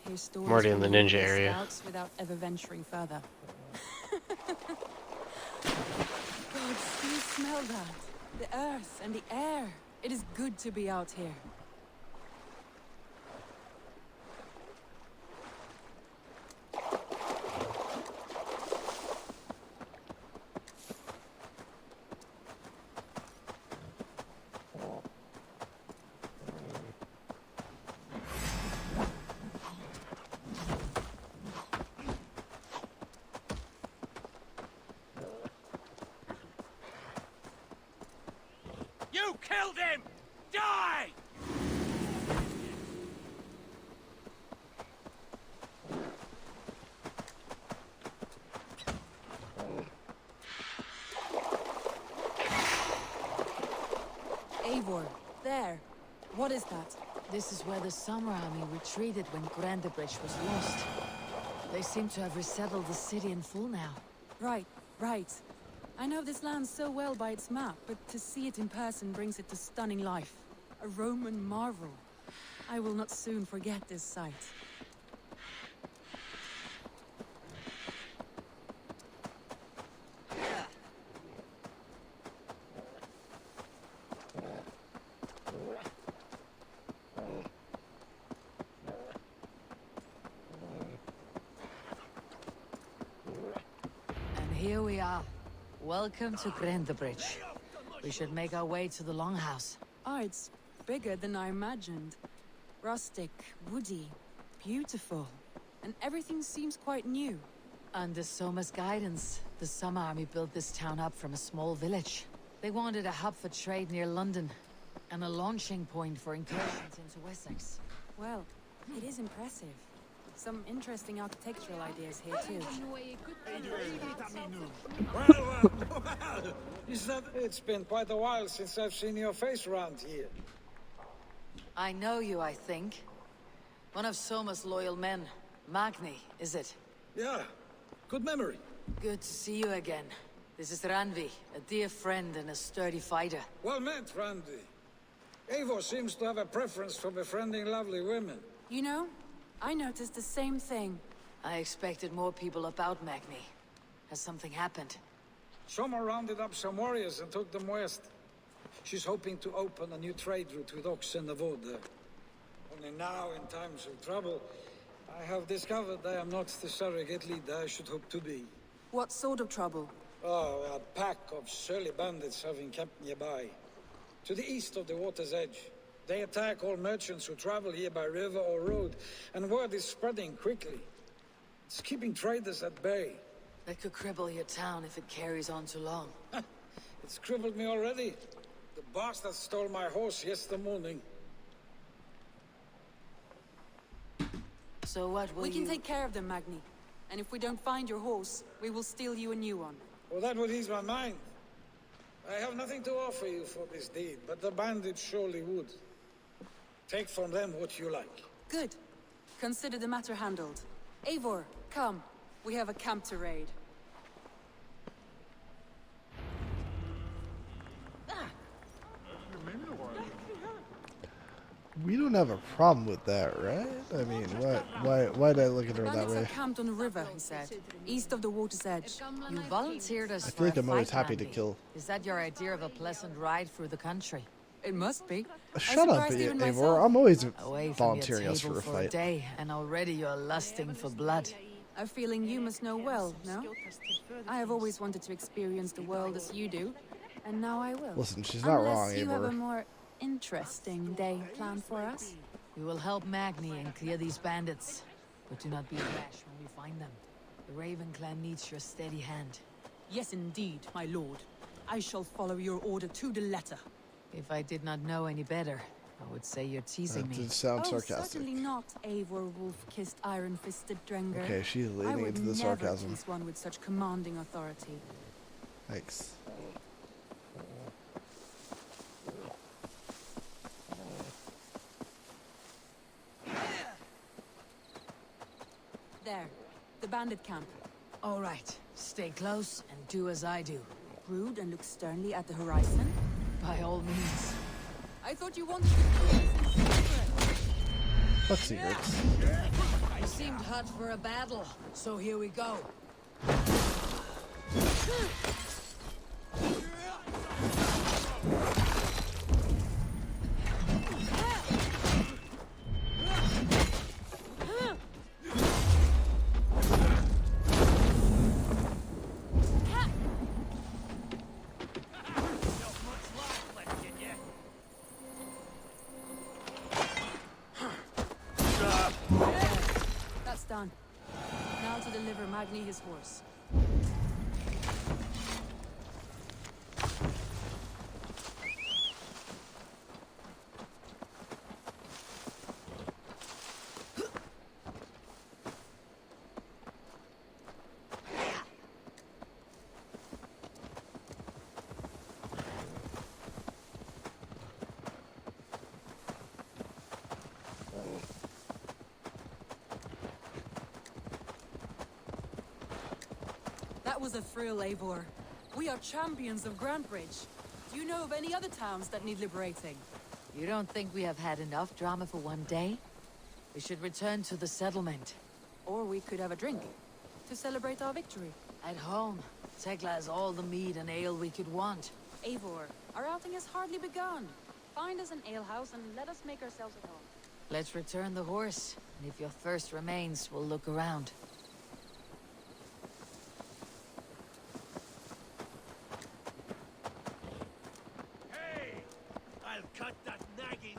Hear stories I'm already in from the ninja local area. scouts without ever venturing further. God, do you smell that? The earth and the air. It is good to be out here. You killed him! Die! Eivor, there. What is that? This is where the Summer Army retreated when Grandebridge was lost. They seem to have resettled the city in full now. Right, right. I know this land so well by its map, but to see it in person brings it to stunning life. A Roman marvel. I will not soon forget this sight. And here we are. Welcome to Grandebridge. We should make our way to the Longhouse. Ah, it's bigger than I imagined. Rustic, woody, beautiful. And everything seems quite new. Under Soma's guidance, the Summer Army built this town up from a small village. They wanted a hub for trade near London, and a launching point for incursions into Wessex. Well, it is impressive. Some interesting architectural ideas here too. Well, is that... It's been quite a while since I've seen your face around here. I know you, I think. One of Soma's loyal men. Magni, is it? Yeah, good memory. Good to see you again. This is Randvi, a dear friend and a sturdy fighter. Well met, Randy. Eivor seems to have a preference for befriending lovely women. You know, I noticed the same thing. I expected more people about Magni. Has something happened? Soma rounded up some warriors and took them west. She's hoping to open a new trade route with Ox and Avod there. Only now, in times of trouble, I have discovered I am not the surrogate leader I should hope to be. What sort of trouble? Oh, a pack of surly bandits have encamped nearby. To the east of the water's edge. They attack all merchants who travel here by river or road, and word is spreading quickly. It's keeping traders at bay. That could cripple your town if it carries on too long. It's crippled me already. The bastard stole my horse yesterday morning. So what will We can take care of them, Magni. And if we don't find your horse, we will steal you a new one. Well, that would ease my mind. I have nothing to offer you for this deed, but the bandits surely would. Take from them what you like. Good. Consider the matter handled. Eivor, come. We have a camp to raid. We don't have a problem with that, right? I mean, why did I look at her that Bandits way? are camped on a river, he said. East of the water's edge. You volunteered us I feel like for a I'm always fight, happy to Randy. kill. Is that your idea of a pleasant ride through the country? It must be. Shut up, Eivor. I'm always Away from volunteering your us for table a fight. day, and already you're lusting for blood. A feeling you must know well, no? I have always wanted to experience the world as you do, and now I will. Listen, she's not wrong, Unless you have Eivor. a more interesting day planned for us. We will help Magni and clear these bandits, but do not be rash when we find them. The Raven clan needs your steady hand. Yes, indeed, my lord. I shall follow your order to the letter. If I did not know any better, I would say you're teasing That me. did sound sarcastic. Certainly not, Eivor wolf-kissed, iron-fisted Drenger. Okay, she's I leaning would into the never sarcasm. tease one with such commanding authority. Thanks. There, the bandit camp. All right, stay close and do as I do. Brood and look sternly at the horizon? By all means. I thought you wanted to freeze in secret. Fuck secrets. I seemed hot for a battle, so here we go. That's done. Now to deliver Magni his horse. That was a thrill, Eivor. We are champions of Grantbridge. Do you know of any other towns that need liberating? You don't think we have had enough drama for one day? We should return to the settlement. Or we could have a drink to celebrate our victory. At home, Tekla has all the mead and ale we could want. Eivor, our outing has hardly begun. Find us an alehouse and let us make ourselves at home. Let's return the horse, and if your thirst remains, we'll look around. Hey! I'll cut that nagging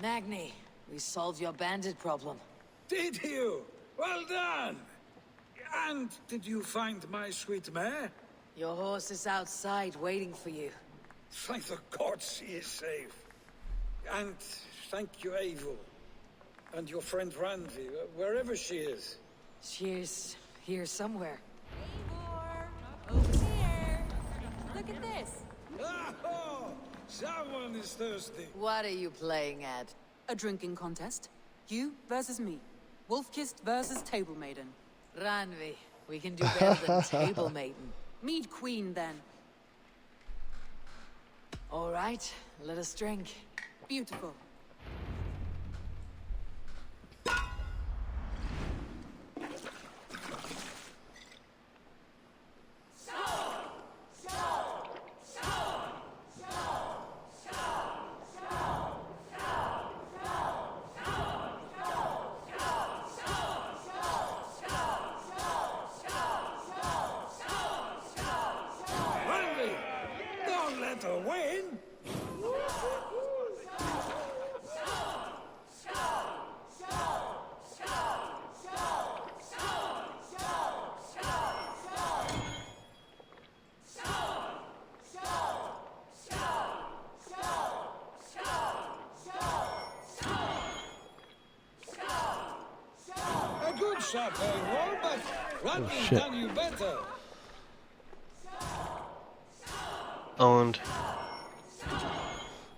Magni, we solved your bandit problem. Did you? Well done! And did you find my sweet mare? Your horse is outside waiting for you. Thank the gods he is safe. And thank you, Eivor. And your friend Randvi, wherever she is. She's here somewhere. Over here. Look at this. Oh, someone is thirsty. What are you playing at? A drinking contest. You versus me. Wolf-kissed versus table maiden. Randvi, we can do better than table maiden. Mead queen, then. All right, let us drink. Beautiful. Randvi, don't let her win. A good shot, Eivor, but Randvi's shit. done you better. Owned.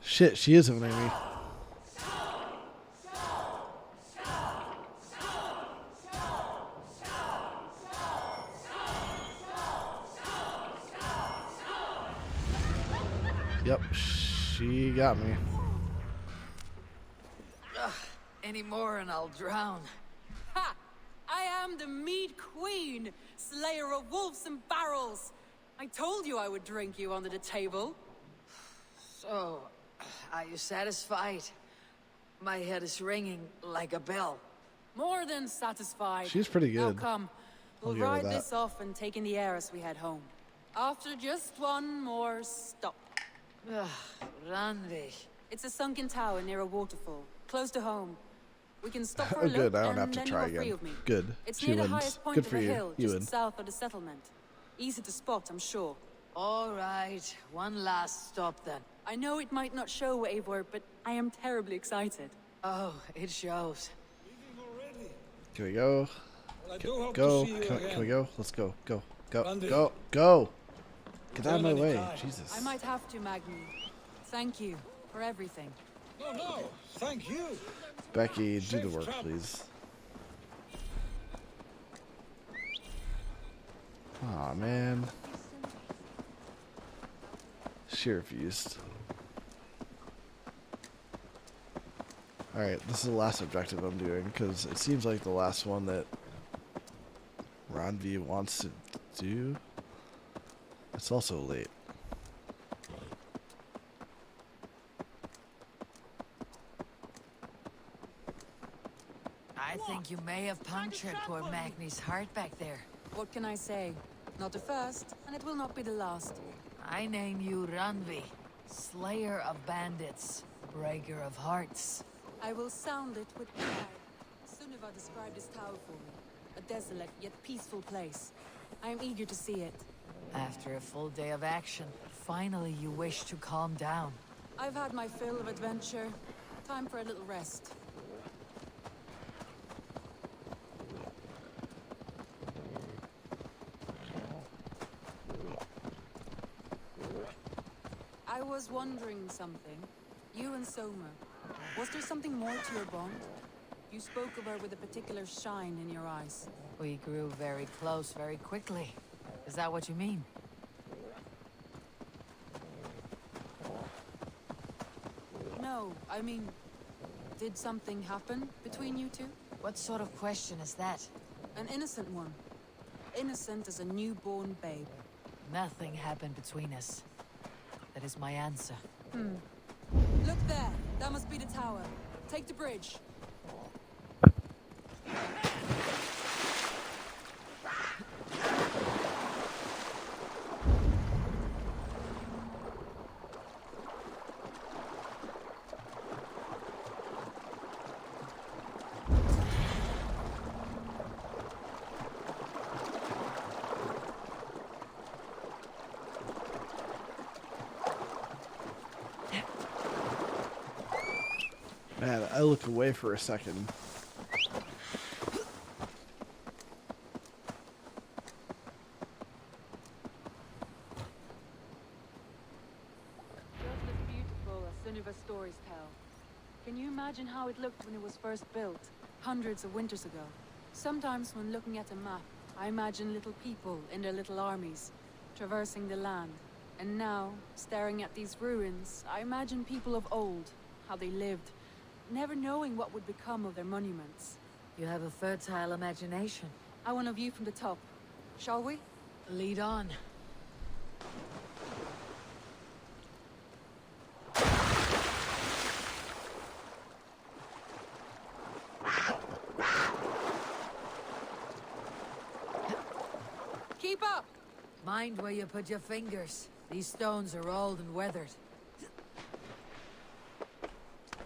Shit, she is owning me. Yep, she got me. Ugh, any more and I'll drown. Ha! I am the mead queen, slayer of wolves and barrels. I told you I would drink you under the table. So, are you satisfied? My head is ringing like a bell. More than satisfied. She's pretty Now good. come, I'll we'll give her ride that. this off and take in the air as we head home. After just one more stop. Ugh, Randvi. It's a sunken tower near a waterfall, close to home. We can stop for Oh, a good, look, I don't have and to then try you are free again. of me. Good. It's She near the wins. highest point Good of for the you. hill, You just win. south of the settlement. Easy to spot, I'm sure. All right, one last stop then. I know it might not show, Eivor, but I am terribly excited. Oh, it shows. Can we go? Well, I do hope Go. to see you Can again. we go? Let's go. Go. Go. Randvi. Go. Go. Get out of my Turn way. anytime. Jesus. I might have to, Magni. Thank you for everything. No, thank you. Becky, do the Safe work, travel. please. Aw, man. She refused. Alright, this is the last objective I'm doing, because it seems like the last one that Randvi wants to do. It's also late. I think you may have punctured poor Magni's heart back there. What can I say? Not the first, and it will not be the last. I name you Randvi, slayer of bandits, breaker of hearts. I will sound it with pride. Sunniva described this tower for me. A desolate yet peaceful place. I am eager to see it. After a full day of action, finally you wish to calm down. I've had my fill of adventure. Time for a little rest. I was wondering something. You and Soma. Was there something more to your bond? You spoke of her with a particular shine in your eyes. We grew very close very quickly. Is that what you mean? No, I mean, did something happen between you two? What sort of question is that? An innocent one. Innocent as a newborn babe. Nothing happened between us. That is my answer. Look there. That must be the tower. Take the bridge. Man, I look away for a second. Just as beautiful as some of our stories tell. Can you imagine how it looked when it was first built, hundreds of winters ago? Sometimes when looking at a map, I imagine little people in their little armies, traversing the land. And now, staring at these ruins, I imagine people of old, how they lived, never knowing what would become of their monuments. You have a fertile imagination. I want a view from the top. Shall we? Lead on. Keep up! Mind where you put your fingers. These stones are old and weathered.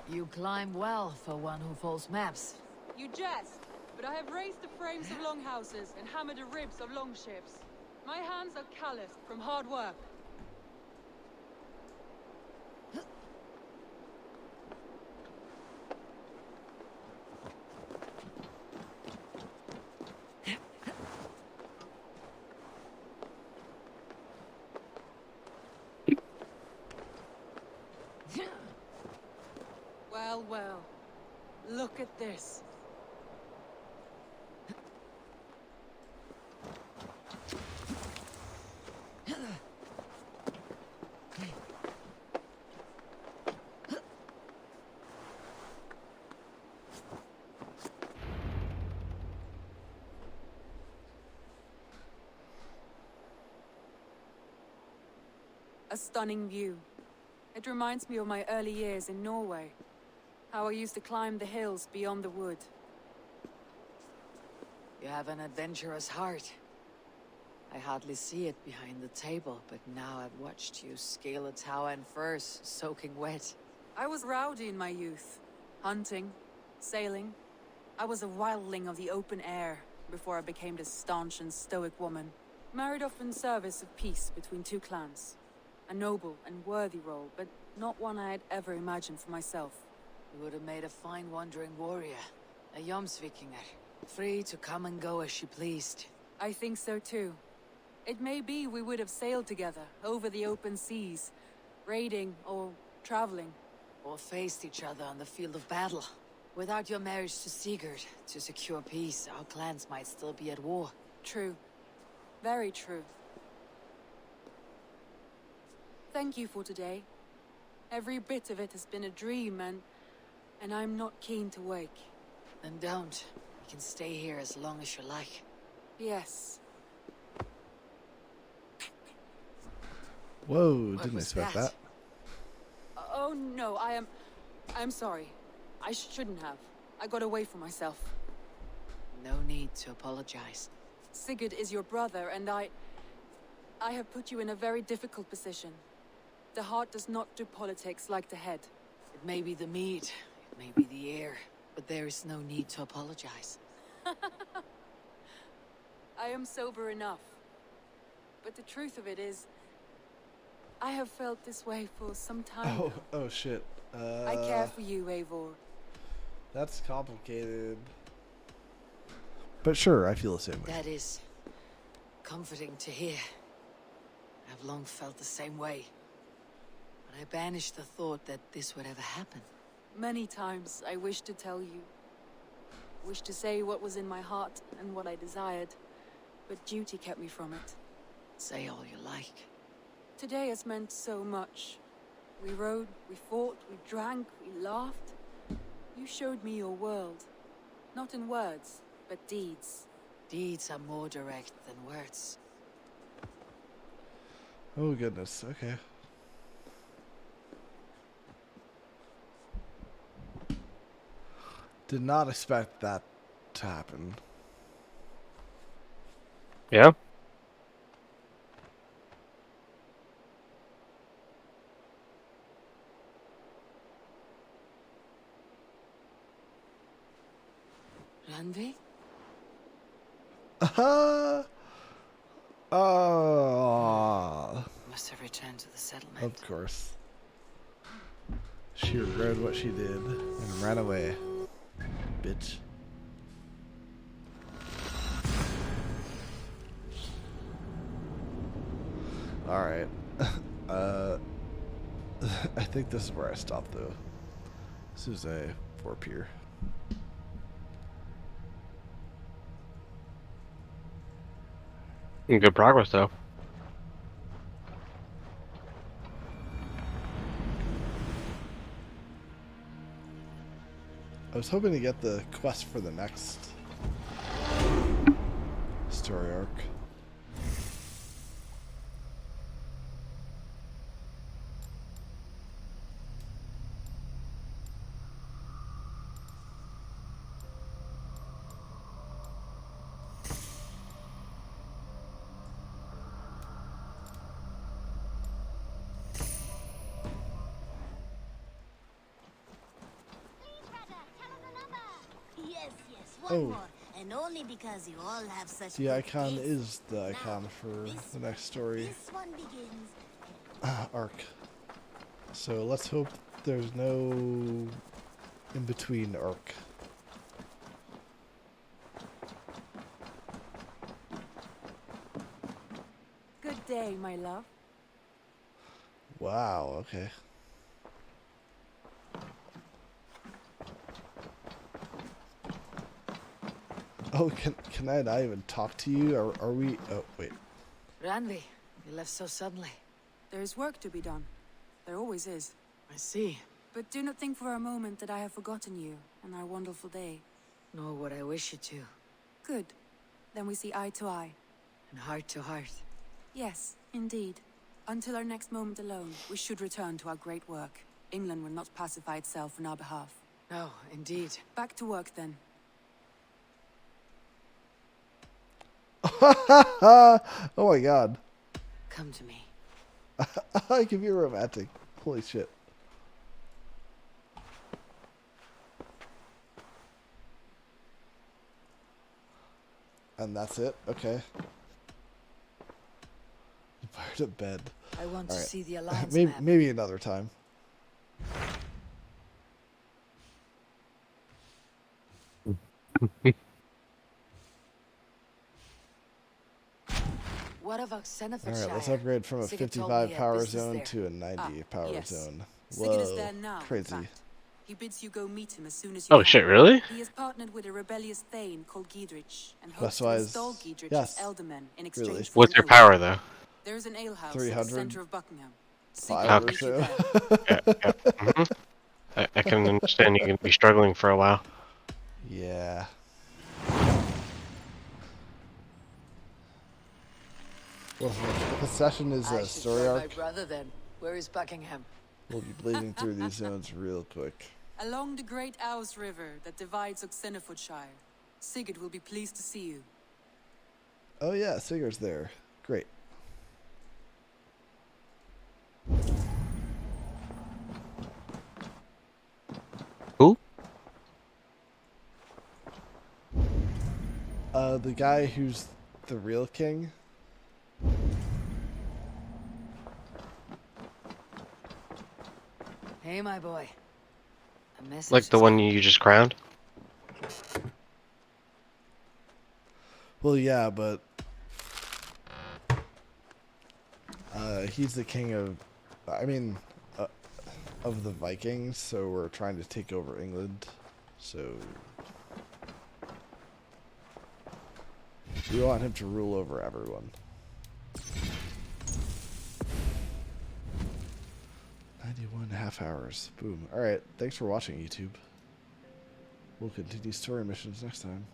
You climb well for one who folds maps. You jest, but I have raised the frames of longhouses and hammered the ribs of longships. My hands are calloused from hard work. Well, well. Look at this. A stunning view. It reminds me of my early years in Norway. How I used to climb the hills beyond the wood. You have an adventurous heart. I hardly see it behind the table, but now I've watched you scale a tower in furs, soaking wet. I was rowdy in my youth. Hunting, sailing. I was a wildling of the open air before I became this staunch and stoic woman. Married off in service of peace between two clans. A noble and worthy role, but not one I had ever imagined for myself. You would have made a fine wandering warrior. A Jomsvikinger. Free to come and go as she pleased. I think so too. It may be we would have sailed together, over the open seas. Raiding, or traveling. Or faced each other on the field of battle. Without your marriage to Sigurd, to secure peace, our clans might still be at war. True. Very true. Thank you for today. Every bit of it has been a dream, and I'm not keen to wake. Then don't. You can stay here as long as you like. Yes. Whoa, didn't expect that. Oh no, I'm sorry. I shouldn't have. I got away from myself. No need to apologize. Sigurd is your brother, and I have put you in a very difficult position. The heart does not do politics like the head. It may be the meat, it may be the air, but there is no need to apologize. I am sober enough. But the truth of it is, I have felt this way for some time now. Oh shit. I care for you, Eivor. That's complicated. But sure, I feel the same way. That is comforting to hear. I've long felt the same way. But I banished the thought that this would ever happen. Many times I wished to tell you. Wished to say what was in my heart and what I desired. But duty kept me from it. Say all you like. Today has meant so much. We rode, we fought, we drank, we laughed. You showed me your world. Not in words, but deeds. Deeds are more direct than words. Oh goodness, okay. Did not expect that to happen. Yeah? Randvi? Oh. Must have returned to the settlement. Of course. She regretted what she did and ran away. Bitch. Alright. I think this is where I stopped though. This is a 4-pier. Good progress though. I was hoping to get the quest for the next story arc. One more, and only because you all have such The good icon taste. is the icon for the next story This one begins. arc. So let's hope there's no in-between arc. Good day, my love. Wow, okay. Oh, can I not even talk to you? Are we... Oh, wait. Ranvi, you left so suddenly. There is work to be done. There always is. I see. But do not think for a moment that I have forgotten you and our wonderful day. Nor would I wish you to. Good. Then we see eye to eye. And heart to heart. Yes, indeed. Until our next moment alone, we should return to our great work. England will not pacify itself on our behalf. No, indeed. Back to work then. Oh my god. Come to me. I can be romantic. Holy shit. And that's it? Okay. Fire to bed. I want to see the alliance maybe, map. maybe another time. What of Oxenfordshire? Alright, let's upgrade from a Sigurd told 55 me power business zone there. to a 90 power yes. zone. Sigurd is Whoa, there now, in crazy. fact. He bids you go meet him as soon as you Oh can. shit, really? He is partnered with a rebellious thane called Giedrich and hopes to Quest-wise, install Giedrich yes. as elderman in exchange Really. for What's an your oath. power though? There is an alehouse at 300? the center of Buckingham. 5 or Secret so. Mhm. I can understand you're gonna be struggling for a while. Yeah. Well, the session is I a should story tell my arc. brother then. Where is Buckingham? We'll be bleeding through these zones real quick. Along the great Ouse River that divides Oxenfordshire. Sigurd will be pleased to see you. Oh yeah, Sigurd's there. Great. Who? The guy who's the real king. Hey, my boy. A message. Like the one you just crowned? Well, yeah, but he's the king of, I mean, of the Vikings. So we're trying to take over England. So we want him to rule over everyone. 91.5 hours. Boom. Alright, thanks for watching, YouTube. We'll continue story missions next time.